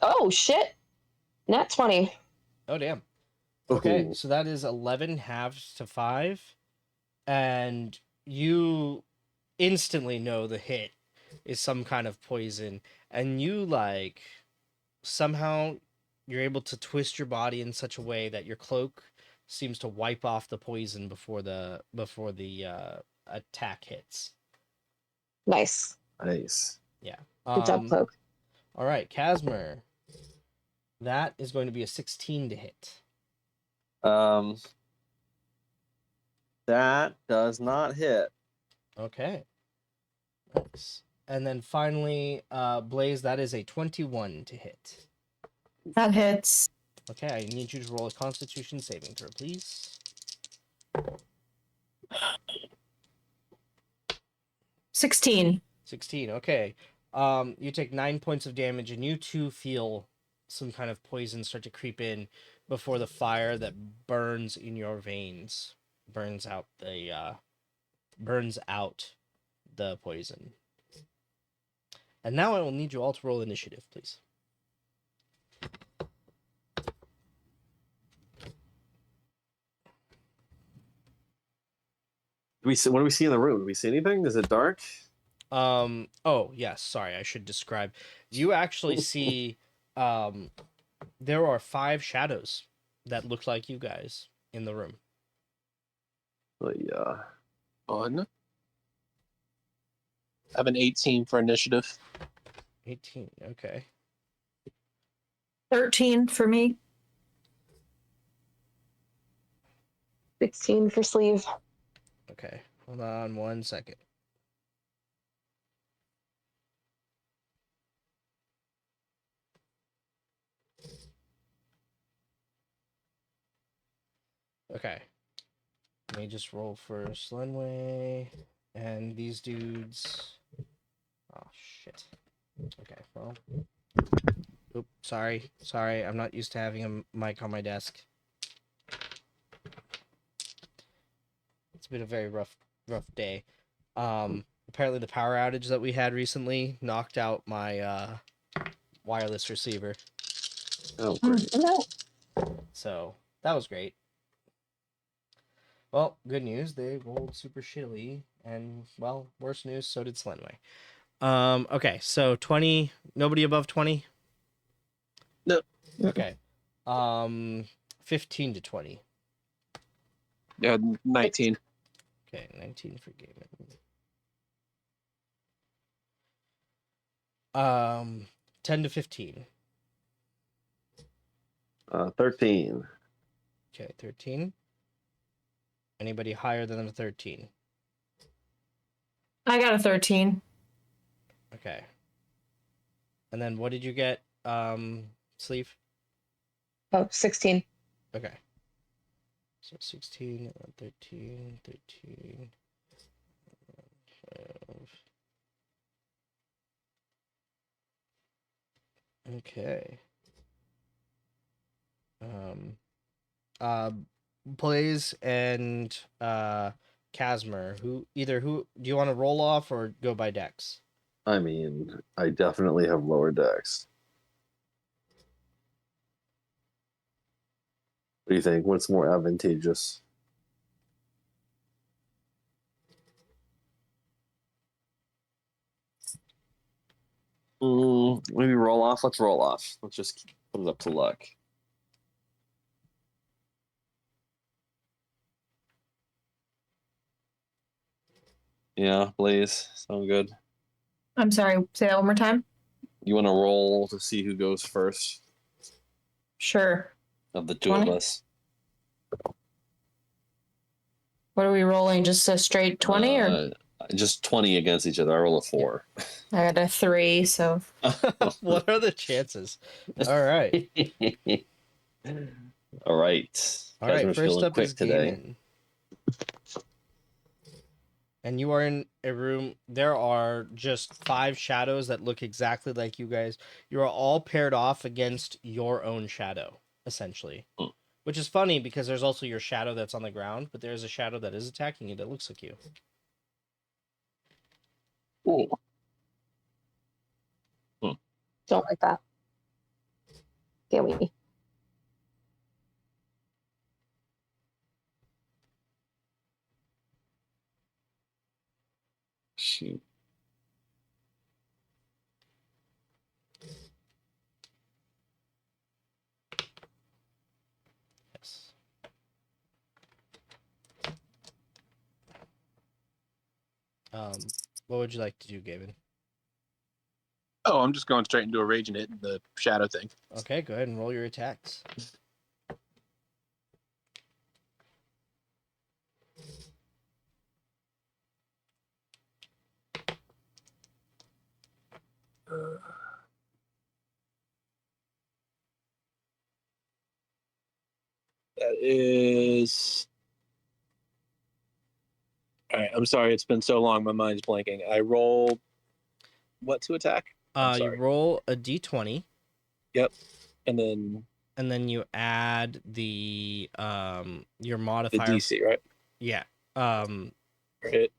Oh shit! Nat 20. Oh, damn. Okay, Ooh. so that is 11 halves to 5. And you instantly know the hit is some kind of poison. And you, like, somehow you're able to twist your body in such a way that your cloak seems to wipe off the poison before the attack hits. Nice. Nice. Yeah. Good job, Cloak. All right, Casmer. That is going to be a 16 to hit. Um, that does not hit. Okay. Nice. And then finally, Blaze, that is a 21 to hit. That hits. Okay, I need you to roll a Constitution saving throw, please. 16. 16. Okay. You take 9 points of damage, and you too feel some kind of poison start to creep in before the fire that burns in your veins burns out the poison. And now I will need you all to roll initiative, please. What do we see in the room? Do we see anything? Is it dark? Oh yes, sorry, I should describe. You actually see there are 5 shadows that look like you guys in the room. Yeah. Fun. I have an 18 for initiative. 18, okay. 13 for me. 16 for sleeve. Okay. Hold on 1 second. Okay. Let me just roll for Slenway and these dudes. Oh shit. Okay, well. Oop, sorry. Sorry, I'm not used to having a mic on my desk. It's been a very rough day. Apparently the power outage that we had recently knocked out my wireless receiver. Oh, great. No. So, that was great. Well, good news, they rolled super shittily, and well, worse news, so did Slenway. Okay, so 20, nobody above 20? No. Okay. 15 to 20. Yeah, 19. Okay, 19 for Gaiman. 10 to 15. 13. Okay, 13. Anybody higher than a 13? I got a 13. Okay. And then what did you get, Sleeve? Oh, 16. Okay. So 16, 13, 13, 12. Okay. Uh, Blaze and Casmer. Who do you want to roll off or go by Dex? I mean, I definitely have lower decks. What do you think? What's more advantageous? Maybe roll off. Let's roll off. Let's just put it up to luck. Yeah, Blaze, sound good. I'm sorry, say that one more time. You want to roll to see who goes first Sure. of the two 20? of us? What are we rolling? Just a straight 20 or? Just 20 against each other. I roll a 4. I got a 3, so. What are the chances? All right. All right. All right. Casmer's First feeling up quick is today. Gaiman. And you are in a room. There are just 5 shadows that look exactly like you guys. You are all paired off against your own shadow, essentially. Hmm. Which is funny because there's also your shadow that's on the ground, but there's a shadow that is attacking you that looks like you. Cool. Don't like that. Can we? Shoot. Yes. What would you like to do, Gavin? Oh, I'm just going straight into a rage and hitting the shadow thing. Okay, go ahead and roll your attacks. That is. All right. I'm sorry. It's been so long. My mind's blanking. I rolled what to attack? I'm You sorry. roll a d20. Yep. And then You add the your the modifier. DC, right? Yeah. Hit.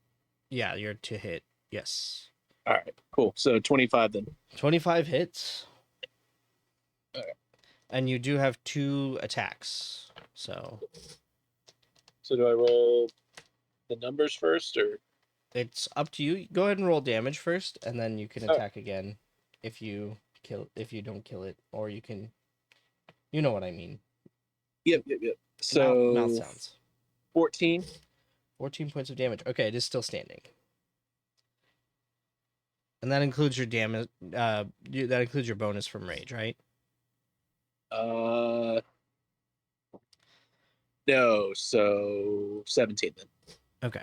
Yeah, you're to hit. Yes. All right. Cool. So 25 then. 25 hits. Okay. And you do have 2 attacks. So do I roll the numbers first, or it's up to you. Go ahead and roll damage first, and then you can attack again if you don't kill it, or you can. You know what I mean. Yep. So Mouth sounds. 14. 14 points of damage. Okay, it is still standing. And that includes your damage. That includes your bonus from rage, right? No. So 17 then. Okay.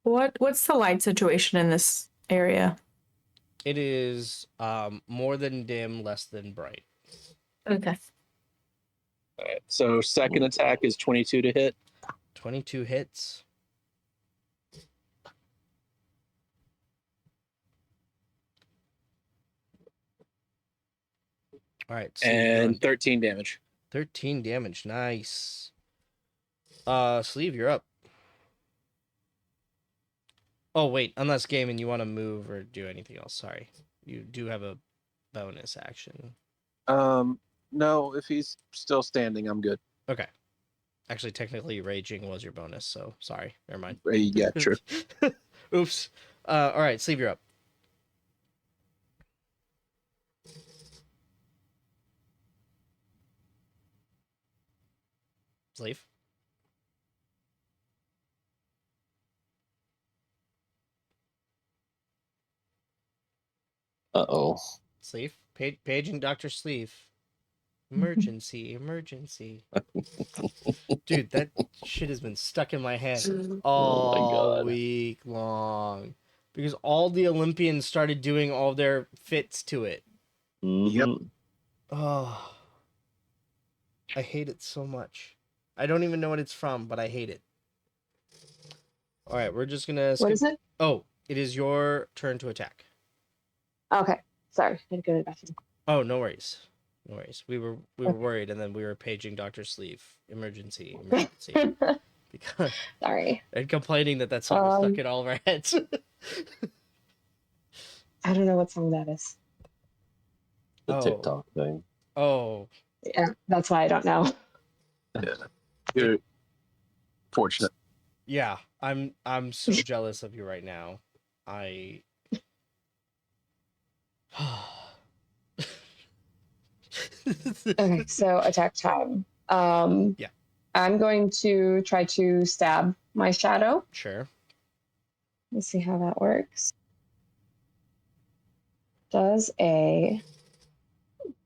What's the light situation in this area? It is more than dim, less than bright. Okay. All right. So second attack is 22 to hit. 22 hits. All right. And 13 damage. 13 damage. Nice. Sleeve, you're up. Oh, wait. Unless, Gaiman, you want to move or do anything else. Sorry. You do have a bonus action. No, if he's still standing, I'm good. Okay. Actually, technically, raging was your bonus, so sorry. Never mind. Yeah, true. Oops. All right. Sleeve, you're up. Sleeve. Uh-oh. Sleeve. Paging Dr. Sleeve. Emergency. Dude, that shit has been stuck in my head Oh my all God. week long. Because all the Olympians started doing all their fits to it. Yep. Oh. I hate it so much. I don't even know what it's from, but I hate it. Alright, we're just gonna skip. What is it? Oh, it is your turn to attack. Okay. Sorry, I had to go to the bathroom. Oh, no worries. No worries. We were worried, and then we were paging Dr. Sleeve. Emergency. Because Sorry. and complaining that song was stuck in all of our heads. I don't know what song that is. The Oh. TikTok thing. Oh. Yeah, that's why I don't know. Yeah. You're fortunate. Yeah. I'm so jealous of you right now. I Okay, so attack time. Yeah. I'm going to try to stab my shadow. Sure. Let's see how that works. Does a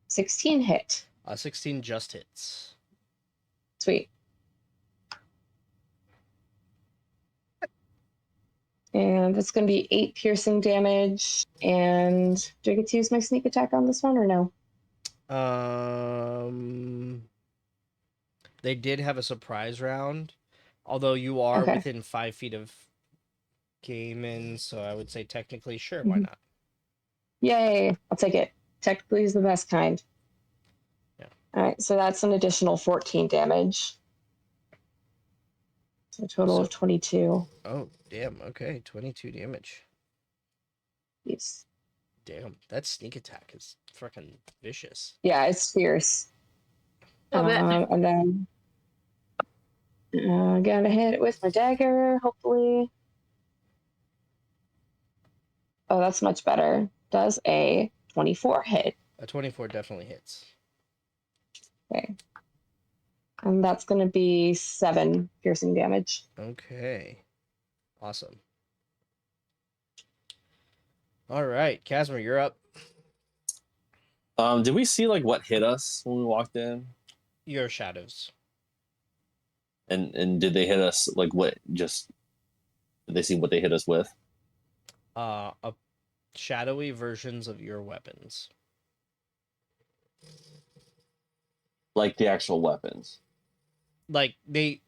16 hit? 16 just hits. Sweet. And it's going to be 8 piercing damage. And do I get to use my sneak attack on this one or no? They did have a surprise round, although you are Okay. within 5 feet of Gaiman, so I would say technically, sure, why not? Yay! I'll take it. Technically is the best kind. Yeah. All right, so that's an additional 14 damage. So a total of 22. Oh, damn. Okay, 22 damage. Yes. Damn, that sneak attack is freaking vicious. Yeah, it's fierce. Love it. And then gonna hit it with my dagger, hopefully. Oh, that's much better. Does a 24 hit. A 24 definitely hits. Okay. And that's going to be 7 piercing damage. Okay. Awesome. All right, Casimir, you're up. Did we see like what hit us when we walked in? Your shadows. And did they hit us like what? Just did they see what they hit us with? A shadowy versions of your weapons. Like the actual weapons. Like they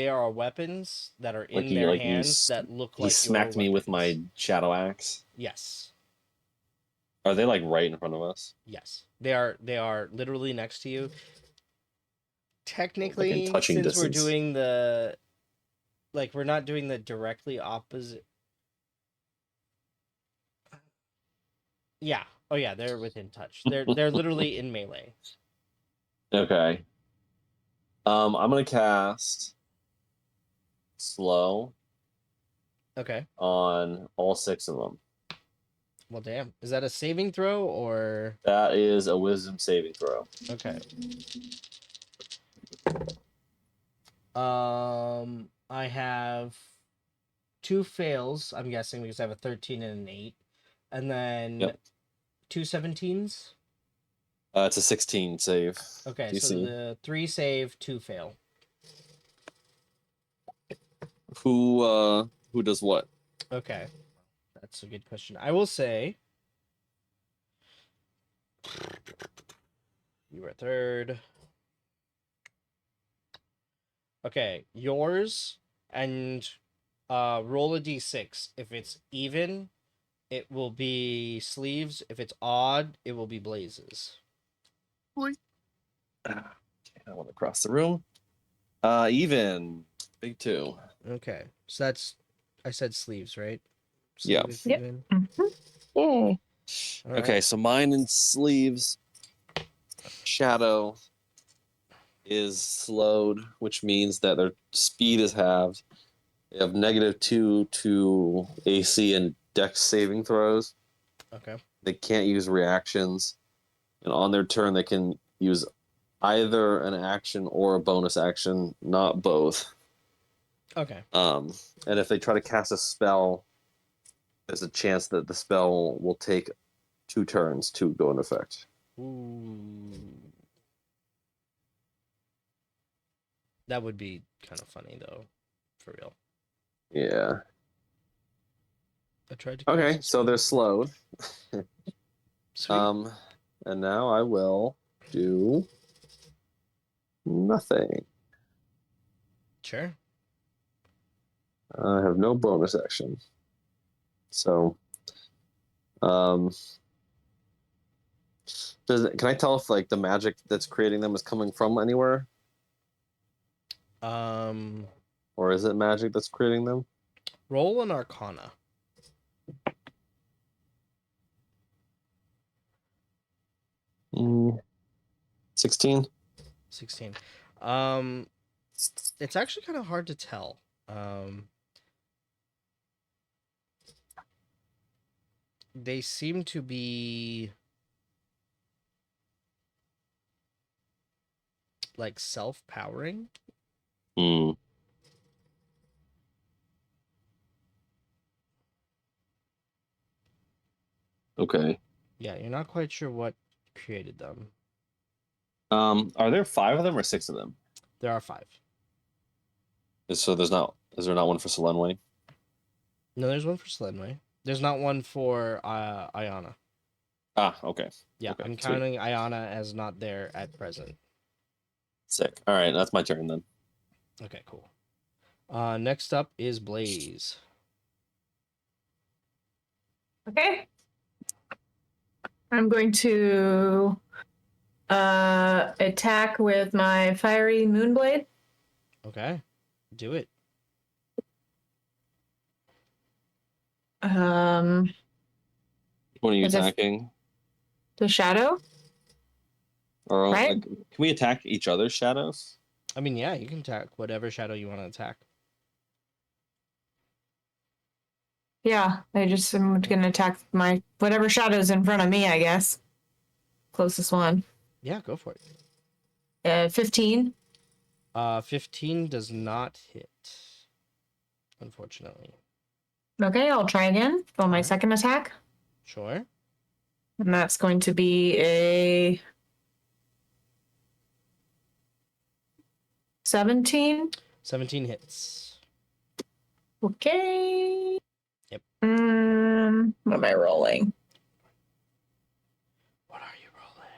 are weapons that are in their hands that look like he smacked me with my shadow axe. Yes. Are they like right in front of us? Yes. They are literally next to you. Technically, like in touching since distance. we're doing the we're not doing the directly opposite. Yeah. Oh yeah, they're within touch. They're literally in melee. Okay. I'm gonna cast slow Okay. on all 6 of them. Well, damn. Is that a saving throw or? That is a wisdom saving throw. Okay. I have 2 fails, I'm guessing, because I have a 13 and an 8. And then 2 17s. It's a 16 save. Okay, DC. so the 3 save, 2 fail. Who does what? Okay. That's a good question. I will say you were third. Okay, yours and roll a d6. If it's even, it will be Sleeves. If it's odd, it will be Blazes. I want to cross the room. Even. Big 2. Okay, so that's I said Sleeves, right? Yeah. Sleeve is Yep. even. Yay. All right. Okay, so mine and Sleeves shadow is slowed, which means that their speed is halved. They have -2 to AC and Dex saving throws. Okay. They can't use reactions, and on their turn they can use either an action or a bonus action, not both. Okay. And if they try to cast a spell, there's a chance that the spell will take 2 turns to go into effect. Ooh. That would be kind of funny though, for real. Yeah. I tried to. Okay, cast a so spell. they're slowed. Sweet. And now I will do nothing. Sure. I have no bonus action. So, Can I tell if like the magic that's creating them is coming from anywhere, Um, or is it magic that's creating them? roll an Arcana. 16. 16. It's actually kind of hard to tell. They seem to be like self-powering. Hmm. Okay. Yeah, you're not quite sure what created them. Are there 5 of them or 6 of them? There are 5. So there's not. Is there not one for Selenway? No, there's one for Slenway. There's not one for Ayana. Ah, okay. Yeah, Okay, I'm sweet. counting Ayana as not there at present. Sick. All right, that's my turn then. Okay, cool. Next up is Blaze. Okay. I'm going to attack with my fiery moonblade. Okay, do it. What are you As if- attacking? The shadow. Or Right. like, can we attack each other's shadows? I mean, yeah, you can attack whatever shadow you want to attack. Yeah, I just am gonna attack my whatever shadow's in front of me, I guess. Closest one. Yeah, go for it. 15. 15 does not hit, unfortunately. Okay, I'll try again on my Alright. second attack. Sure. And that's going to be a 17. 17 hits. Okay. Yep. What am I rolling? What are you rolling?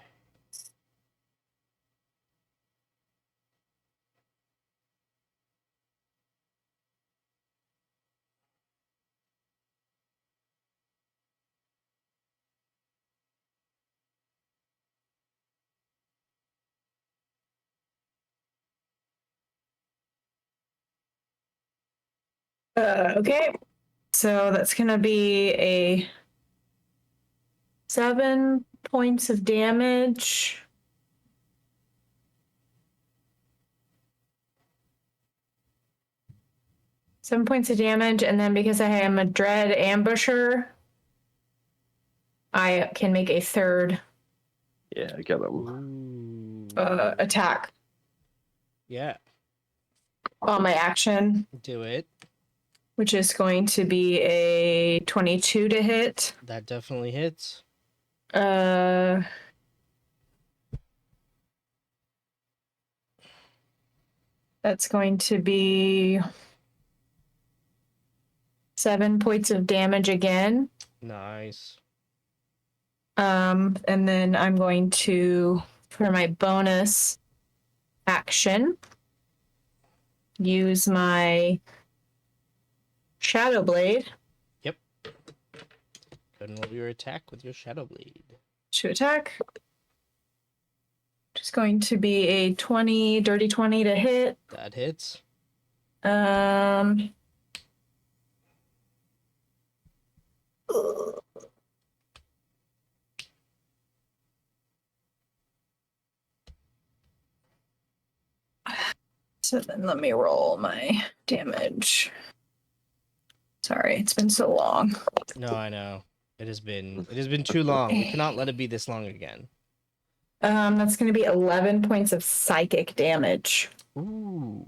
Okay. So that's going to be a 7 points of damage. Seven points of damage, and then because I am a dread ambusher, I can make a third Yeah, I get them. Ooh. attack Yeah, on my action, do it. which is going to be a 22 to hit. That definitely hits. That's going to be 7 points of damage again. Nice. And then I'm going to, for my bonus action, use my Shadow Blade Yep. Go ahead and roll your attack with your Shadow Blade. to attack. Just going to be a 20, dirty 20 to hit. That hits. So then let me roll my damage. Sorry, it's been so long. No, I know. It has been too long. We cannot let it be this long again. That's going to be 11 points of psychic damage. Ooh.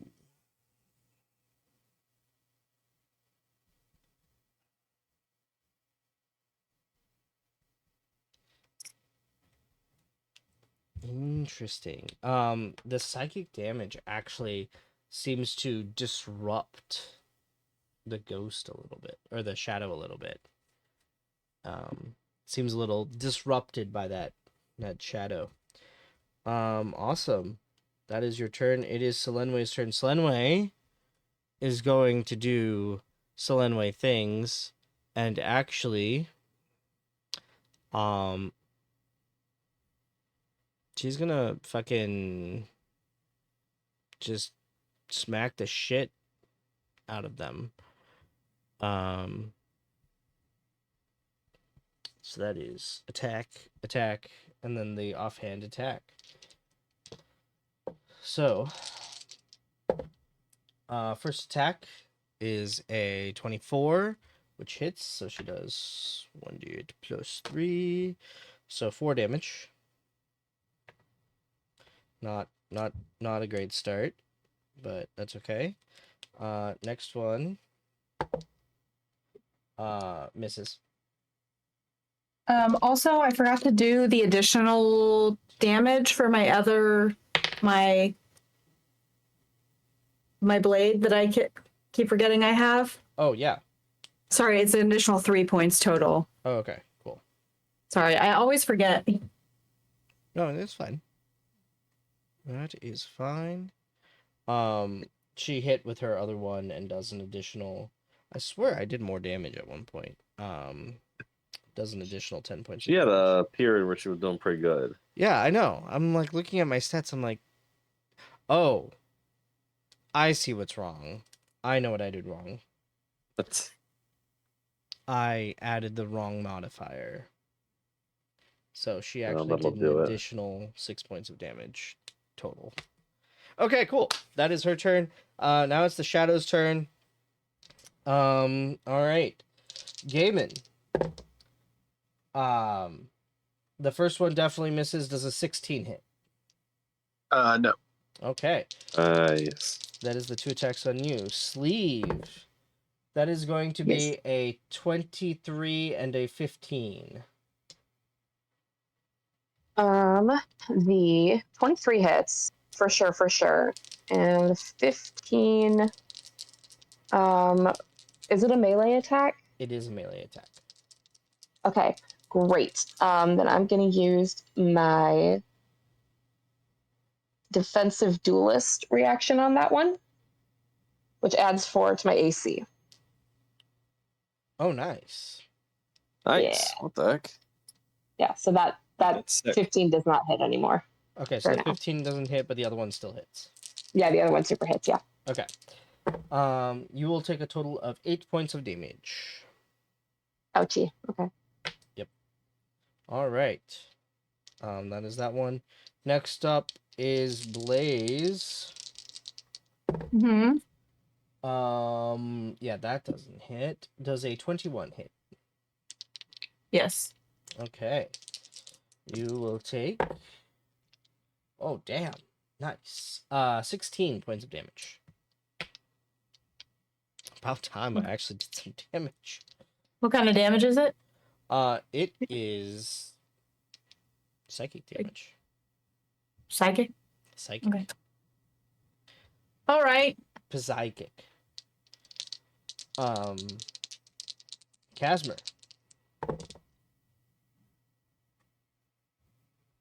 Interesting. The psychic damage actually seems to disrupt the ghost a little bit, or the shadow a little bit. Seems a little disrupted by that shadow. Awesome. That is your turn. It is Selenway's turn. Selenway is going to do Selenway things, and actually, She's gonna fucking just smack the shit out of them. So that is attack, and then the offhand attack. So, first attack is a 24, which hits. So she does 1d8 plus 3, so 4 damage. Not a great start, but that's okay. Next one, misses. Also, I forgot to do the additional damage for my blade that I keep forgetting I have. Oh, yeah. Sorry, it's an additional 3 points total. Oh, okay, cool. Sorry, I always forget. No, that's fine. That is fine. She hit with her other one and does an additional. I swear I did more damage at one point. Does an additional 10 points. She had a period where she was doing pretty good. Yeah, I know. I'm like looking at my stats. I'm like, oh, I see what's wrong. I know what I did wrong. That's I added the wrong modifier. So she actually that'll did do an it. additional 6 points of damage total. Okay, cool. That is her turn. Now it's the Shadow's turn. All right. Gaiman. The first one definitely misses. Does a 16 hit? No. Okay. Yes. That is the 2 attacks on you. Sleeve. That is going to be a 23 and a 15. The 23 hits for sure, and 15. Is it a melee attack? It is a melee attack. Okay, great. Then I'm gonna use my defensive duelist reaction on that one, which adds 4 to my AC. Oh, nice. Nice. Yeah. What the heck? Yeah, so that That's sick. 15 does not hit anymore. Okay, so For the now. 15 doesn't hit, but the other one still hits. Yeah, the other one super hits, yeah. Okay. You will take a total of 8 points of damage. Ouchie. Okay. Yep. All right. That is that one. Next up is Blaze. Mm-hmm. Yeah, that doesn't hit. Does a 21 hit? Yes. Okay. You will take. Oh, damn. Nice. 16 points of damage. About time I actually did some damage. What kind of damage is it? It is psychic damage. Psychic? Psychic. Okay. All right. Psychic. Casmer.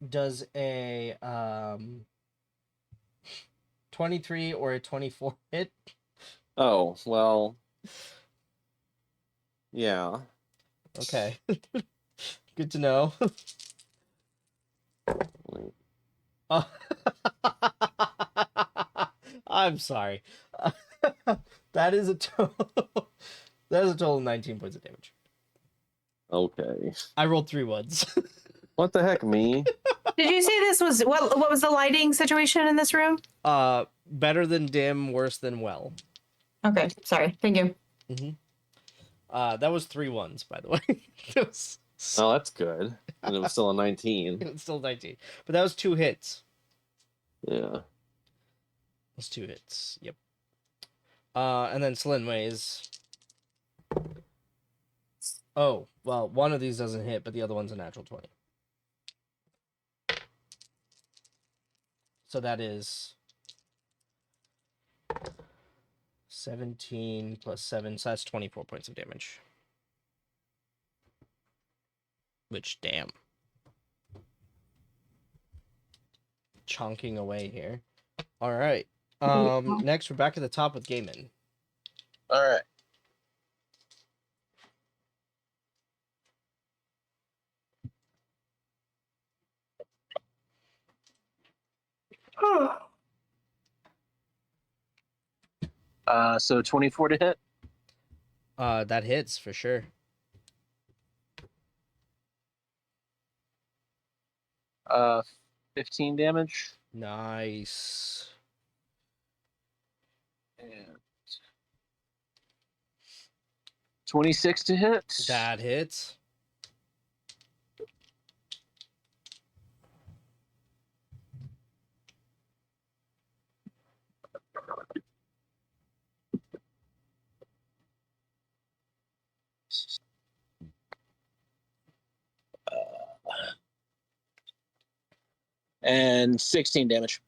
Does a 23 or a 24 hit? Oh, well. Yeah. Okay. Good to know. Oh. I'm sorry. That is a total. That is a total of 19 points of damage. Okay. I rolled 3 ones. What the heck, me? Did you say this was what was the lighting situation in this room? Better than dim, worse than well. Okay, sorry. Thank you. That was 3 ones, by the way. It was Oh, that's good. And it was still a 19. it's still 19, but that was 2 hits. Yeah. That's 2 hits. Yep. And then Slin weighs. Oh, well, one of these doesn't hit, but the other one's a natural 20. So that is 17 plus 7, so that's 24 points of damage. Which, damn. Chonking away here. All right. Next, we're back at the top with Gaiman. All right. So 24 to hit. That hits for sure. 15 damage. Nice. And 26 to hit. That hits. And 16 damage.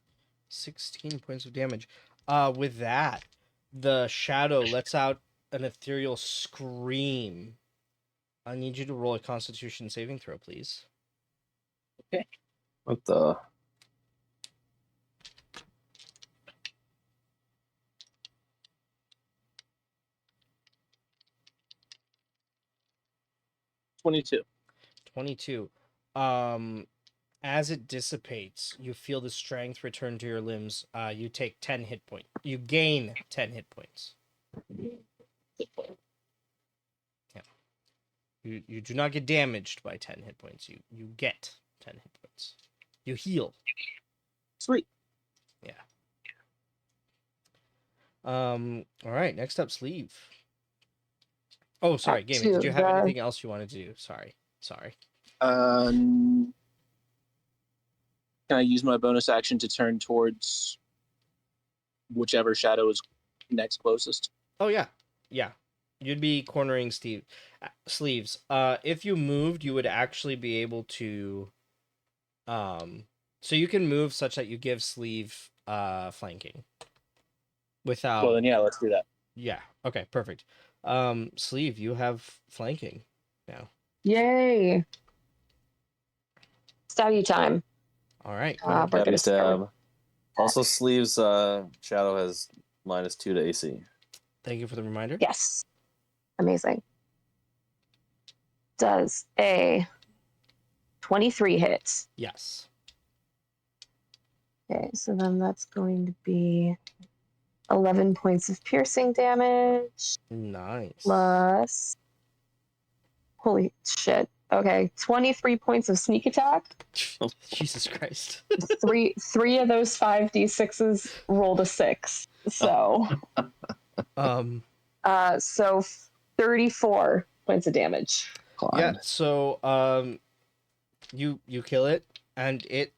16 points of damage. With that, the shadow lets out an ethereal scream. I need you to roll a Constitution saving throw, please. What the? $22. 22. As it dissipates, you feel the strength return to your limbs. You take 10 hit points. You gain 10 hit points. Yeah. You do not get damaged by 10 hit points. You get 10 hit points. You heal. Sweet. Yeah. All right, next up, Sleeve. Oh, sorry, Gaming. Did you have anything else you wanted to do? Sorry. Can I use my bonus action to turn towards whichever shadow is next closest? Oh yeah. You'd be cornering Sleeves. If you moved, you would actually be able to. So you can move such that you give Sleeve flanking. Without. Well, then yeah, let's do that. Yeah. Okay. Perfect. Sleeve, you have flanking now. Yay! Stabby time. All right. We're gonna Stabby start stab. Also, Sleeves shadow has -2 to AC. Thank you for the reminder. Yes. Amazing. Does a 23 hit? Yes. Okay, so then that's going to be 11 points of piercing damage Nice. plus. Holy shit. Okay, 23 points of sneak attack. Jesus Christ. Three of those 5d6s rolled a 6. So so 34 points of damage. Yeah, so you kill it, and it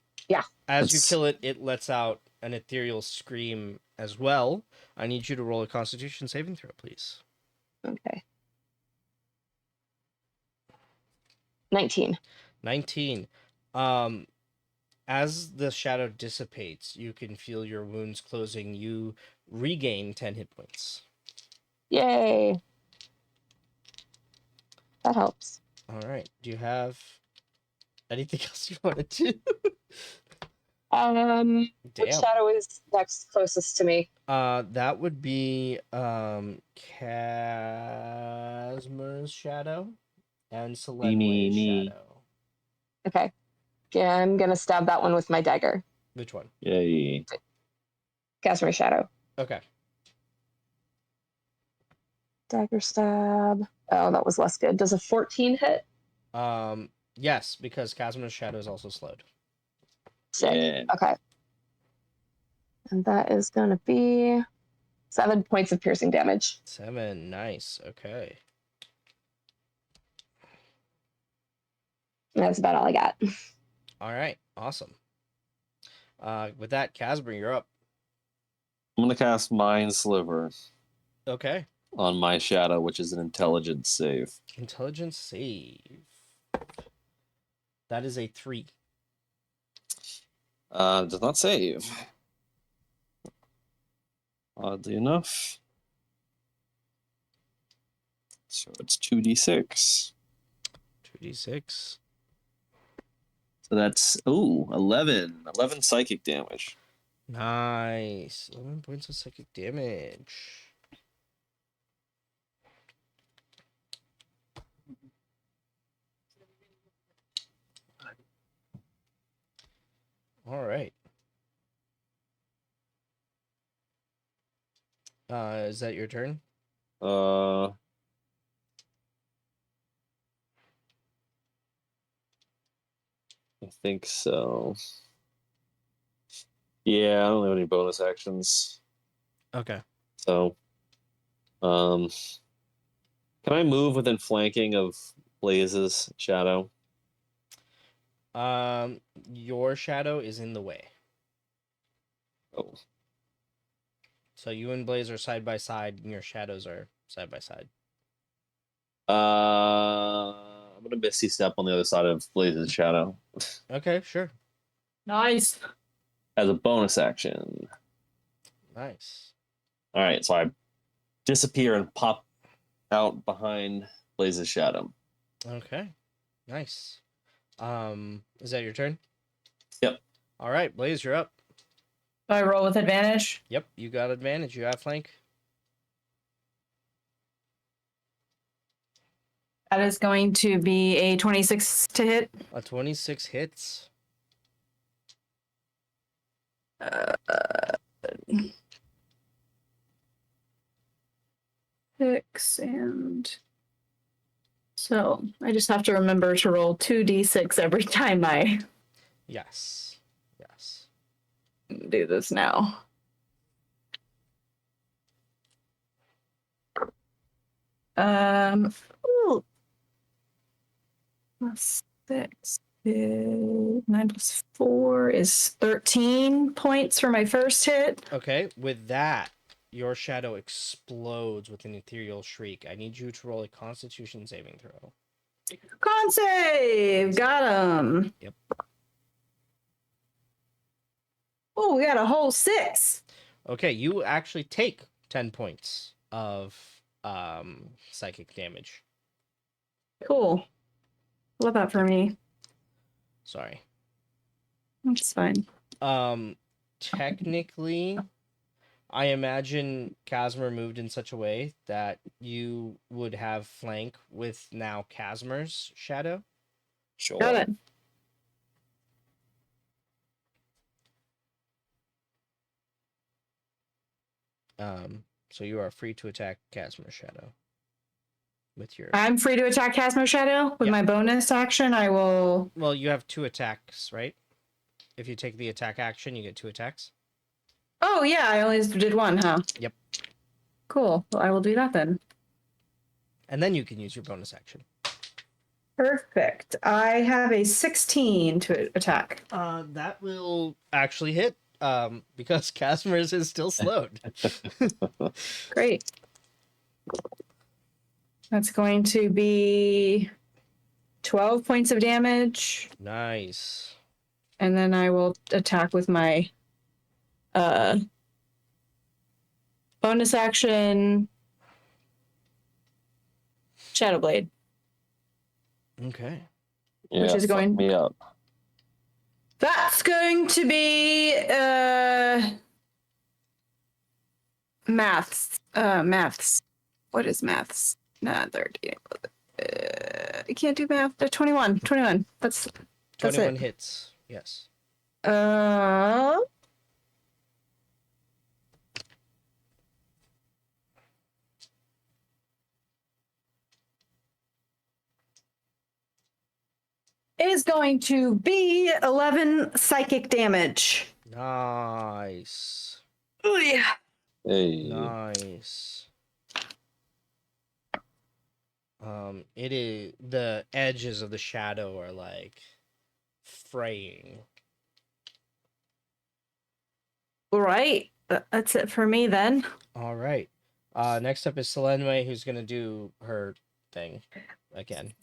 as you kill it, it lets out an ethereal scream as well. I need you to roll a Constitution saving throw, please. Okay. 19. 19. As the shadow dissipates, you can feel your wounds closing. You regain 10 hit points. Yay. That helps. All right. Do you have anything else you want to do? Which shadow is next closest to me? That would be Casmer's shadow and Selenway's shadow. Okay. Yeah, I'm gonna stab that one with my dagger. Which one? Yay. Casmer's shadow. Okay. Dagger stab. Oh, that was less good. Does a 14 hit? Yes, because Casmer's shadow is also slowed. Sick. Yeah. Okay. And that is gonna be 7 points of piercing damage. 7. Nice. Okay. And that's about all I got. All right. Awesome. With that, Casmer, you're up. I'm gonna cast Mind Sliver Okay. on my shadow, which is an intelligence save. Intelligence save. That is a 3. Does not save. Oddly enough. So it's 2d6. 2d6. So that's 11 psychic damage. Nice. 11 points of psychic damage. All right. Is that your turn? I think so. Yeah, I don't have any bonus actions. Okay. So, can I move within flanking of Blaze's shadow? Your shadow is in the way. Oh, So you and Blaze are side by side, and your shadows are side by side. I'm gonna Misty Step on the other side of Blaze's shadow Okay, sure. Nice. as a bonus action. Nice. All right, so I disappear and pop out behind Blaze's shadow. Okay. Nice. Is that your turn? Yep. All right, Blaze, you're up. Do I roll with advantage? Yep, you got advantage. You have flank. That is going to be a 26 to hit. A 26 hits. Six and so I just have to remember to roll 2d6 every time I Yes. Yes. do this now. Ooh. Plus 6 is 9 plus 4 is 13 points for my first hit. Okay, with that, your shadow explodes with an ethereal shriek. I need you to roll a Constitution saving throw. Con save! Got him. Yep. Oh, we got a whole 6. Okay, you actually take 10 points of psychic damage. Cool. Love that for me. Sorry. That's fine. Technically, I imagine Casimir moved in such a way that you would have flank with now Casimir's shadow. Sure. Got it. So you are free to attack Casimir's shadow with your. I'm free to attack Casmo Shadow. With Yeah. my bonus action, I will. Well, you have 2 attacks, right? If you take the attack action, you get 2 attacks. Oh, yeah, I only did one, huh? Yep. Cool. Well, I will do that then. And then you can use your bonus action. Perfect. I have a 16 to attack. That will actually hit. Because Casimir's is still slowed. Great. That's going to be 12 points of damage. Nice. And then I will attack with my bonus action Shadow Blade. Okay. Yeah, Which is fuck going- me up. That's going to be maths. Maths. What is maths? Not 13. I can't do math. 21. 21. That's 21 it. hits. Yes. Is going to be 11 psychic damage. Nice. Oh yeah. Hey. Nice. It is the edges of the shadow are like fraying. All right. That's it for me then. All right. Next up is Selenwe, who's gonna do her thing again.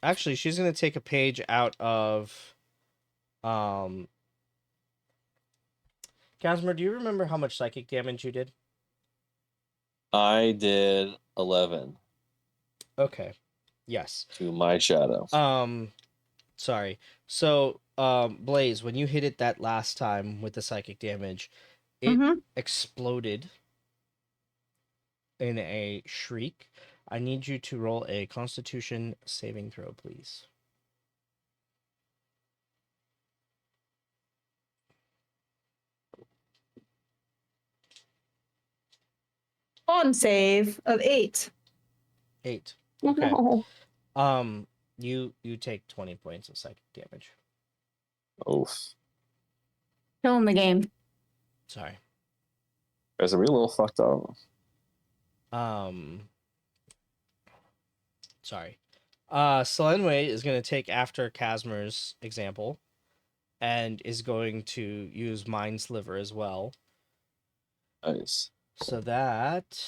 Actually, she's gonna take a page out of Casimir, do you remember how much psychic damage you did? I did 11 Okay. Yes. to my shadow. Sorry. So, Blaze, when you hit it that last time with the psychic damage, it exploded in a shriek. I need you to roll a Constitution saving throw, please. Con save of 8. 8. Okay. No. You take 20 points of psychic damage. Oof. Still in the game. Sorry. Guys, are we a little fucked up? Sorry. Selenway is going to take after Casmer's example and is going to use Mind Sliver as well. Nice. So that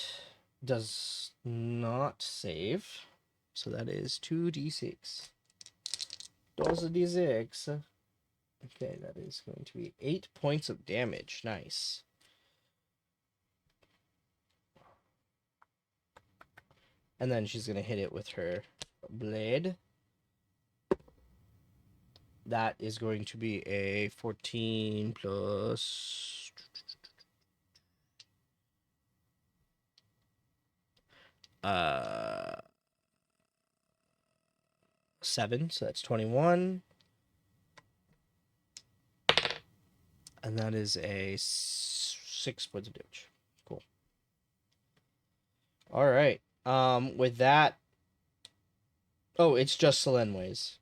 does not save. So that is 2d6. Does a d6. Okay, that is going to be 8 points of damage. Nice. And then she's going to hit it with her blade. That is going to be a 14 plus... Uh, 7, so that's 21. And that is a 6 points of damage. Cool. All right. With that, oh, it's just Selenway's.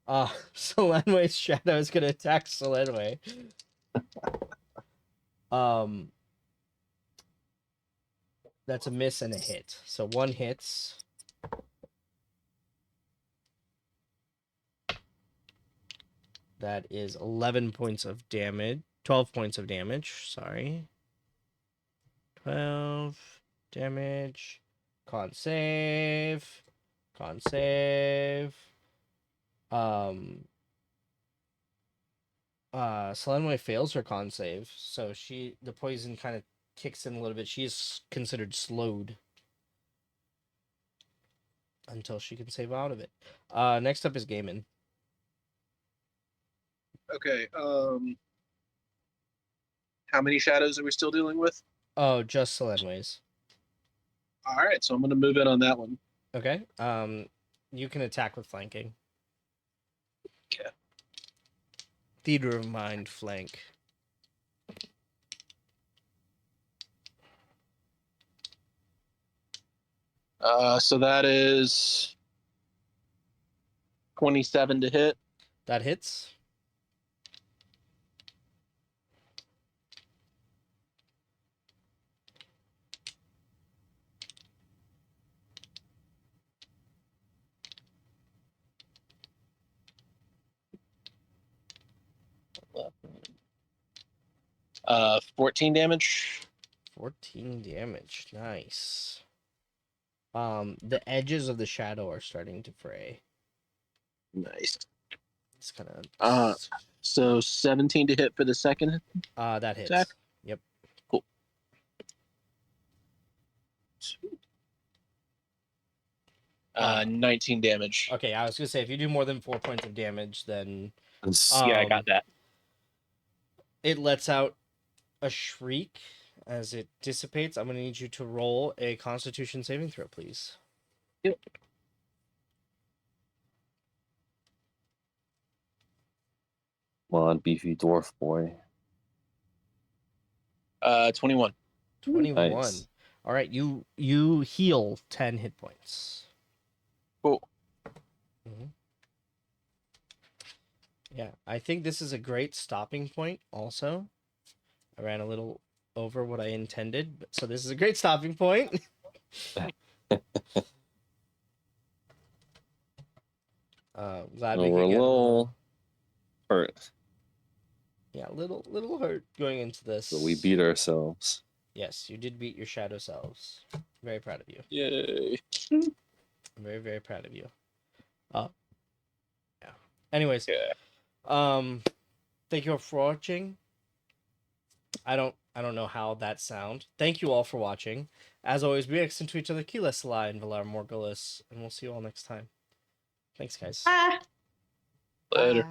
Selenway's shadow is gonna attack Selenway. That's a miss and a hit. So 1 hits. That is 11 points of damage. 12 points of damage. Sorry. 12 damage. Con save. Con save. Selenway fails her con save, so the poison kind of kicks in a little bit. She is considered slowed until she can save out of it. Next up is Gaiman. Okay. How many shadows are we still dealing with? Oh, just Selenway's. All right, so I'm going to move in on that one. Okay. You can attack with flanking. Okay. Theater of Mind flank. So that is 27 to hit. That hits. Uh, 14 damage. 14 damage. Nice. The edges of the shadow are starting to fray. Nice. It's kind of. So 17 to hit for the second. That hits. Attack? Yep. Cool. Uh, 19 damage. Okay, I was gonna say if you do more than 4 points of damage, then Yeah, I got that. it lets out a shriek as it dissipates. I'm gonna need you to roll a Constitution saving throw, please. Yep. Come on, beefy dwarf boy. 21. 21. Nice. All right, you heal 10 hit points. Cool. Mm-hmm. Yeah, I think this is a great stopping point. Also, I ran a little over what I intended, but so this is a great stopping point. Glad we We're could a get little hurt, yeah, little hurt going into this. but we beat ourselves. Yes, you did beat your shadow selves. Very proud of you. Yay. I'm very, very proud of you. Yeah. Anyways, thank you all for watching. I don't know how that sound. Thank you all for watching. As always, be excellent to each other. Keyless and Valar Morgulus, and we'll see you all next time. Thanks, guys. Ah. Later. Bye.